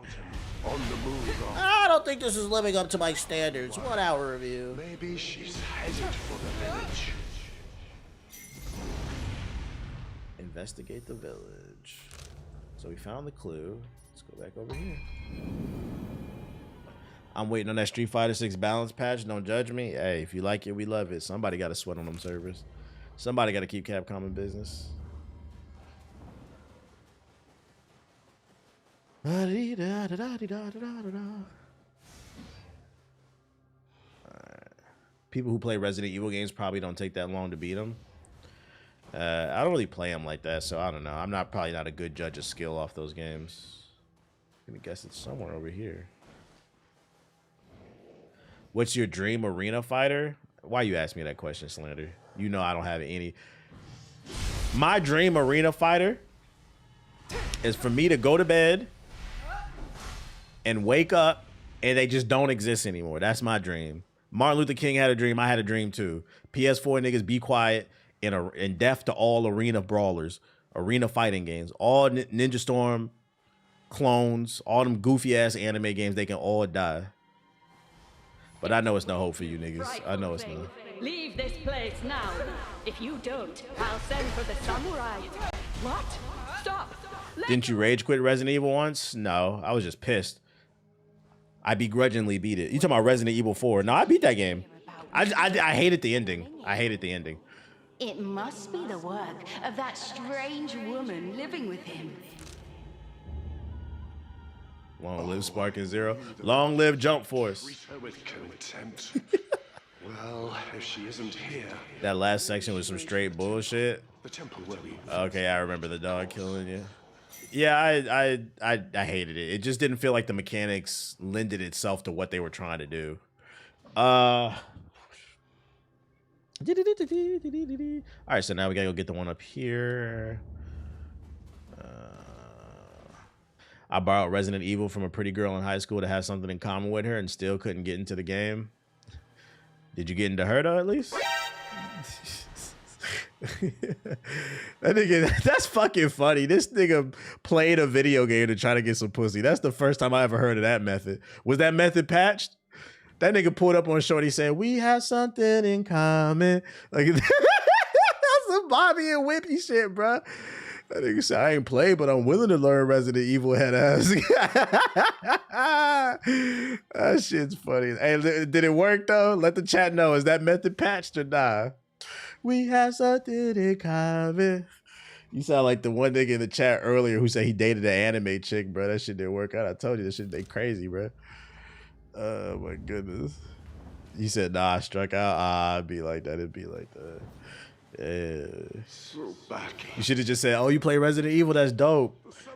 move. I don't think this is living up to my standards. 1 hour review. Maybe she's headed for the village. Investigate the village. So we found the clue. Let's go back over here. I'm waiting on that Street Fighter 6 balance patch. Don't judge me. Hey, if you like it, we love it. Somebody got to sweat on them servers. Somebody got to keep Capcom in business. People who play Resident Evil games probably don't take that long to beat them. I don't really play them like that, so I don't know. I'm probably not a good judge of skill off those games. I'm gonna guess it's somewhere over here. What's your dream arena fighter? Why you ask me that question, Slander? You know I don't have any. My dream arena fighter is for me to go to bed and wake up and they just don't exist anymore. That's my dream. Martin Luther King had a dream. I had a dream too. PS4 niggas be quiet and deaf to all arena brawlers, arena fighting games, all Ninja Storm clones, all them goofy ass anime games. They can all die. But I know it's no hope for you niggas. I know it's not. Leave this place now. If you don't, I'll send for the samurai. What? Stop. Didn't you rage quit Resident Evil once? No, I was just pissed. I begrudgingly beat it. You talking about Resident Evil 4? No, I beat that game. I hated the ending. I hated the ending. It must be the work of that strange woman living with him. Long live Spark and Zero. Long live Jump Force. Treat her with contempt. Well, if she isn't here. That last section was some straight bullshit. The temple will be. Okay, I remember the dog killing you. Yeah, I hated it. It just didn't feel like the mechanics lended itself to what they were trying to do. All right, so now we gotta go get the one up here. I borrowed Resident Evil from a pretty girl in high school to have something in common with her and still couldn't get into the game. Did you get into her though, at least? That nigga, that's fucking funny. This nigga played a video game to try to get some pussy. That's the first time I ever heard of that method. Was that method patched? That nigga pulled up on Shorty said, "We have something in common." Like that's some Bobby and Whippy shit, bro. That nigga said, "I ain't played, but I'm willing to learn Resident Evil head ass." That shit's funny. Hey, did it work though? Let the chat know. Is that method patched or nah? We have something in common. You sound like the one nigga in the chat earlier who said he dated an anime chick, bro. That shit didn't work out. I told you this shit, they crazy, bro. Oh my goodness. You said, nah, I struck out. It'd be like that. It'd be like that. Yeah. So back. You should have just said, "Oh, you play Resident Evil? That's dope."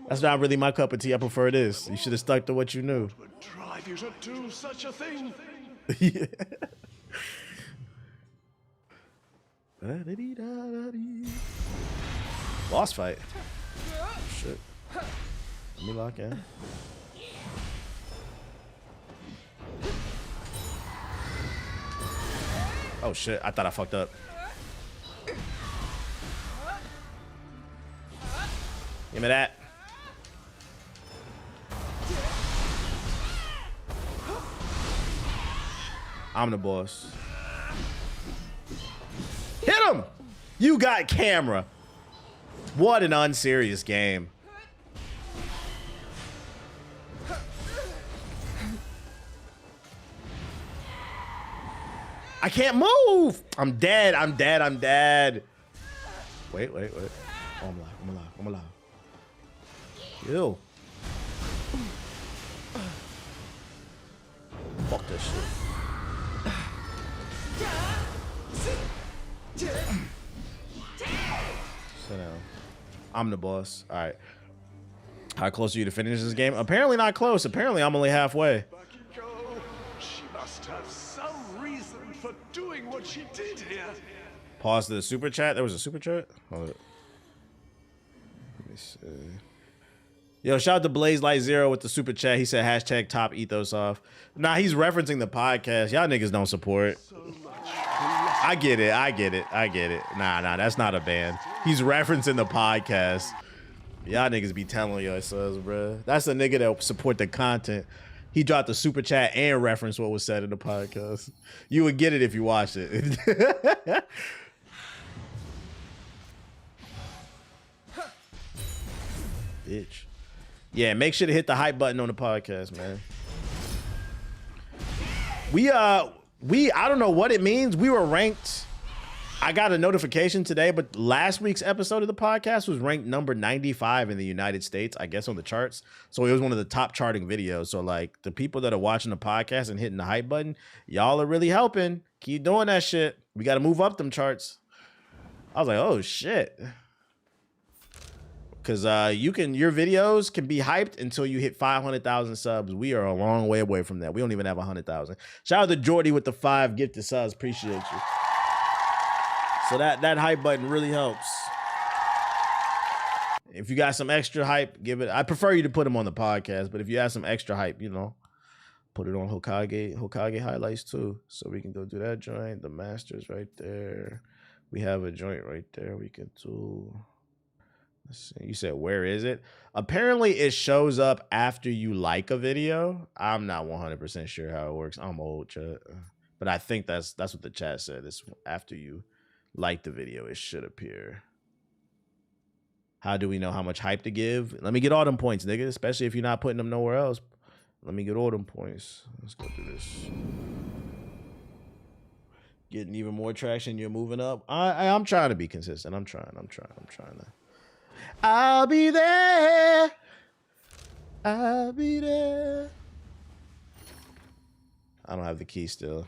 That's not really my cup of tea. I prefer this. You should have stuck to what you knew. Would drive you to do such a thing. Yeah. Boss fight. Shit. Let me lock in. Oh shit, I thought I fucked up. Give me that. I'm the boss. Hit him! You got camera. What an unserious game. I can't move. I'm dead. I'm dead. I'm dead. Wait. Oh, I'm alive. Kill. Fuck this shit. Sit down. I'm the boss. All right. How close are you to finish this game? Apparently not close. Apparently I'm only halfway. She must have some reason for doing what she did here. Pause to the super chat. There was a super chat? Hold it. Let me see. Yo, shout out to Blaze Light Zero with the super chat. He said hashtag top ethos off. Nah, he's referencing the podcast. Y'all niggas don't support. I get it. I get it. I get it. Nah, that's not a ban. He's referencing the podcast. Y'all niggas be telling yourselves, bro. That's a nigga that support the content. He dropped the super chat and referenced what was said in the podcast. You would get it if you watched it. Bitch. Yeah, make sure to hit the hype button on the podcast, man. I don't know what it means. We were ranked. I got a notification today, but last week's episode of the podcast was ranked number 95 in the United States, I guess, on the charts. So it was one of the top charting videos. So like the people that are watching the podcast and hitting the hype button, y'all are really helping. Keep doing that shit. We got to move up them charts. I was like, oh shit. Because your videos can be hyped until you hit 500,000 subs. We are a long way away from that. We don't even have 100,000. Shout out to Jordy with the 5 gifted subs. Appreciate you. So that hype button really helps. If you got some extra hype, give it. I prefer you to put them on the podcast, but if you have some extra hype, you know, put it on Hokage highlights too. So we can go do that joint. The Masters right there. We have a joint right there. We can do. Let's see. You said, where is it? Apparently it shows up after you like a video. I'm not 100% sure how it works. I'm old, chat. But I think that's what the chat said. It's after you like the video, it should appear. How do we know how much hype to give? Let me get all them points, nigga. Especially if you're not putting them nowhere else. Let me get all them points. Let's go through this. Getting even more traction. You're moving up. I'm trying to be consistent. I'm trying to. I'll be there. I'll be there. I don't have the key still.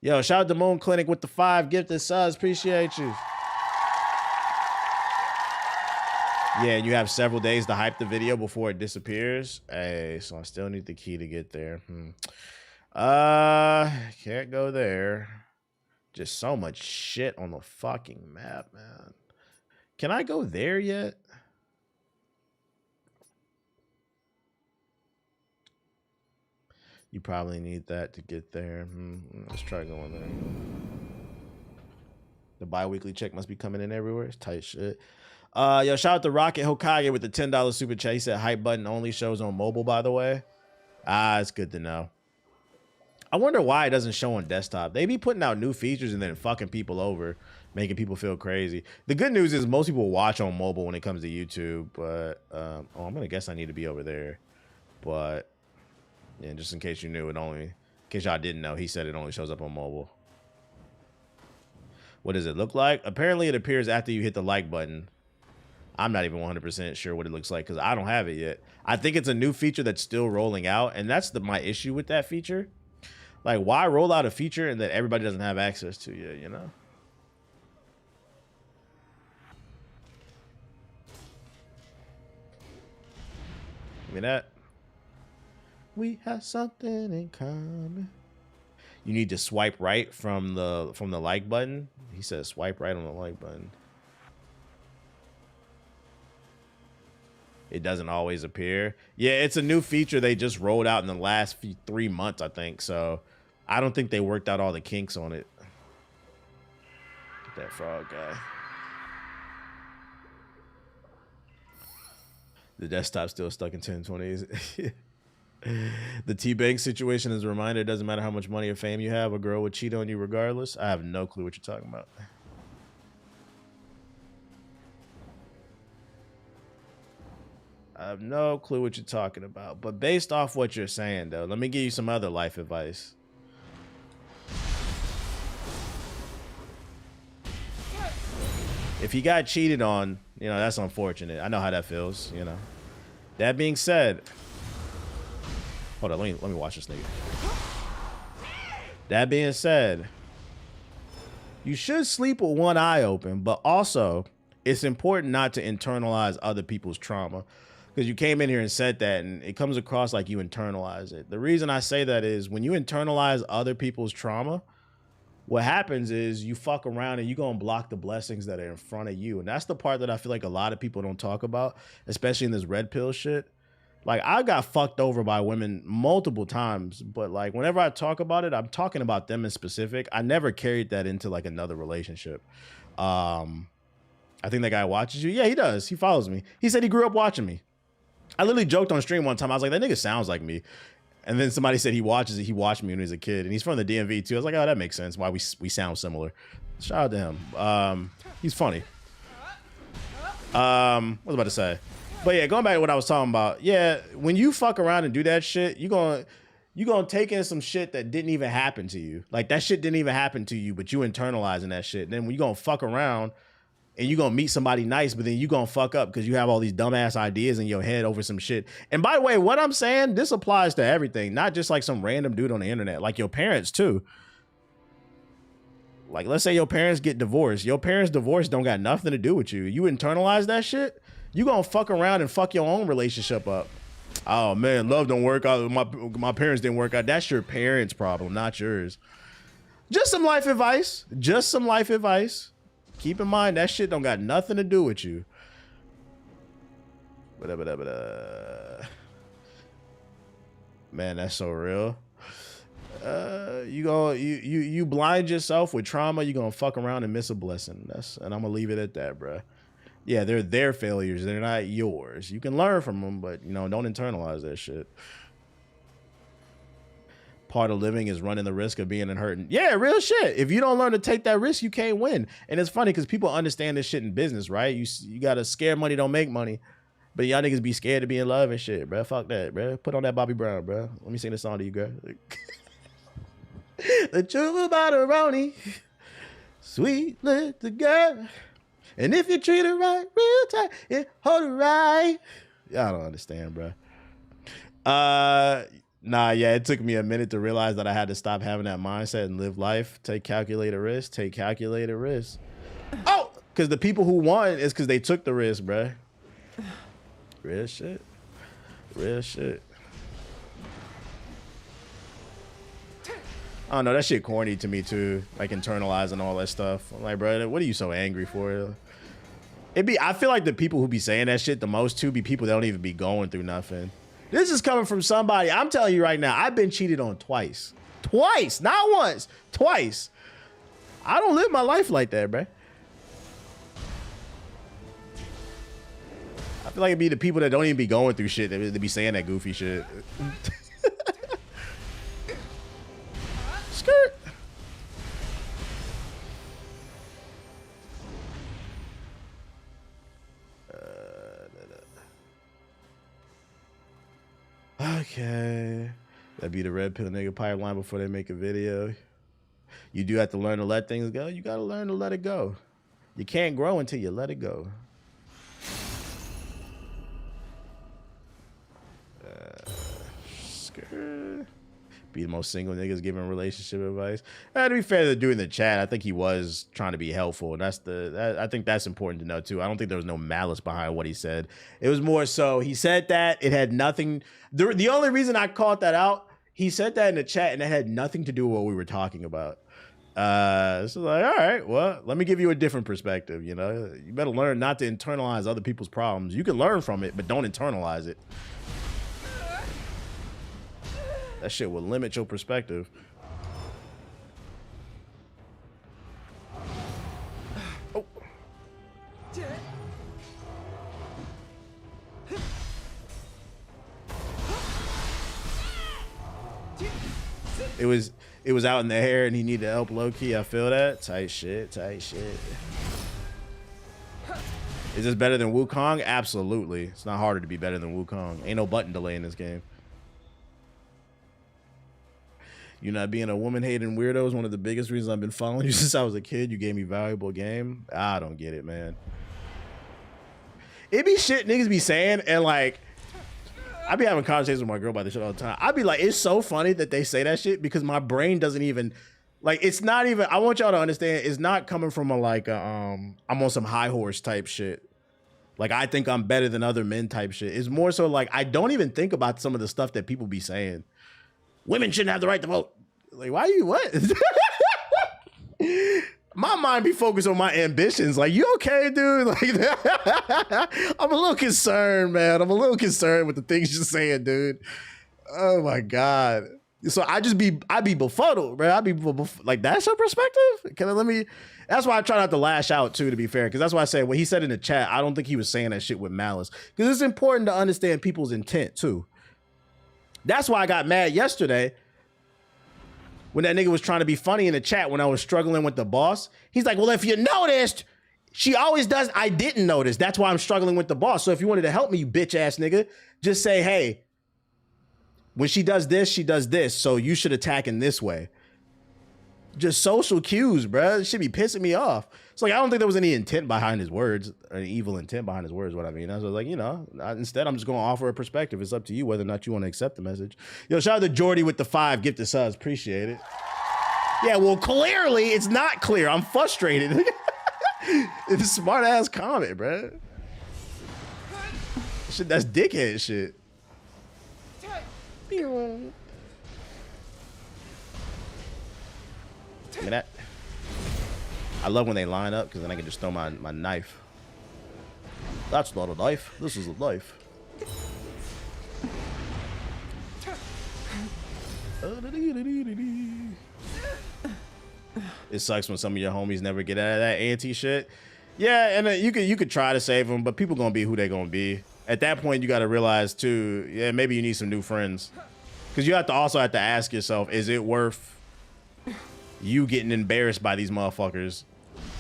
Yo, shout out to Moon Clinic with the 5 gifted subs. Appreciate you. Yeah, and you have several days to hype the video before it disappears. Hey, so I still need the key to get there. Can't go there. Just so much shit on the fucking map, man. Can I go there yet? You probably need that to get there. Let's try going there. The bi-weekly check must be coming in everywhere. It's tight shit. Yo, shout out to Rocket Hokage with the $10 super chat. He said hype button only shows on mobile, by the way. It's good to know. I wonder why it doesn't show on desktop. They be putting out new features and then fucking people over, making people feel crazy. The good news is most people watch on mobile when it comes to YouTube, but I'm gonna guess I need to be over there. But yeah, just in case you knew, in case y'all didn't know, he said it only shows up on mobile. What does it look like? Apparently it appears after you hit the like button. I'm not even 100% sure what it looks like because I don't have it yet. I think it's a new feature that's still rolling out, and that's my issue with that feature. Like, why roll out a feature and that everybody doesn't have access to yet, you know? Give me that. We have something in common. You need to swipe right from the like button. He says swipe right on the like button. It doesn't always appear. Yeah, it's a new feature they just rolled out in the last 3 months, I think. So I don't think they worked out all the kinks on it. Get that frog guy. The desktop's still stuck in 1020s. The T-Bank situation is a reminder. It doesn't matter how much money or fame you have. A girl would cheat on you regardless. I have no clue what you're talking about. I have no clue what you're talking about. But based off what you're saying, though, let me give you some other life advice. If you got cheated on, you know, that's unfortunate. I know how that feels, you know. That being said, hold on, let me watch this nigga. That being said, you should sleep with one eye open, but also it's important not to internalize other people's trauma, because you came in here and said that, and it comes across like you internalize it. The reason I say that is when you internalize other people's trauma, what happens is you fuck around and you're going to block the blessings that are in front of you. And that's the part that I feel like a lot of people don't talk about, especially in this red pill shit. Like, I got fucked over by women multiple times, but like whenever I talk about it, I'm talking about them in specific. I never carried that into like another relationship. I think that guy watches you. Yeah, he does. He follows me. He said he grew up watching me. I literally joked on stream one time. I was like, that nigga sounds like me. And then somebody said he watches it. He watched me when he was a kid, and he's from the DMV too. I was like, oh, that makes sense. Why we sound similar. Shout out to him. He's funny. What was I about to say? But yeah, going back to what I was talking about. Yeah, when you fuck around and do that shit, you're gonna take in some shit that didn't even happen to you. Like, that shit didn't even happen to you, but you internalizing that shit. And then when you gonna fuck around and you're gonna meet somebody nice, but then you gonna fuck up because you have all these dumbass ideas in your head over some shit. And by the way, what I'm saying, this applies to everything, not just like some random dude on the internet, like your parents too. Like, let's say your parents get divorced. Your parents' divorce don't got nothing to do with you. You internalize that shit, you gonna fuck around and fuck your own relationship up. Oh man, love don't work out. My parents didn't work out. That's your parents' problem, not yours. Just some life advice. Just some life advice. Keep in mind, that shit don't got nothing to do with you. Man, that's so real. You blind yourself with trauma, you're gonna fuck around and miss a blessing. And I'm gonna leave it at that, bro. Yeah, they're their failures. They're not yours. You can learn from them, but you know, don't internalize that shit. Part of living is running the risk of being hurting. Yeah, real shit. If you don't learn to take that risk, you can't win. And it's funny because people understand this shit in business, right? You gotta scare money, don't make money. But y'all niggas be scared to be in love and shit, bro. Fuck that, bro. Put on that Bobby Brown, bro. Let me sing this song to you, girl. The truth about a Roni, sweet little girl. And if you treat her right, real tight, it hold her right. Y'all don't understand, bro. Nah, yeah, it took me a minute to realize that I had to stop having that mindset and live life. Take calculated risk. Take calculated risk. Oh, because the people who won is because they took the risk, bruh. Real shit. Real shit. I don't know, that shit corny to me too. Like internalizing all that stuff. I'm like, bro, what are you so angry for? I feel like the people who be saying that shit the most too be people that don't even be going through nothing. This is coming from somebody, I'm telling you right now, I've been cheated on twice. Twice, not once, twice. I don't live my life like that, bro. I feel like it'd be the people that don't even be going through shit that be saying that goofy shit. Skirt. Okay. That'd be the red pill nigga pipeline before they make a video. You do have to learn to let things go. You gotta learn to let it go. You can't grow until you let it go. Be the most single niggas giving relationship advice. To be fair to the dude in the chat, I think he was trying to be helpful, and I think that's important to know too. I don't think there was no malice behind what he said. It was more so he said that it had nothing. The only reason I caught that out, he said that in the chat, and it had nothing to do with what we were talking about. So like, all right, well, let me give you a different perspective. You know, you better learn not to internalize other people's problems. You can learn from it, but don't internalize it. That shit will limit your perspective. Oh. It was out in the hair and he needed help low key. I feel that. Tight shit, tight shit. Is this better than Wukong? Absolutely. It's not harder to be better than Wukong. Ain't no button delay in this game. You not being a woman-hating weirdo is one of the biggest reasons I've been following you since I was a kid. You gave me valuable game. I don't get it, man. It be shit niggas be saying, and like, I be having conversations with my girl about this shit all the time. I be like, it's so funny that they say that shit because my brain doesn't even Like, it's not even, I want y'all to understand, it's not coming from a like, I'm on some high horse type shit. Like, I think I'm better than other men type shit. It's more so like, I don't even think about some of the stuff that people be saying. Women shouldn't have the right to vote. Like, why you, what? My mind be focused on my ambitions. Like, you okay, dude? Like, I'm a little concerned, man. I'm a little concerned with the things you're saying, dude. Oh my God. So I be befuddled, bro. Like, that's your perspective? That's why I try not to lash out too, to be fair. Cause that's why I said, when he said in the chat, I don't think he was saying that shit with malice. Cause it's important to understand people's intent too. That's why I got mad yesterday when that nigga was trying to be funny in the chat when I was struggling with the boss. He's like, well, if you noticed, she always does. I didn't notice. That's why I'm struggling with the boss. So if you wanted to help me, you bitch ass nigga, just say, hey, when she does this, so you should attack in this way. Just social cues, bro. It should be pissing me off. It's like, I don't think there was any intent behind his words, or an evil intent behind his words, what I mean. I was like, you know, instead I'm just going to offer a perspective. It's up to you whether or not you want to accept the message. Yo, shout out to Jordy with the 5 gifted subs. Appreciate it. Yeah, well, clearly it's not clear. I'm frustrated. It's a smart ass comment, bro. Shit, that's dickhead shit. Look at that. I love when they line up because then I can just throw my knife. That's not a knife. This is a knife. It sucks when some of your homies never get out of that anti shit. Yeah, and you could try to save them, but people gonna be who they gonna be. At that point, you got to realize too, yeah, maybe you need some new friends, because you also have to ask yourself, is it worth you getting embarrassed by these motherfuckers?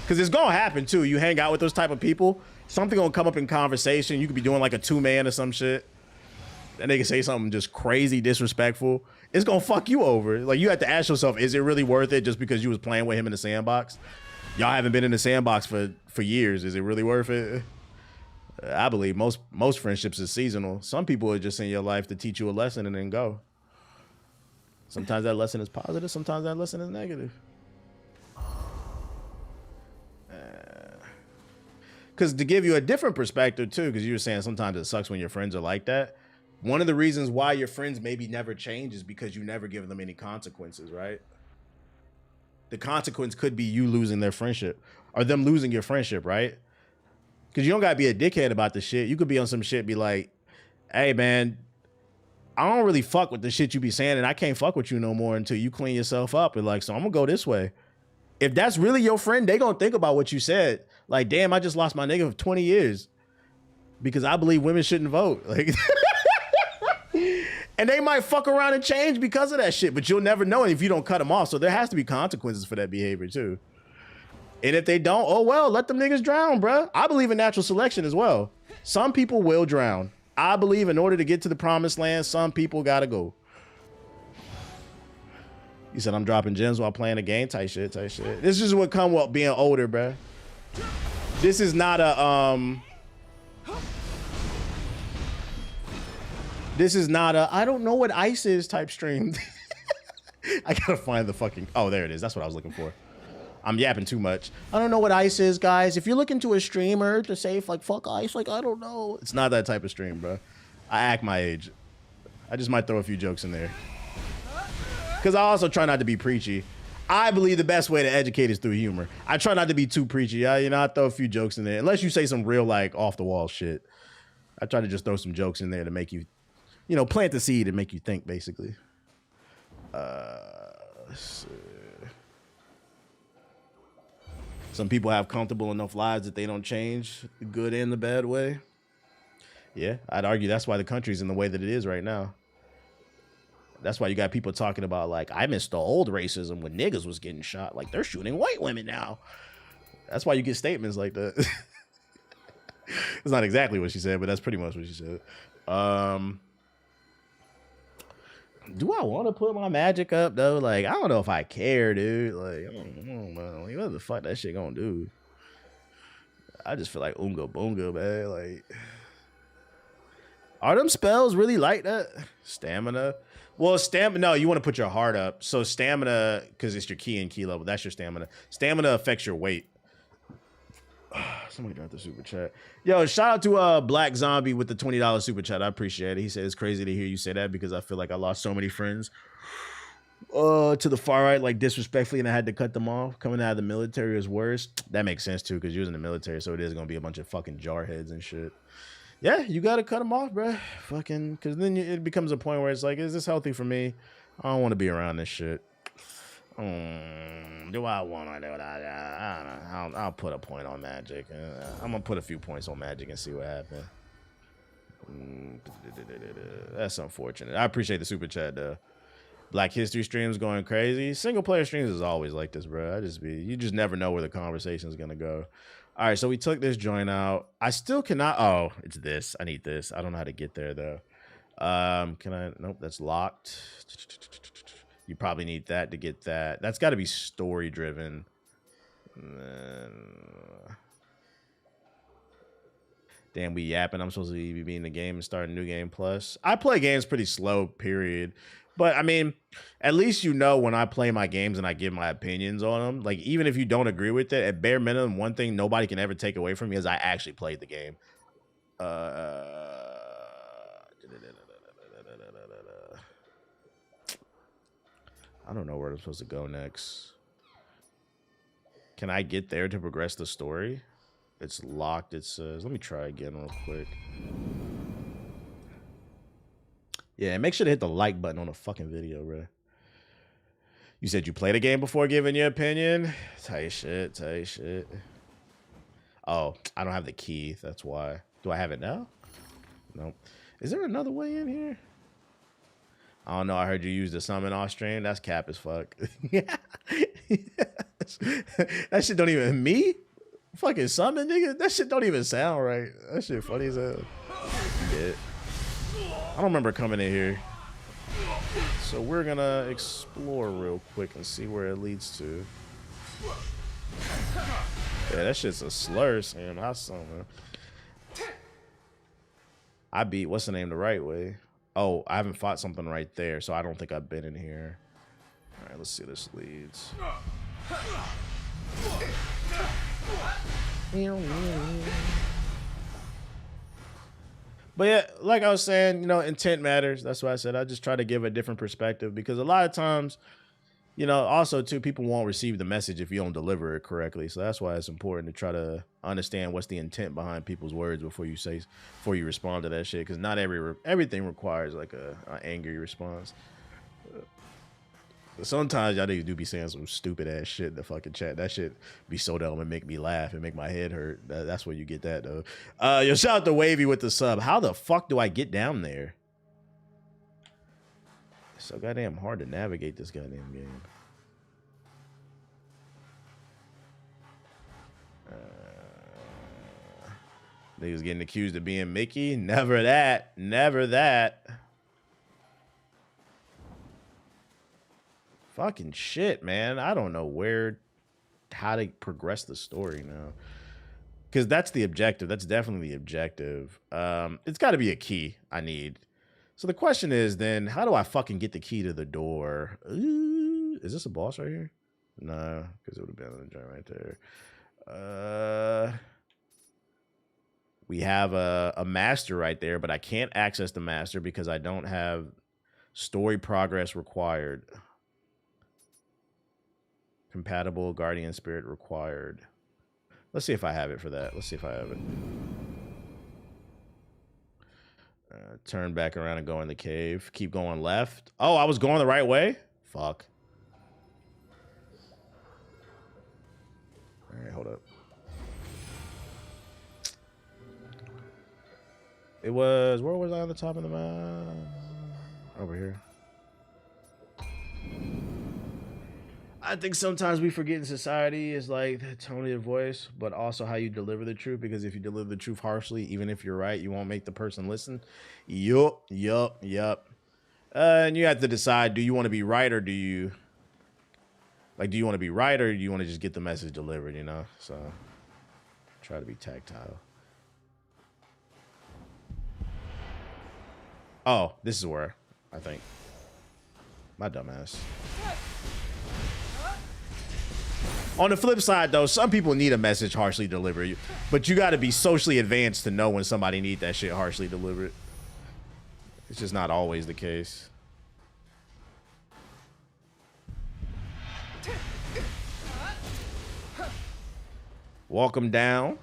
Because it's gonna happen too. You hang out with those type of people, something gonna come up in conversation. You could be doing like a 2-man or some shit, and they can say something just crazy disrespectful. It's gonna fuck you over. Like, you have to ask yourself, is it really worth it just because you was playing with him in the sandbox? Y'all haven't been in the sandbox for years. Is it really worth it? I believe most friendships is seasonal. Some people are just in your life to teach you a lesson and then go. Sometimes that lesson is positive. Sometimes that lesson is negative. Because to give you a different perspective too, because you were saying sometimes it sucks when your friends are like that. One of the reasons why your friends maybe never change is because you never give them any consequences, right? The consequence could be you losing their friendship or them losing your friendship, right? Because you don't got to be a dickhead about the shit. You could be on some shit, be like, hey, man, I don't really fuck with the shit you be saying, and I can't fuck with you no more until you clean yourself up. And like, so I'm going to go this way. If that's really your friend, they going to think about what you said. Like, damn, I just lost my nigga for 20 years because I believe women shouldn't vote. Like, and they might fuck around and change because of that shit, but you'll never know if you don't cut them off. So there has to be consequences for that behavior too. And if they don't, oh well, let them niggas drown, bruh. I believe in natural selection as well. Some people will drown. I believe in order to get to the promised land, some people gotta go. You said I'm dropping gems while playing a game, type shit. This is what come with being older, bruh. This is not a this is not a I don't know what ice is type stream. I gotta find the fucking, oh, there it is. That's what I was looking for. I'm yapping too much. I don't know what ice is, guys. If you're looking to a streamer to say like fuck ice, like I don't know. It's not that type of stream, bro. I act my age. I just might throw a few jokes in there. Cause I also try not to be preachy. I believe the best way to educate is through humor. I try not to be too preachy. I throw a few jokes in there. Unless you say some real like off the wall shit. I try to just throw some jokes in there to make you, plant the seed and make you think basically. Let's see. Some people have comfortable enough lives that they don't change the good and the bad way. Yeah, I'd argue that's why the country's in the way that it is right now. That's why you got people talking about like, I miss the old racism when niggas was getting shot. Like they're shooting white women now. That's why you get statements like that. It's not exactly what she said, but that's pretty much what she said. Do I want to put my magic up though? Like, I don't know if I care, dude. Like, I don't know, man. Like, what the fuck that shit gonna do? I just feel like Oonga Boonga, man. Like, are them spells really like that? Stamina? Well, stamina. No, you want to put your heart up. So stamina, because it's your key and key level. That's your stamina. Stamina affects your weight. Somebody dropped the super chat. Yo, shout out to Black Zombie with the $20 super chat. I appreciate it. He said it's crazy to hear you say that because I feel like I lost so many friends to the far right, like disrespectfully, and I had to cut them off. Coming out of the military is worse. That makes sense too, because you're in the military, so it is gonna be a bunch of fucking jarheads and shit. Yeah, you gotta cut them off, bro. Fucking, because then it becomes a point where it's like, is this healthy for me? I don't want to be around this shit. Do I want to do that? I don't know. I'll put a point on Magic. I'm gonna put a few points on Magic and see what happens. That's unfortunate. I appreciate the super chat though. Black History streams going crazy. Single player streams is always like this, bro. You just never know where the conversation is gonna go. All right, so we took this joint out. I still cannot. Oh, it's this. I need this. I don't know how to get there though. Can I? Nope, that's locked. You probably need that to get that. That's got to be story driven. Damn, we yapping. I'm supposed to be in the game and start a new game plus. I play games pretty slow, period. But I mean, at least you know when I play my games and I give my opinions on them. Like, even if you don't agree with it, at bare minimum, one thing nobody can ever take away from me is I actually played the game. I don't know where I'm supposed to go next. Can I get there to progress the story? It's locked. It says, let me try again real quick. Yeah, make sure to hit the like button on the fucking video, bro. You said you played a game before giving your opinion? Tight shit, tight shit. Oh, I don't have the key. That's why. Do I have it now? Nope. Is there another way in here? I don't know. I heard you use the summon off stream. That's cap as fuck. That shit don't even... Me? Fucking summon, nigga? That shit don't even sound right. That shit funny as hell. Yeah. I don't remember coming in here. So we're gonna explore real quick and see where it leads to. Yeah, that shit's a slur, Sam. I summon. I beat, what's the name, the right way? Oh, I haven't fought something right there, so I don't think I've been in here. All right, let's see where this leads. But yeah, like I was saying, you know, intent matters. That's why I said I just try to give a different perspective, because a lot of times, you know, also too, people won't receive the message if you don't deliver it correctly. So that's why it's important to try to understand what's the intent behind people's words before you respond to that shit. Because not everything requires like an angry response. Sometimes y'all niggas do be saying some stupid ass shit in the fucking chat. That shit be so dumb and make me laugh and make my head hurt. That's where you get that though. Yo, shout out to Wavy with the sub. How the fuck do I get down there? It's so goddamn hard to navigate this goddamn game. Niggas getting accused of being Mickey. Never that. Never that. Fucking shit, man. I don't know how to progress the story now. Because that's the objective. That's definitely the objective. It's got to be a key I need. So the question is then, how do I fucking get the key to the door? Ooh, is this a boss right here? No, because it would have been on the joint right there. We have a master right there, but I can't access the master because I don't have story progress required. Compatible guardian spirit required. Let's see if I have it for that. Let's see if I have it. Turn back around and go in the cave. Keep going left. Oh, I was going the right way? Fuck. All right, hold up. It was, where was I on the top of the map? Over here. I think sometimes we forget in society is like the tone of your voice, but also how you deliver the truth. Because if you deliver the truth harshly, even if you're right, you won't make the person listen. Yup. And you have to decide, do you want to be right or do you want to be right or do you want to just get the message delivered, you know? So try to be tactile. Oh, this is where I think. My dumbass. On the flip side, though, some people need a message harshly delivered. But you got to be socially advanced to know when somebody need that shit harshly delivered. It's just not always the case. Walk him down.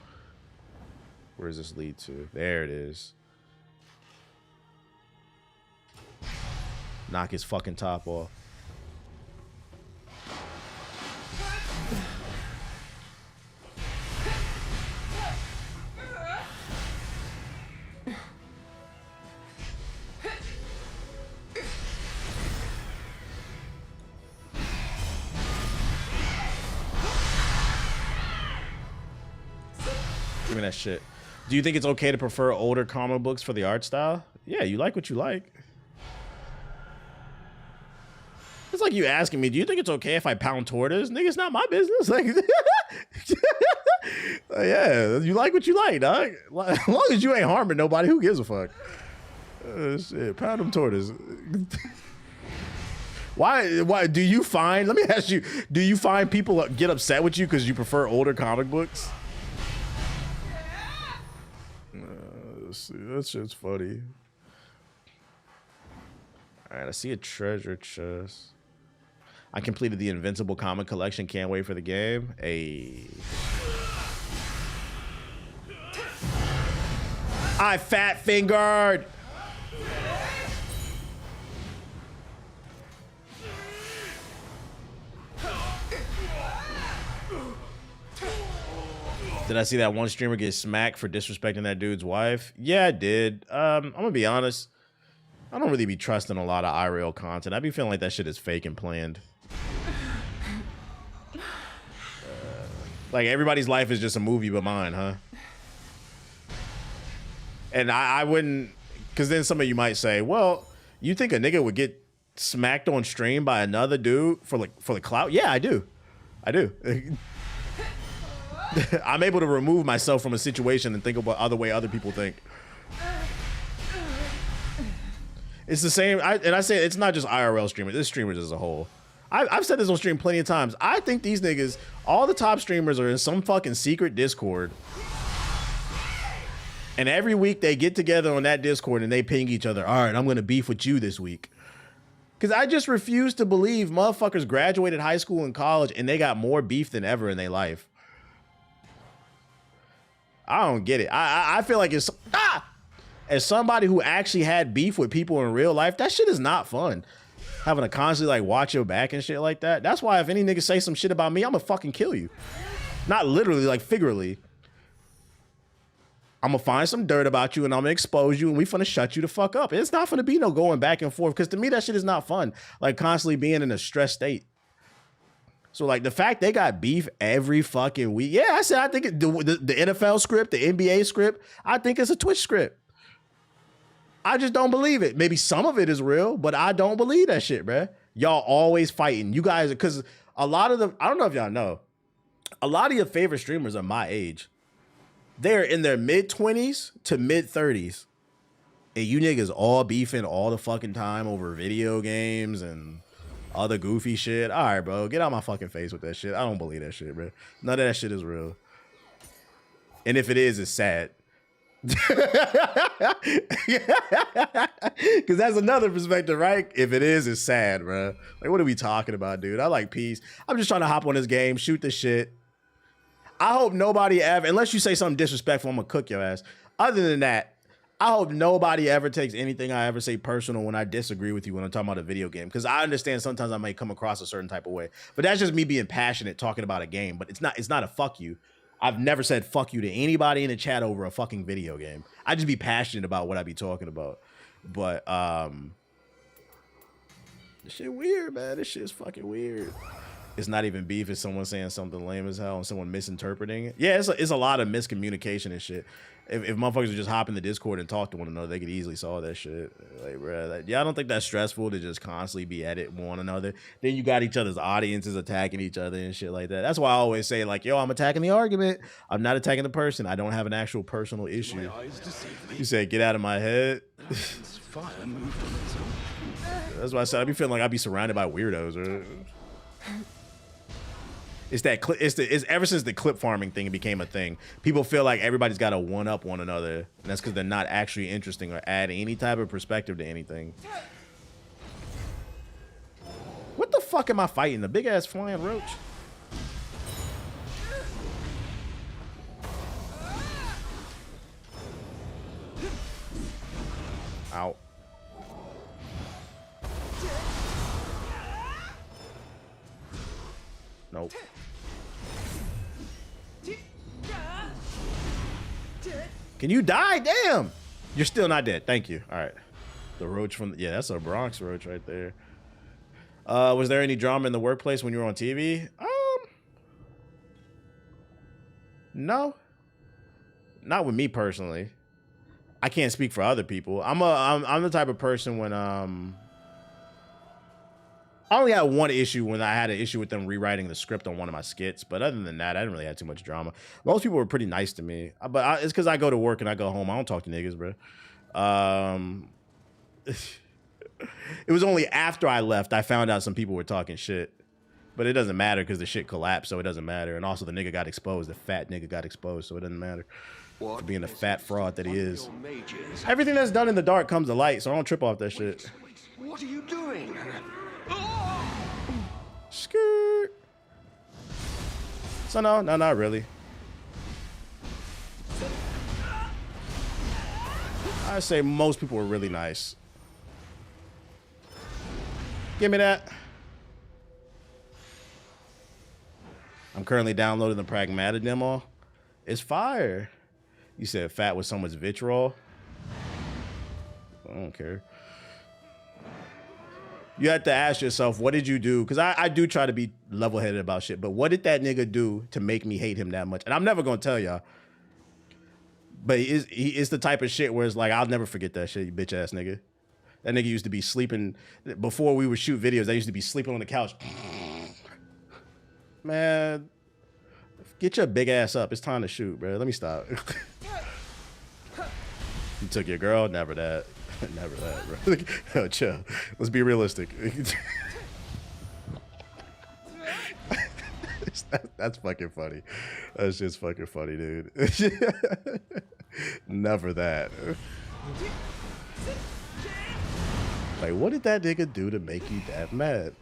Where does this lead to? There it is. Knock his fucking top off. Give me that shit. Do you think it's okay to prefer older comic books for the art style? Yeah, you like what you like. It's like you asking me, do you think it's okay if I pound tortoise? Nigga, it's not my business. Like, yeah, you like what you like, dog. As long as you ain't harming nobody, who gives a fuck? Shit, pound them tortoise. Why do you find, let me ask you, do you find people get upset with you because you prefer older comic books? That shit's funny. All right, I see a treasure chest. I completed the Invincible comic collection. Can't wait for the game. Hey. I fat fingered. Did I see that one streamer get smacked for disrespecting that dude's wife? Yeah, I did. I'm gonna be honest. I don't really be trusting a lot of IRL content. I be feeling like that shit is fake and planned. Like everybody's life is just a movie but mine, huh? And I wouldn't, because then some of you might say, well, you think a nigga would get smacked on stream by another dude for the clout? Yeah, I do. I do. I'm able to remove myself from a situation and think about other way other people think. It's the same, and I say it's not just IRL streamers, it's streamers as a whole. I've said this on stream plenty of times. I think these niggas, all the top streamers are in some fucking secret Discord. And every week they get together on that Discord and they ping each other. All right, I'm gonna beef with you this week. Because I just refuse to believe motherfuckers graduated high school and college and they got more beef than ever in their life. I don't get it. I feel like it's as somebody who actually had beef with people in real life, that shit is not fun. Having to constantly like watch your back and shit like that. That's why if any nigga say some shit about me, I'm gonna fucking kill you. Not literally, like figuratively. I'm gonna find some dirt about you and I'm gonna expose you and we finna shut you the fuck up. It's not finna be no going back and forth because to me that shit is not fun. Like constantly being in a stressed state. So like the fact they got beef every fucking week. Yeah, I said I think the NFL script, the NBA script, I think it's a Twitch script. I just don't believe it. Maybe some of it is real, but I don't believe that shit, bruh. Y'all always fighting. You guys, because a lot of them, I don't know if y'all know, a lot of your favorite streamers are my age. They're in their mid-20s to mid-30s. And you niggas all beefing all the fucking time over video games and other goofy shit. All right, bro, get out my fucking face with that shit. I don't believe that shit, bro. None of that shit is real. And if it is, it's sad. Because that's another perspective, right? If it is, it's sad, bro. Like, what are we talking about, dude? I like peace. I'm just trying to hop on this game, shoot the shit. I hope nobody ever, unless you say something disrespectful, I'm gonna cook your ass. Other than that, I hope nobody ever takes anything I ever say personal when I disagree with you when I'm talking about a video game. Because I understand sometimes I might come across a certain type of way. But that's just me being passionate talking about a game. But it's not a fuck you. I've never said fuck you to anybody in the chat over a fucking video game. I just be passionate about what I be talking about. But this shit weird, man. This shit is fucking weird. It's not even beef. It's someone saying something lame as hell and someone misinterpreting it. Yeah, it's a lot of miscommunication and shit. If motherfuckers would just hop in the Discord and talk to one another, they could easily solve that shit. Like, bro, yeah, I don't think that's stressful to just constantly be at it with one another. Then you got each other's audiences attacking each other and shit like that. That's why I always say, like, yo, I'm attacking the argument. I'm not attacking the person. I don't have an actual personal issue. You said, get out of my head. That's why I said I be feeling like I be surrounded by weirdos. Or it's that it's ever since the clip farming thing became a thing. People feel like everybody's got to one up one another, and that's because they're not actually interesting or add any type of perspective to anything. What the fuck am I fighting? The big ass flying roach? Ow. Nope. Can you die? Damn. You're still not dead. Thank you. All right. The roach from yeah, that's a Bronx roach right there. Was there any drama in the workplace when you were on TV? No. Not with me personally. I can't speak for other people. I'm the type of person when I only had one issue when I had an issue with them rewriting the script on one of my skits, but other than that, I didn't really have too much drama. Most people were pretty nice to me, but it's because I go to work and I go home. I don't talk to niggas, bro. It was only after I left I found out some people were talking shit, but it doesn't matter because the shit collapsed, so it doesn't matter. And also the nigga got exposed. The fat nigga got exposed, so it doesn't matter. For being the fat fraud that he is. Everything that's done in the dark comes to light, so I don't trip off that shit. What are you doing? Skirt. So no, not really. I say most people were really nice. Give me that. I'm currently downloading the Pragmata demo. It's fire. You said fat with so much vitriol. I don't care. You have to ask yourself, what did you do? Because I do try to be level-headed about shit, but what did that nigga do to make me hate him that much? And I'm never going to tell y'all. But he is the type of shit where it's like, I'll never forget that shit, you bitch-ass nigga. That nigga used to be sleeping, before we would shoot videos, they used to be sleeping on the couch. Man, get your big ass up. It's time to shoot, bro. Let me stop. You took your girl? Never that. Never that, bro. Yo, chill. Let's be realistic. That's fucking funny. That's just fucking funny, dude. Never that. Like, what did that nigga do to make you that mad?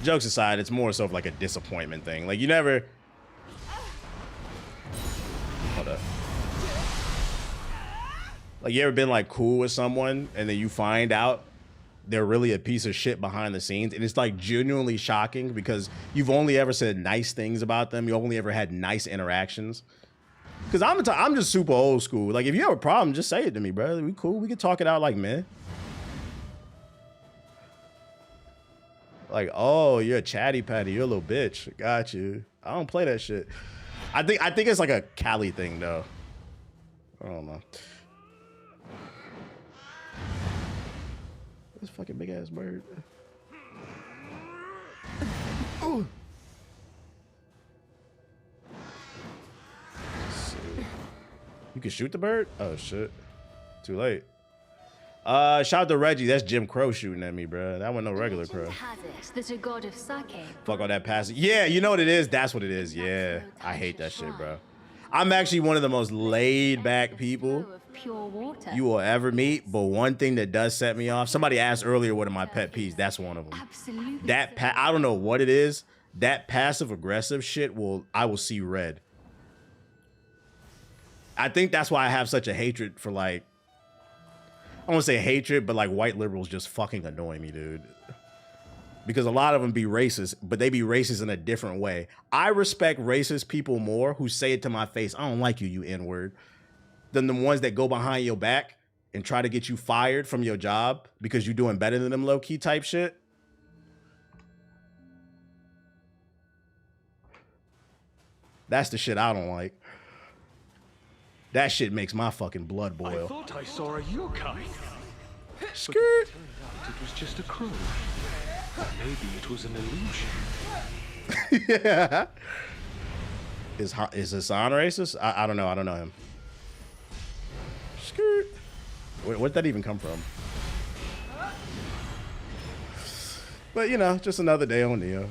Jokes aside, it's more so of like a disappointment thing. Like, you never... Hold up. Like, you ever been like cool with someone and then you find out they're really a piece of shit behind the scenes, and it's like genuinely shocking because you've only ever said nice things about them. You only ever had nice interactions. Because I'm just super old school. Like, if you have a problem, just say it to me, bro. We cool. We can talk it out like men. Like, oh, you're a chatty patty. You're a little bitch. Got you. I don't play that shit. I think it's like a Cali thing, though. I don't know. This fucking big ass bird. Ooh. You can shoot the bird? Oh shit. Too late. Shout out to Reggie. That's Jim Crow shooting at me, bro. That wasn't no regular crow. That a god of sake. Fuck all that passing. Yeah, you know what it is? That's what it is. Yeah. I hate that shit, bro. I'm actually one of the most laid back people you will ever meet, but one thing that does set me off, somebody asked earlier what are my pet peeves, that's one of them. Absolutely. I don't know what it is, that passive aggressive shit I will see red. I think that's why I have such a hatred for, like, I don't want to say hatred, but like white liberals just fucking annoy me, dude. Because a lot of them be racist, but they be racist in a different way. I respect racist people more who say it to my face, I don't like you, you N-word, than the ones that go behind your back and try to get you fired from your job because you're doing better than them low-key type shit. That's the shit I don't like. That shit makes my fucking blood boil. I thought I saw a yokai. Skirt. It turned out it was just a crow. Maybe it was an illusion. Yeah. Is Hassan racist? I don't know. I don't know him. Where'd that even come from? But you know, just another day on Neo.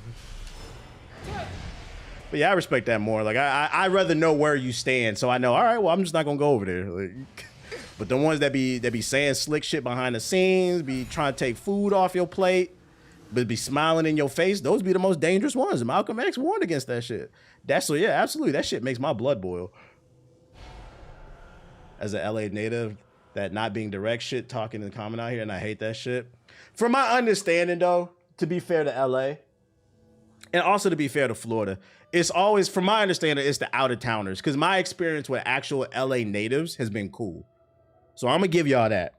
But yeah, I respect that more. Like I'd rather know where you stand, so I know. All right, well, I'm just not gonna go over there. Like, but the ones that be saying slick shit behind the scenes, be trying to take food off your plate, but be smiling in your face, those be the most dangerous ones. And Malcolm X warned against that shit. That's so yeah, absolutely. That shit makes my blood boil. As an LA native, that not being direct shit talking and comment out here, and I hate that shit. From my understanding, though, to be fair to LA, and also to be fair to Florida, it's always, from my understanding, it's the out-of-towners. Because my experience with actual LA natives has been cool. So I'm gonna give y'all that.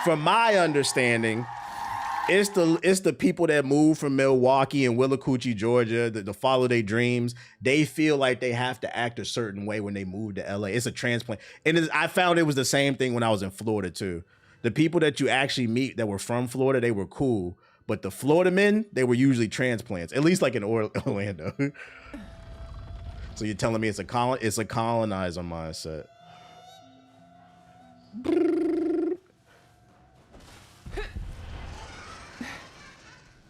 From my understanding, it's the people that move from Milwaukee and Willacoochee, Georgia, to follow their dreams. They feel like they have to act a certain way when they move to LA. It's a transplant. And I found it was the same thing when I was in Florida too. The people that you actually meet that were from Florida, they were cool. But the Florida men, they were usually transplants, at least like in Orlando. So you're telling me it's a colonizer mindset.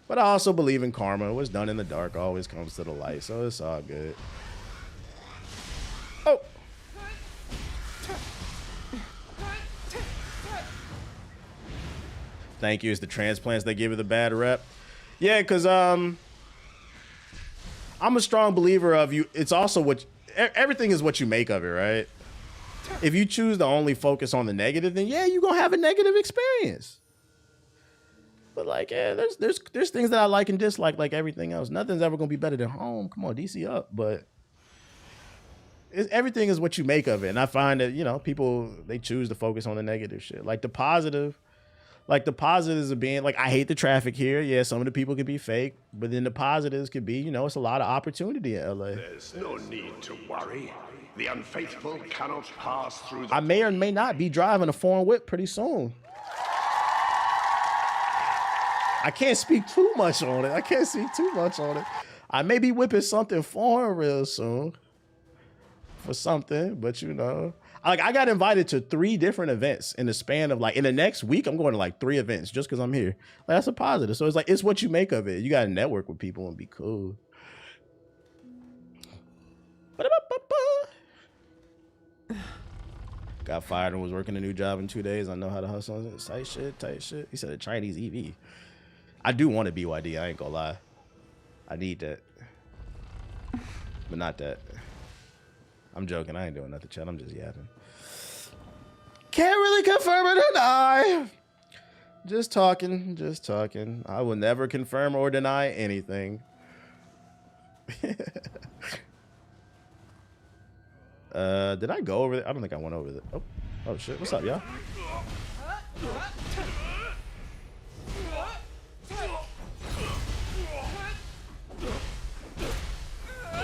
But I also believe in karma. What's done in the dark always comes to the light, so it's all good. Oh. Thank you. It's the transplants that give it the bad rep. Yeah, because I'm a strong believer of you. It's also everything is what you make of it, right? If you choose to only focus on the negative, then yeah, you're gonna have a negative experience. But like, yeah, there's things that I like and dislike, like everything else. Nothing's ever gonna be better than home. Come on, DC up. But everything is what you make of it. And I find that, you know, people, they choose to focus on the negative shit. Like the positives of being like, I hate the traffic here. Yeah, some of the people could be fake, but then the positives could be, you know, it's a lot of opportunity in LA. There's no need to worry. The unfaithful cannot pass through the... I may or may not be driving a foreign whip pretty soon. I can't speak too much on it. I may be whipping something foreign real soon for something, but you know, like I got invited to 3 different events in the span of like, in the next week, I'm going to like 3 events just because I'm here. Like, that's a positive. So it's like, it's what you make of it. You got to network with people and be cool. Got fired and was working a new job in 2 days. I know how to hustle on it. Tight shit. He said a Chinese EV. I do want a BYD, I ain't gonna lie. I need that. But not that. I'm joking, I ain't doing nothing, chat. I'm just yapping. Can't really confirm or deny. Just talking. I will never confirm or deny anything. Did I go over there? I don't think I went over there. Oh shit, what's up, y'all?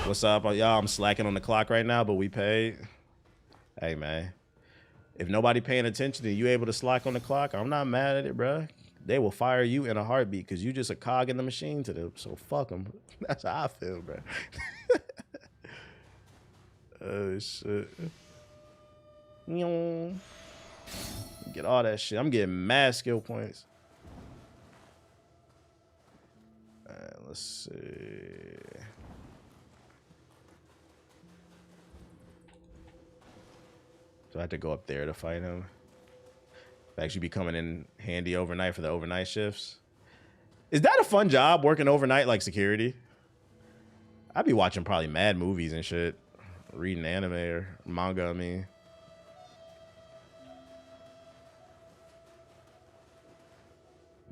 What's up, y'all? I'm slacking on the clock right now, but we paid. Hey, man. If nobody paying attention and you able to slack on the clock, I'm not mad at it, bro. They will fire you in a heartbeat because you just a cog in the machine to them. So fuck them. That's how I feel, bro. Oh, shit. Get all that shit. I'm getting mad skill points. All right, let's see. So I have to go up there to fight him. Actually be coming in handy overnight for the overnight shifts. Is that a fun job, working overnight like security? I'd be watching probably mad movies and shit. Reading anime or manga, I mean.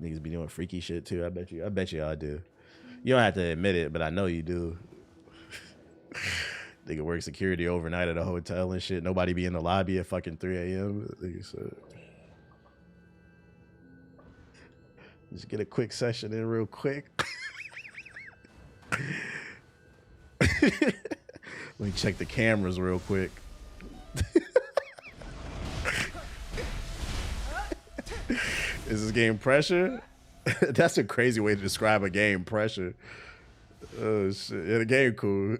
Niggas be doing freaky shit too, I bet you y'all do. You don't have to admit it, but I know you do. They could work security overnight at a hotel and shit. Nobody be in the lobby at fucking 3 a.m. Just get a quick session in real quick. Let me check the cameras real quick. Is this game pressure? That's a crazy way to describe a game, pressure. Oh shit, yeah, the game cool.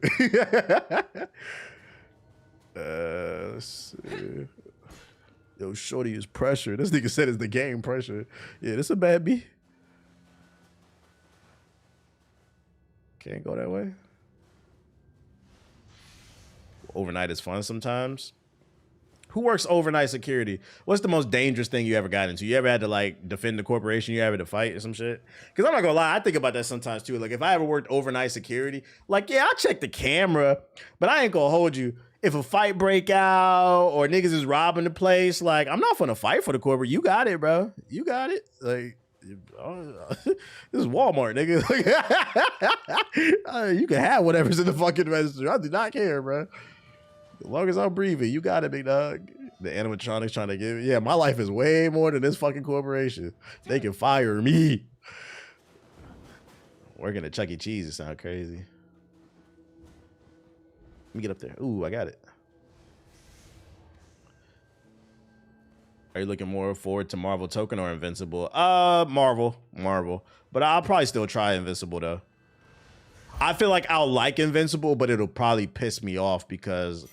Let's see. Yo, shorty is pressure. This nigga said it's the game pressure. Yeah, this a bad B. Can't go that way. Overnight is fun sometimes. Who works overnight security? What's the most dangerous thing you ever got into? You ever had to like defend the corporation? You ever had to fight or some shit? Because I'm not gonna lie, I think about that sometimes too. Like if I ever worked overnight security, like yeah, I'll check the camera, but I ain't gonna hold you. If a fight break out or niggas is robbing the place, like I'm not gonna fight for the corporate. You got it, bro. You got it. Like this is Walmart, nigga. You can have whatever's in the fucking register. I do not care, bro. As long as I'm breathing, you got it, big dog. The animatronics trying to give it. Yeah, my life is way more than this fucking corporation. They can fire me. Working at Chuck E. Cheese, it sounds crazy. Let me get up there. Ooh, I got it. Are you looking more forward to Marvel Token or Invincible? Marvel. But I'll probably still try Invincible though. I feel like I'll like Invincible, but it'll probably piss me off because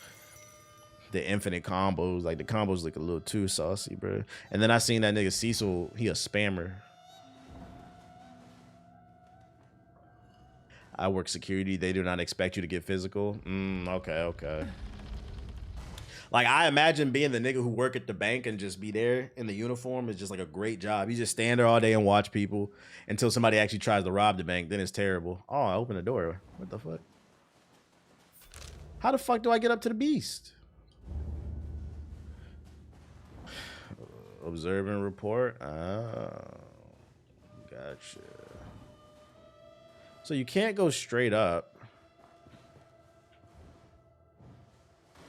the infinite combos, like the combos look a little too saucy, bro. And then I seen that nigga Cecil, he a spammer. I work security. They do not expect you to get physical. Okay. Like I imagine being the nigga who work at the bank and just be there in the uniform is just like a great job. You just stand there all day and watch people until somebody actually tries to rob the bank. Then it's terrible. Oh, I opened the door. What the fuck? How the fuck do I get up to the beast? Observe and report. Oh, gotcha. So you can't go straight up.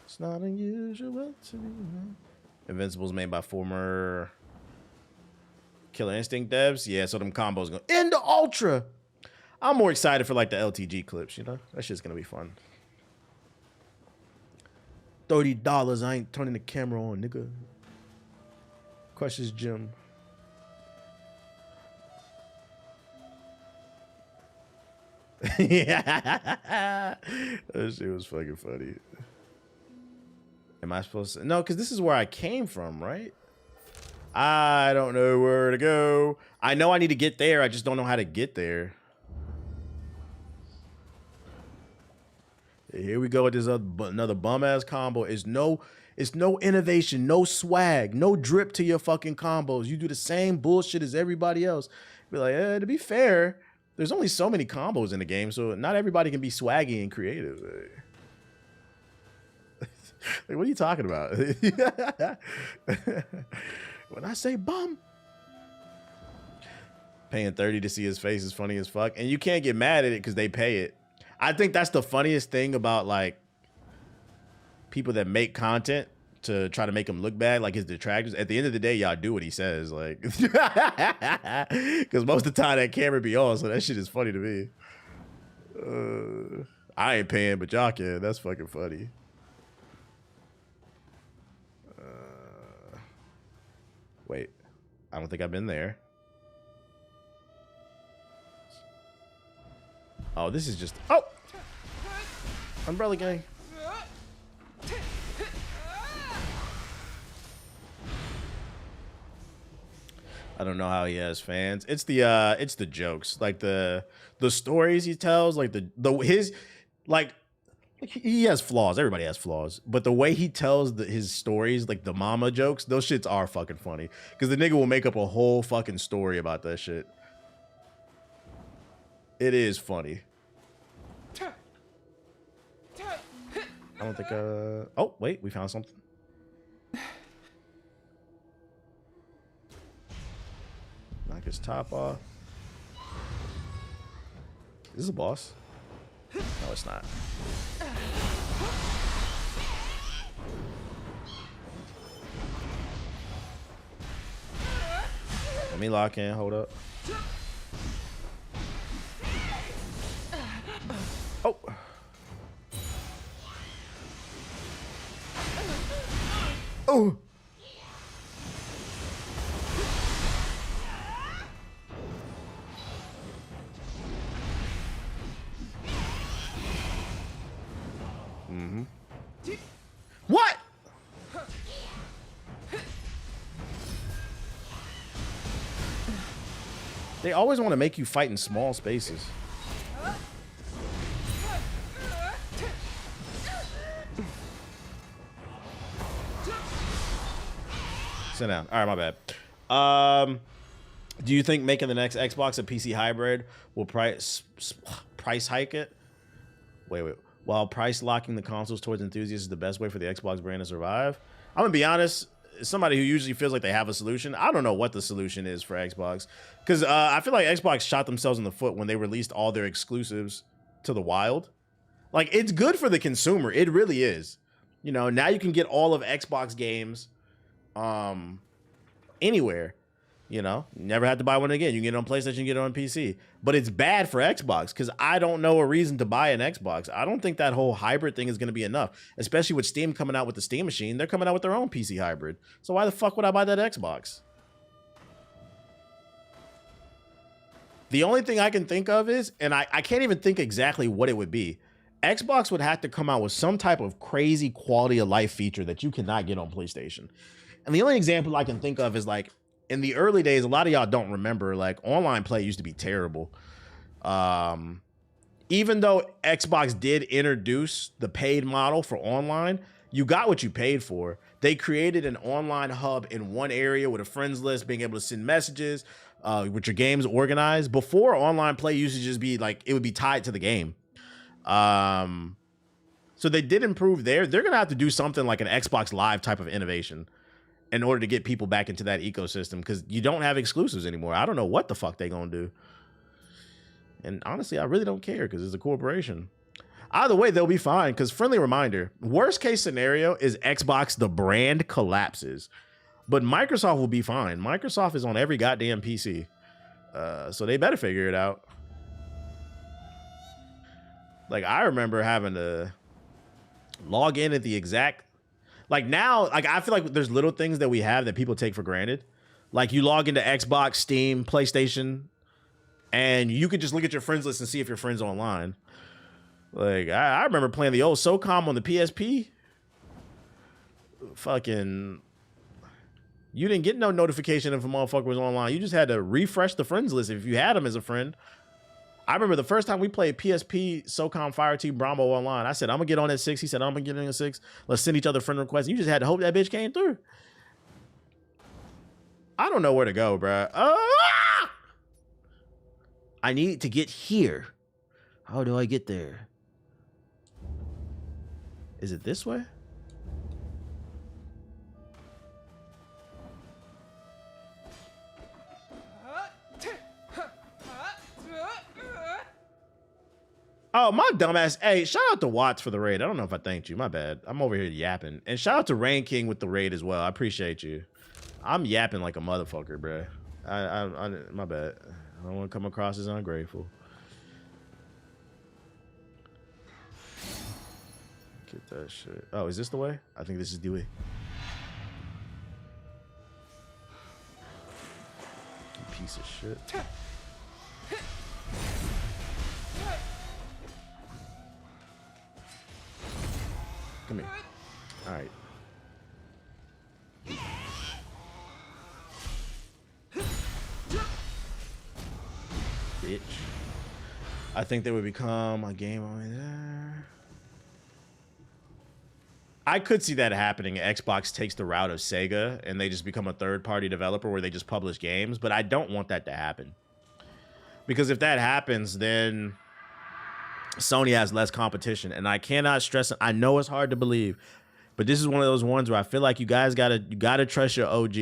It's not unusual to me. Invincible's made by former Killer Instinct devs. Yeah, so them combos go into Ultra. I'm more excited for like the LTG clips, you know? That shit's gonna be fun. $30. I ain't turning the camera on, nigga. Crushes Jim. Yeah. That shit was fucking funny. Am I supposed to? No, because this is where I came from, right? I don't know where to go. I know I need to get there. I just don't know how to get there. Here we go with this another bum-ass combo. It's no innovation, no swag, no drip to your fucking combos. You do the same bullshit as everybody else. Be like, to be fair, there's only so many combos in the game, so not everybody can be swaggy and creative. Like, what are you talking about? When I say bum, paying 30 to see his face is funny as fuck, and you can't get mad at it because they pay it. I think that's the funniest thing about like people that make content to try to make him look bad, like his detractors. At the end of the day, y'all do what he says, like, because most of the time that camera be on, so that shit is funny to me. I ain't paying, but y'all can. That's fucking funny. Wait, I don't think I've been there. Oh, this is just, oh! Umbrella Gang. I don't know how he has fans. It's the jokes, like the stories he tells, like his he has flaws. Everybody has flaws, but the way he tells his stories, like the mama jokes, those shits are fucking funny. Because the nigga will make up a whole fucking story about that shit. It is funny. I don't think. Oh wait, we found something. Knock his top off. Is this a boss? No, it's not. Let me lock in. Hold up. Oh. Oh. They always want to make you fight in small spaces. Sit down. All right, my bad. Do you think making the next Xbox a PC hybrid will price hike it? Wait. While price locking the consoles towards enthusiasts is the best way for the Xbox brand to survive? I'm gonna be honest. As somebody who usually feels like they have a solution, I don't know what the solution is for Xbox, because I feel like Xbox shot themselves in the foot when they released all their exclusives to the wild. Like, it's good for the consumer. It really is. You know, now you can get all of Xbox games anywhere. You know, never have to buy one again. You can get it on PlayStation, you can get it on PC. But it's bad for Xbox because I don't know a reason to buy an Xbox. I don't think that whole hybrid thing is going to be enough, especially with Steam coming out with the Steam Machine. They're coming out with their own PC hybrid. So why the fuck would I buy that Xbox? The only thing I can think of is, and I can't even think exactly what it would be. Xbox would have to come out with some type of crazy quality of life feature that you cannot get on PlayStation. And the only example I can think of is like, in the early days, a lot of y'all don't remember, like, online play used to be terrible. Even though Xbox did introduce the paid model for online, you got what you paid for. They created an online hub in one area with a friends list, being able to send messages, with your games organized. Before, online play used to just be like, it would be tied to the game. So they did improve there. They're going to have to do something like an Xbox Live type of innovation in order to get people back into that ecosystem, because you don't have exclusives anymore. I don't know what the fuck they gonna do. And honestly, I really don't care because it's a corporation. Either way, they'll be fine, because friendly reminder, worst case scenario is Xbox, the brand, collapses. But Microsoft will be fine. Microsoft is on every goddamn PC. So they better figure it out. Like, I remember having to log in at the exact... Like now, like I feel like there's little things that we have that people take for granted. Like you log into Xbox, Steam, PlayStation, and you could just look at your friends list and see if your friends are online. Like I remember playing the old SOCOM on the PSP. Fucking, you didn't get no notification if a motherfucker was online. You just had to refresh the friends list if you had him as a friend. I remember the first time we played PSP SOCOM Fireteam Bravo online. I said, I'm going to get on at 6. He said, I'm going to get in at 6. Let's send each other friend requests. You just had to hope that bitch came through. I don't know where to go, bro. I need to get here. How do I get there? Is it this way? Oh, my dumbass. Hey, shout out to Watts for the raid. I don't know if I thanked you. My bad. I'm over here yapping. And shout out to Rain King with the raid as well. I appreciate you. I'm yapping like a motherfucker, bro. My bad. I don't want to come across as ungrateful. Get that shit. Oh, is this the way? I think this is the way. You piece of shit. Come here. All right. Bitch. I think they would become a game over there. I could see that happening. Xbox takes the route of Sega and they just become a third-party developer where they just publish games, but I don't want that to happen. Because if that happens, then Sony has less competition, and I cannot stress it. I know it's hard to believe, but this is one of those ones where I feel like you guys gotta trust your OG.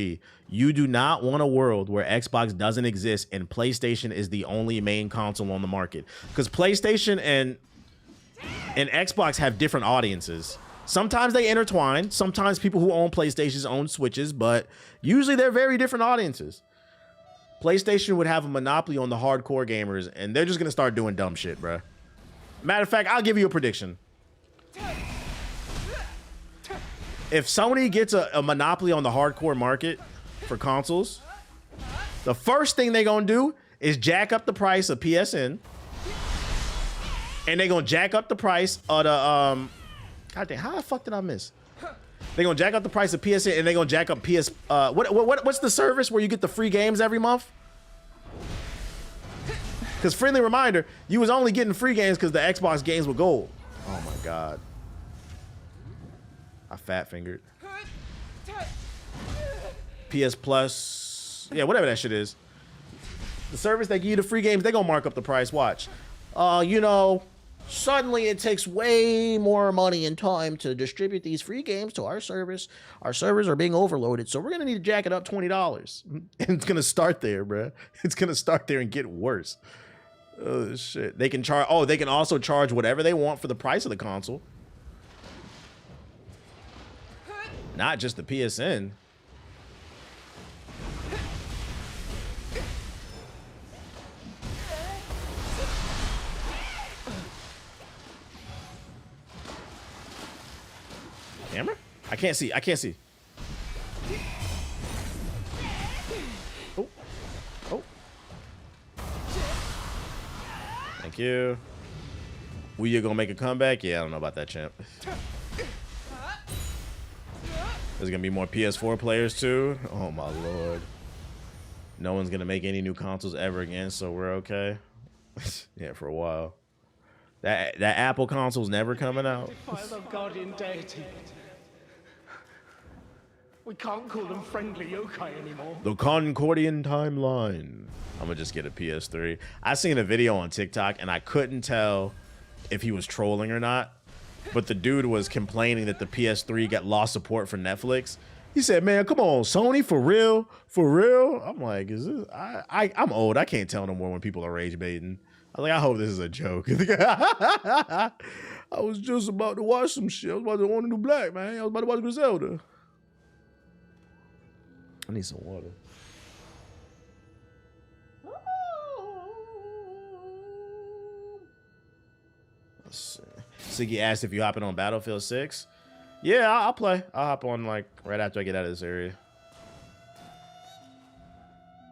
You do not want a world where Xbox doesn't exist and PlayStation is the only main console on the market, because PlayStation and Xbox have different audiences. Sometimes they intertwine. Sometimes people who own PlayStations own Switches, but usually they're very different audiences. PlayStation would have a monopoly on the hardcore gamers, and they're just gonna start doing dumb shit, bro. Matter of fact, I'll give you a prediction. If Sony gets a monopoly on the hardcore market for consoles, the first thing they're going to do is jack up the price of PSN. And they're going to jack up the price of the... God damn, how the fuck did I miss? They're going to jack up the price of PSN, and they're going to jack up PS... what's the service where you get the free games every month? Because friendly reminder, you was only getting free games because the Xbox games were gold. Oh my God. I fat fingered. PS Plus, yeah, whatever that shit is. The service that give you the free games, they gonna mark up the price. Watch. You know, suddenly it takes way more money and time to distribute these free games to our service. Our servers are being overloaded, so we're gonna need to jack it up $20. And it's gonna start there, bruh. It's gonna start there and get worse. Oh shit. They can charge. Oh, they can also charge whatever they want for the price of the console. Not just the PSN. Camera? I can't see. I can't see. Oh. Oh. Thank you. Were you gonna make a comeback? Yeah, I don't know about that, champ. There's gonna be more PS4 players too. Oh my lord. No one's gonna make any new consoles ever again, so we're okay. Yeah, for a while. That Apple console's never coming out. Defy the guardian deity. We can't call them friendly yokai anymore. The Concordian timeline. I'm gonna just get a PS3. I seen a video on TikTok and I couldn't tell if he was trolling or not. But the dude was complaining that the PS3 got lost support for Netflix. He said, "Man, come on, Sony, for real, for real." I'm like, "Is this?" I'm old. I can't tell no more when people are rage baiting. I was like, I hope this is a joke. I was just about to watch some shit. I was about to want to do Black, man. I was about to watch Griselda. I need some water. Let's see. Siggy asked if you hopping on Battlefield 6. Yeah, I'll play. I'll hop on like right after I get out of this area.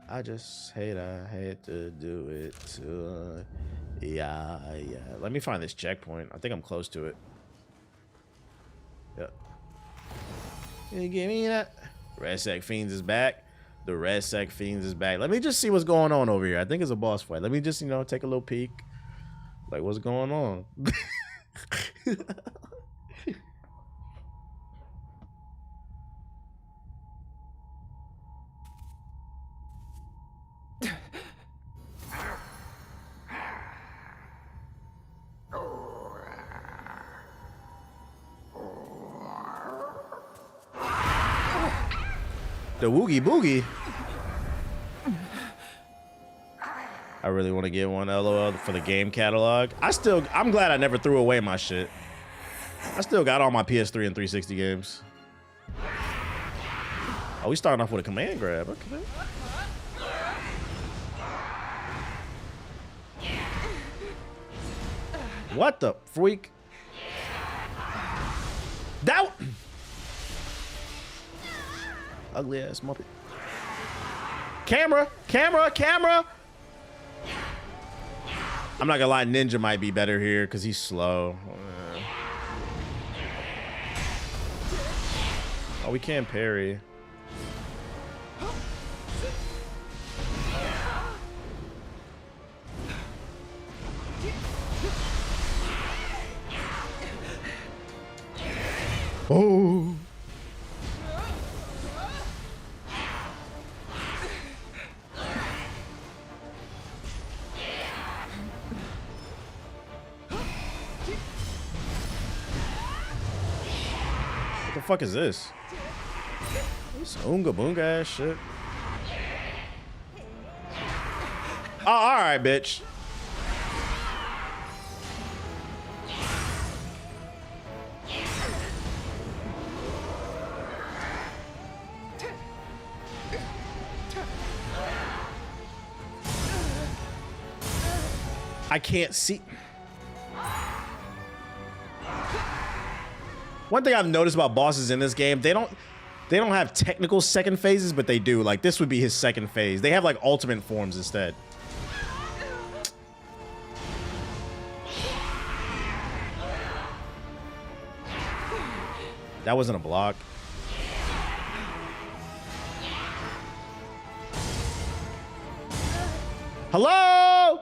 I just hate to do it too. Yeah. Let me find this checkpoint. I think I'm close to it. Yep. Can you give me that? Red Sec Fiends is back. The Red Sec Fiends is back. Let me just see what's going on over here. I think it's a boss fight. Let me just, you know, take a little peek. Like, what's going on? The Woogie Boogie. I really want to get one, LOL, for the game catalog. I'm glad I never threw away my shit. I still got all my PS3 and 360 games. Oh, we starting off with a command grab. Okay. What the freak? That ugly ass muppet. Camera. I'm not gonna lie, Ninja might be better here because he's slow. Oh, we can't parry. Oh. What the fuck is this? This oonga boonga ass shit. Oh, alright, bitch. I can't see. One thing I've noticed about bosses in this game, they don't have technical second phases, but they do. Like, this would be his second phase. They have like ultimate forms instead. That wasn't a block. Hello?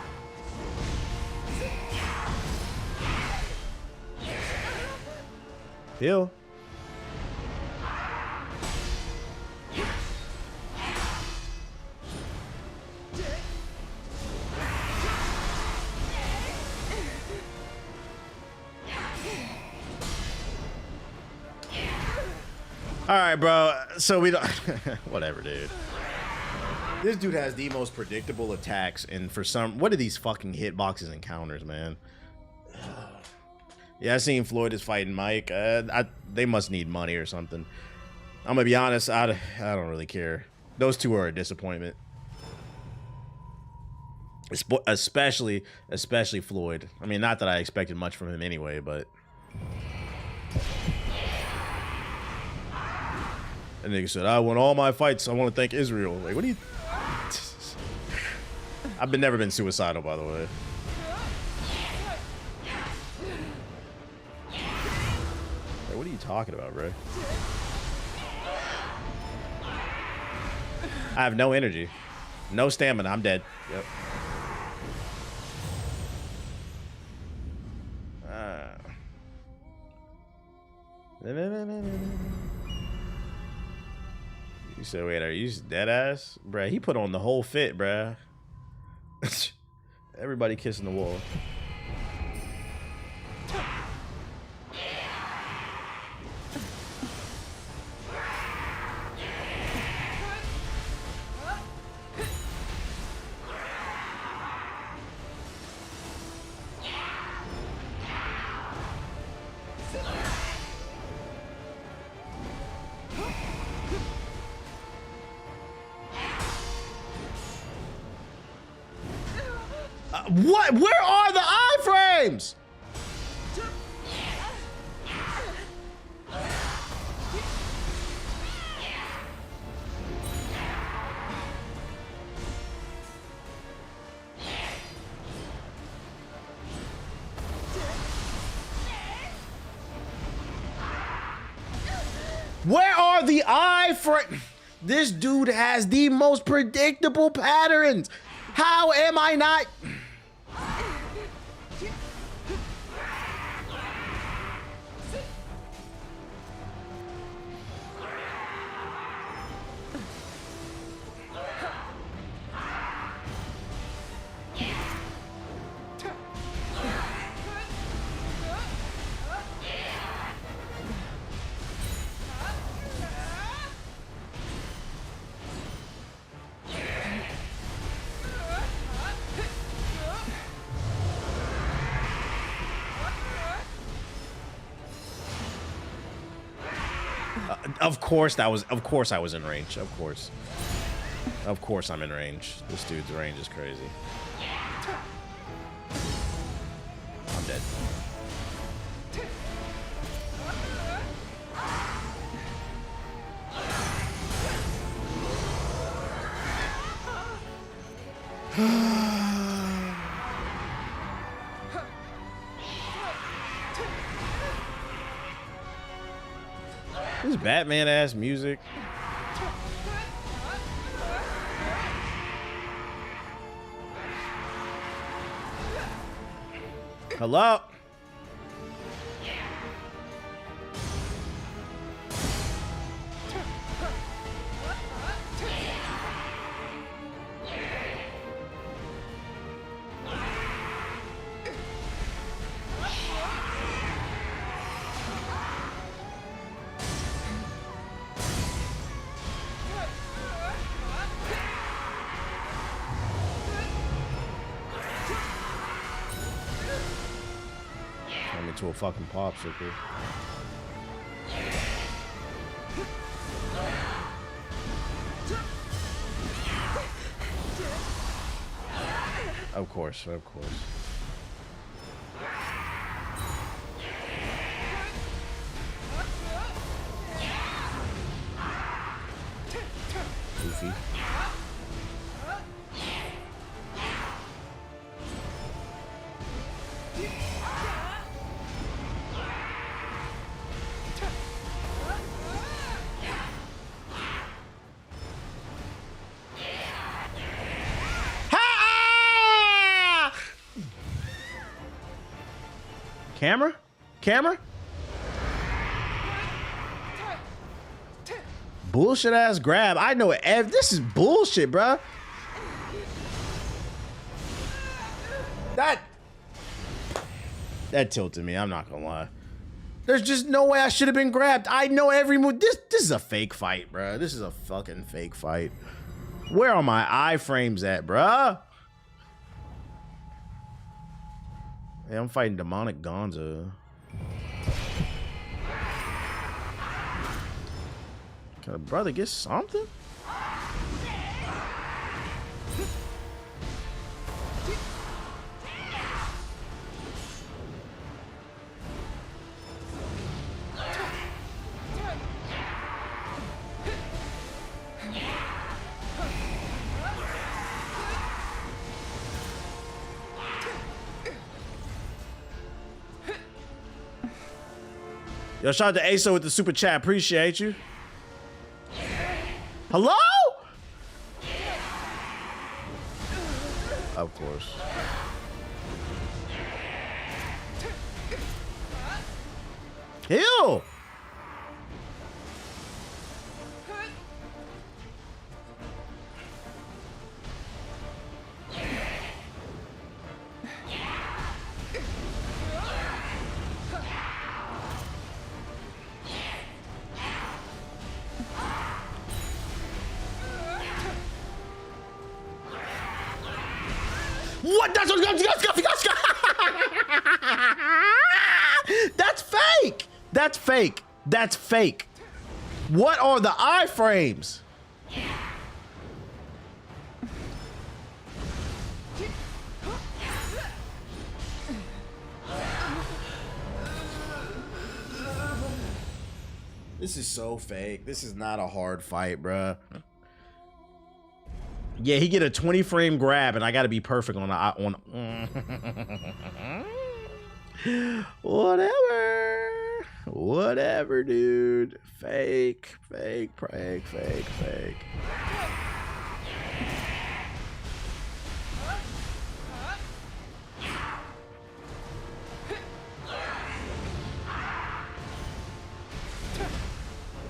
Heal. All right, bro. So we don't. Whatever, dude. This dude has the most predictable attacks, and for some, what are these fucking hitboxes and counters, man? Yeah, I seen Floyd is fighting Mike. They must need money or something. I'm gonna be honest. I don't really care. Those two are a disappointment. Especially Floyd. I mean, not that I expected much from him anyway, but. And nigga said, I won all my fights. I want to thank Israel. Like, what do you... I've never been suicidal, by the way. Like, what are you talking about, bro? I have no energy. No stamina. I'm dead. Yep. You said, wait, are you dead ass? Bruh, he put on the whole fit, bruh. Everybody kissing the wall. What? Where are the iframes? Where are the iframes? This dude has the most predictable patterns. How am I not? Of course I was in range. Of course I'm in range. This dude's range is crazy. I'm dead. This Batman ass music. Hello? To a fucking popsicle. Of course. Goofy. Camera? bullshit ass grab. I know it. This is bullshit, bruh. That tilted me. I'm not gonna lie. There's just no way I should have been grabbed. I know every move. This is a fake fight, bruh. This is a fucking fake fight. Where are my iframes at, bruh? Hey, I'm fighting demonic Gonza. Can a brother get something? Yo, shout out to ASO with the super chat. Appreciate you. Hello? Of course. Heal. What? That's fake. That's fake. That's fake. What are the iframes? This is so fake. This is not a hard fight, bruh. Yeah, he get a 20 frame grab, and I got to be perfect on whatever, dude. Fake.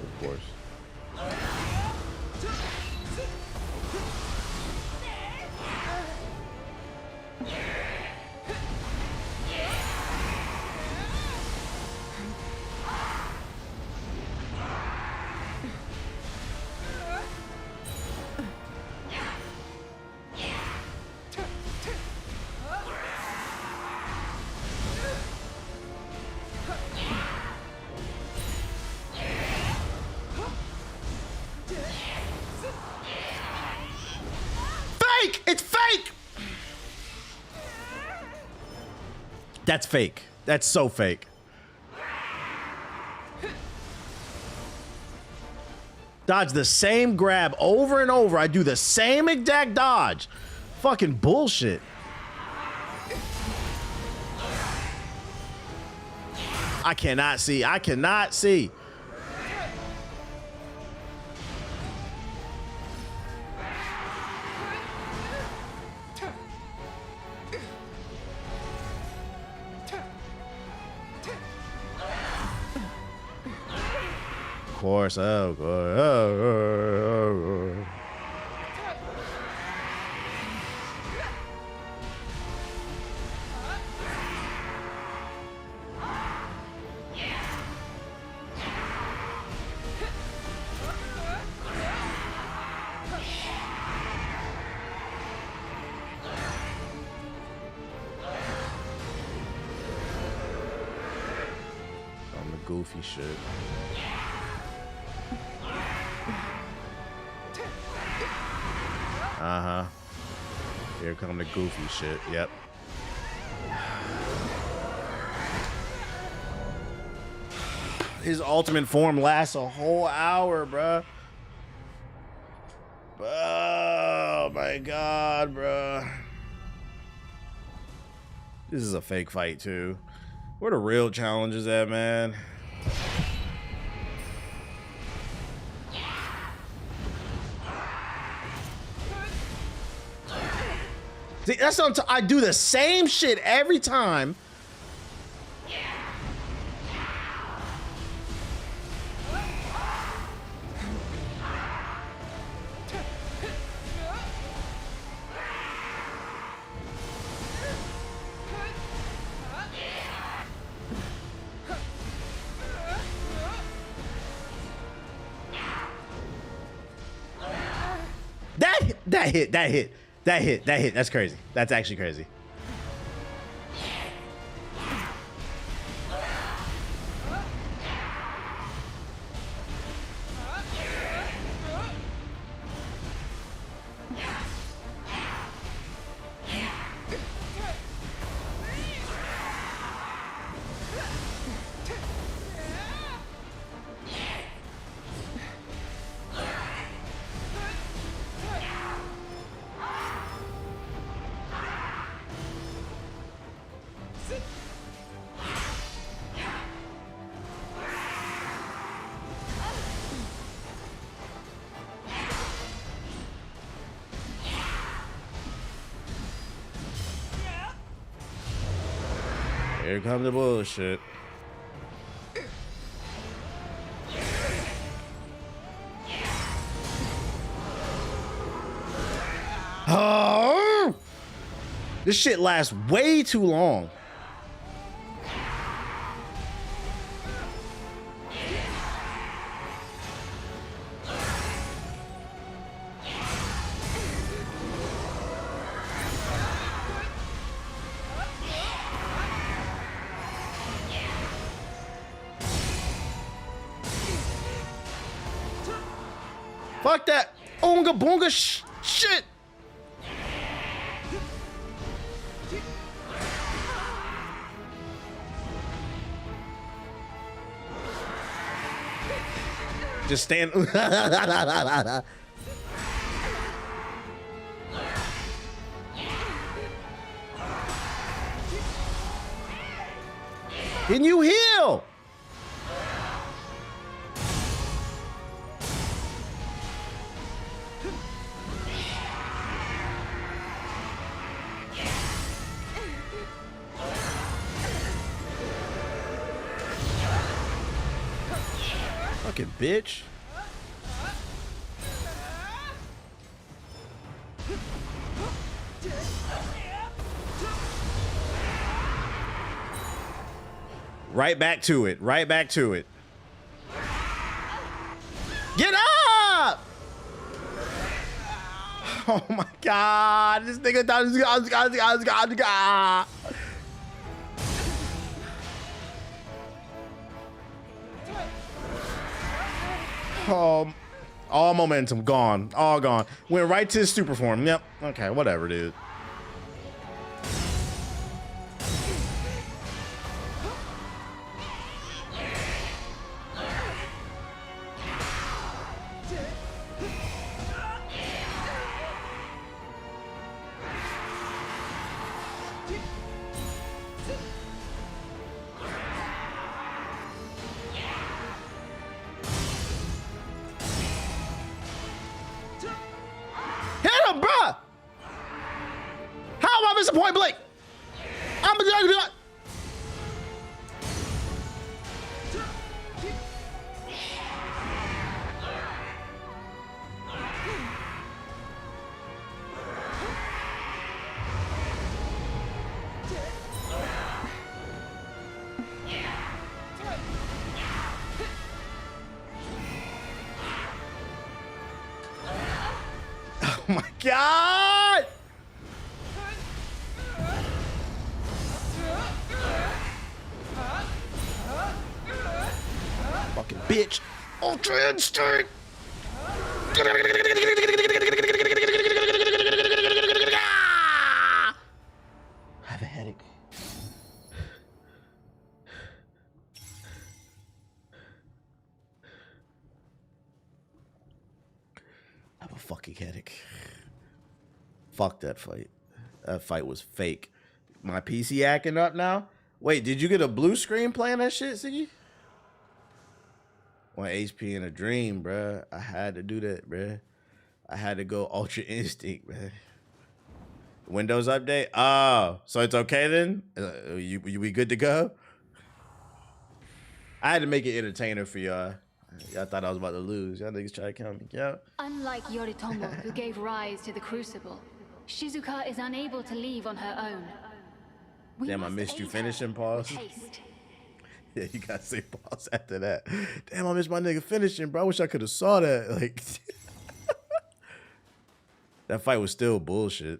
Of course. It's fake! That's fake. That's so fake. Dodge the same grab over and over. I do the same exact dodge. Fucking bullshit. I cannot see. I cannot see. Of course, oh, oh. On the goofy shit. Uh-huh. Here come the goofy shit. Yep. His ultimate form lasts a whole hour, bruh. Oh my god, bruh. This is a fake fight too. Where the real challenges at, man? See, that's what I do the same shit every time. That hit. That's crazy. That's actually crazy. Here comes the bullshit. Oh! This shit lasts way too long. Fuck that Oonga Boonga shit. Just stand. Can you heal? Fucking bitch. Right back to it. Right back to it. Get up! Oh my god. This nigga thought he was all momentum gone. All gone. Went right to his super form. Yep. Okay, whatever, dude. Point blank. I'm gonna do it. Oh my god. Fucking bitch. Ultra instinct. I have a headache. I have a fucking headache. Fuck that fight. That fight was fake. My PC acting up now? Wait, did you get a blue screen playing that shit, Siggy? 1 HP in a dream, bruh. I had to do that, bruh. I had to go Ultra Instinct, bruh. Windows update? Oh, so it's okay then? We good to go? I had to make it entertaining for y'all. Y'all thought I was about to lose. Y'all niggas try to count me out. Unlike Yoritomo, who gave rise to the Crucible, Shizuka is unable to leave on her own. Damn, I missed you finishing, pause. Yeah, you gotta say pause after that. Damn, I missed my nigga finishing, bro. I wish I could have saw that. Like, That fight was still bullshit.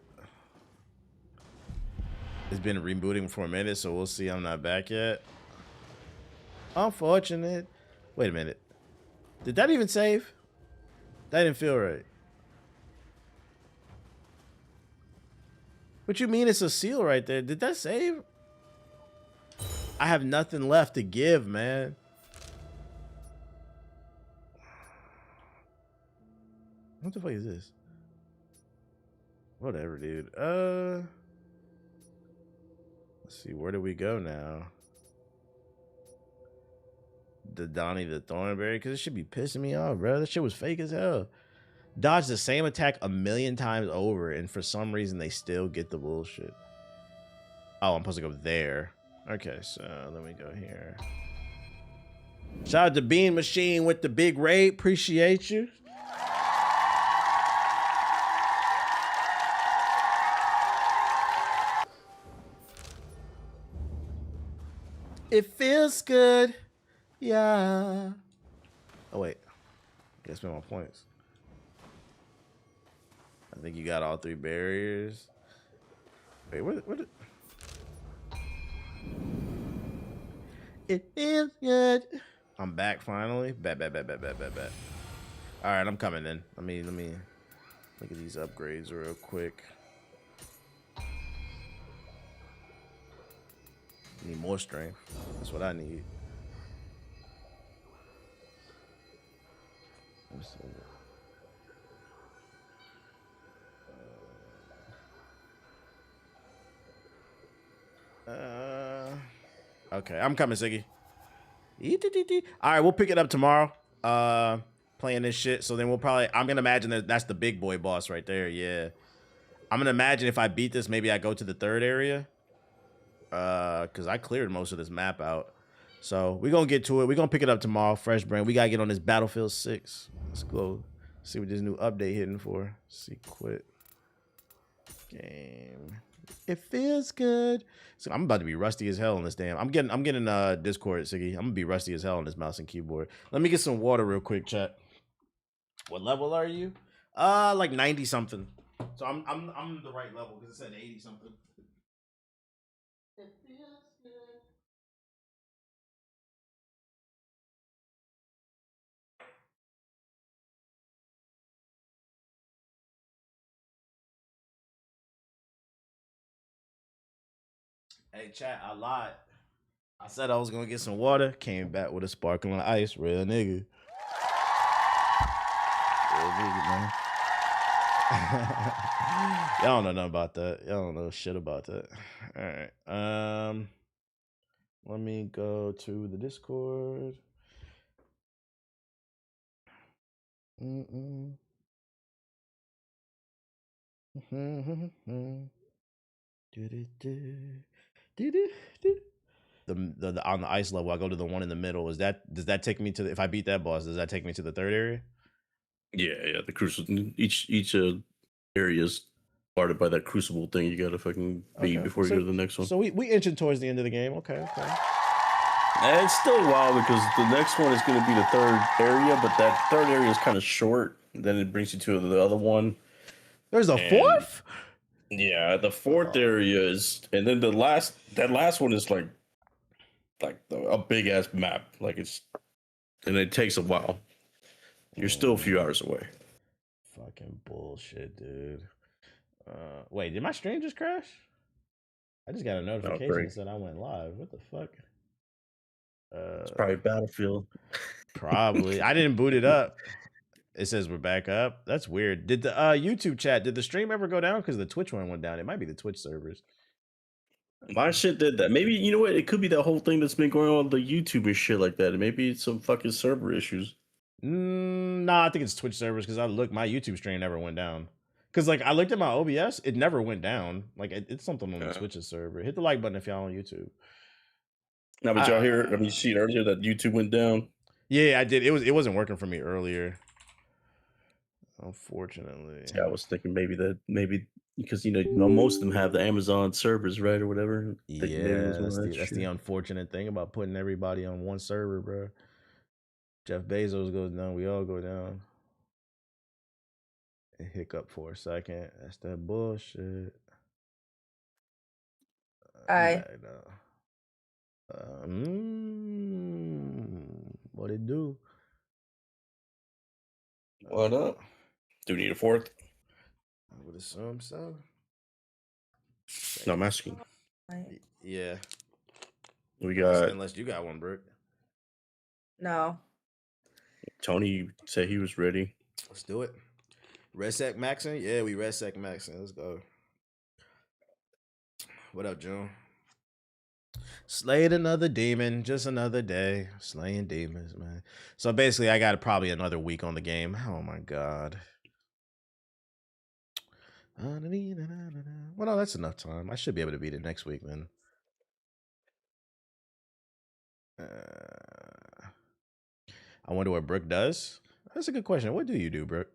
It's been rebooting for a minute, so we'll see. I'm not back yet. Unfortunate. Wait a minute. Did that even save? That didn't feel right. What you mean it's a seal right there? Did that save? I have nothing left to give, man. What the fuck is this? Whatever, dude. Let's see. Where do we go now? The Donnie the Thornberry? Because it should be pissing me off, bro. That shit was fake as hell. Dodge the same attack a million times over, and for some reason they still get the bullshit. Oh, I'm supposed to go there. Okay, so let me go here. Shout out to Bean Machine with the big raid. Appreciate you. It feels good. Yeah. Oh, wait. Gotta spend my points. I think you got all 3 barriers. Wait, what? It feels good. I'm back finally. Bet. All right, I'm coming in. Let me look at these upgrades real quick. Need more strength. That's what I need. Let's see. Okay, I'm coming, Siggy. All right, we'll pick it up tomorrow. Playing this shit. So then we'll probably. I'm gonna imagine that that's the big boy boss right there. Yeah. I'm gonna imagine if I beat this, maybe I go to the 3rd area. Because I cleared most of this map out. So we're gonna get to it. We're gonna pick it up tomorrow. Fresh brain. We gotta get on this Battlefield 6. Let's go see what this new update hitting for. See, quit game. It feels good. So I'm about to be rusty as hell on this damn. I'm getting Discord, Siggy. I'm gonna be rusty as hell on this mouse and keyboard. Let me get some water real quick, chat. What level are you? Like 90 something. So I'm the right level because it said 80 something. It feels good. Hey, chat, I lied. I said I was gonna get some water. Came back with a sparkling ice. Real nigga. Real nigga, man. Y'all don't know nothing about that. Y'all don't know shit about that. All right. Let me go to the Discord. The on the ice level, I go to the one in the middle. Does that take me to if I beat that boss? Does that take me to the 3rd area? Yeah. The crucible. Each area is guarded by that crucible thing. You gotta fucking beat before you go to the next one. So we inching towards the end of the game. Okay. And it's still a while because the next one is going to be the 3rd area, but that 3rd area is kind of short. Then it brings you to the other one. There's a 4th? Yeah, the 4th area is, and then that last one is like a big ass map. Like and it takes a while. You're still a few hours away. Fucking bullshit, dude. Wait, did my stream just crash? I just got a notification that said I went live. What the fuck? It's probably Battlefield. Probably. I didn't boot it up. It says we're back up. That's weird. Did the YouTube chat, did the stream ever go down? Because the Twitch one went down. It might be the Twitch servers. My shit did that. Maybe, you know what? It could be that whole thing that's been going on with the YouTube and shit like that. Maybe it's some fucking server issues. Nah, I think it's Twitch servers because my YouTube stream never went down. Because like I looked at my OBS, it never went down. Like it's something on the Twitch's server. Hit the like button if y'all on YouTube. Now, but y'all hear? I mean, you see earlier that YouTube went down. Yeah, I did. It wasn't working for me earlier. Unfortunately. Yeah, I was thinking maybe because most of them have the Amazon servers, right, or whatever. Yeah, that's the unfortunate thing about putting everybody on one server, bro. Jeff Bezos goes down, we all go down. It hiccup for a second. That's that bullshit. Hi. What it do? What up? Do we need a fourth? I would assume so. No, I'm asking. Yeah. We got Unless you got one, Brooke. No. Tony said he was ready. Let's do it. Red Sec Maxing? Yeah, we Red Sec Maxing. Let's go. What up, June? Slayed another demon, just another day. Slaying demons, man. So basically, I got probably another week on the game. Oh my god. Well, no, that's enough time. I should be able to beat it next week, man. I wonder what Brooke does. That's a good question. What do you do, Brooke?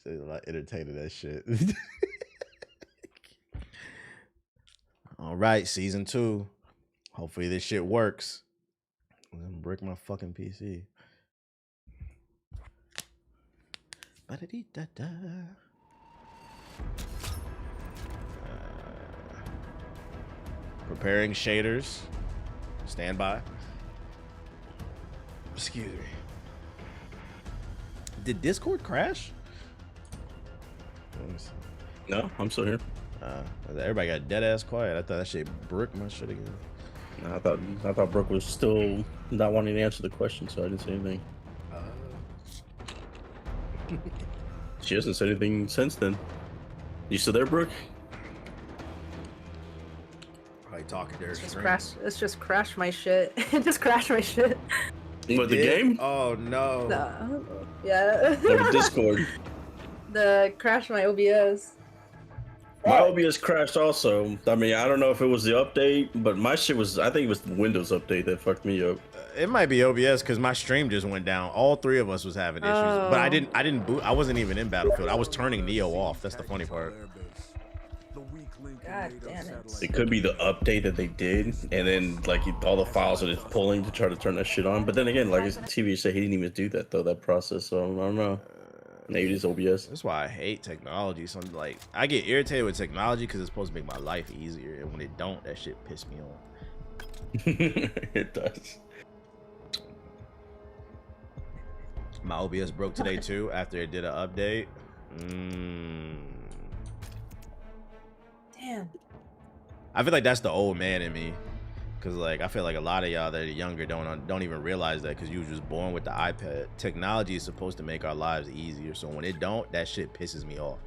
She's a lot entertaining that shit. All right, season 2. Hopefully this shit works. I'm gonna break my fucking PC. Ba-da-dee-da-da. Preparing shaders. Stand by. Excuse me. Did Discord crash? No, I'm still here. Everybody got dead ass quiet. I thought that shit broke my shit again. No, I thought Brooke was still not wanting to answer the question, so I didn't say anything. She hasn't said anything since then. You still there, Brooke? Probably talking there. Let's just crash my shit. Just crash my shit. What, the game? Oh no. No. Yeah. Or Discord? The crash my OBS. My OBS crashed also. I mean, I don't know if it was the update, but my shit was, I think it was the Windows update that fucked me up. It might be OBS because my stream just went down. All 3 of us was having issues, but I didn't boot. I wasn't even in Battlefield. I was turning Neo off. That's the funny part. God damn it. It could be the update that they did, and then like all the files are just pulling to try to turn that shit on. But then again, like TV said, he didn't even do that though, that process. So I don't know. Maybe it's OBS. That's why I hate technology. So like, I get irritated with technology because it's supposed to make my life easier, and when it don't, that shit piss me off. It does. My OBS broke today too after it did an update. Damn. I feel like that's the old man in me, cause like I feel like a lot of y'all that are younger don't even realize that, cause you was just born with the iPad. Technology is supposed to make our lives easier, so when it don't, that shit pisses me off.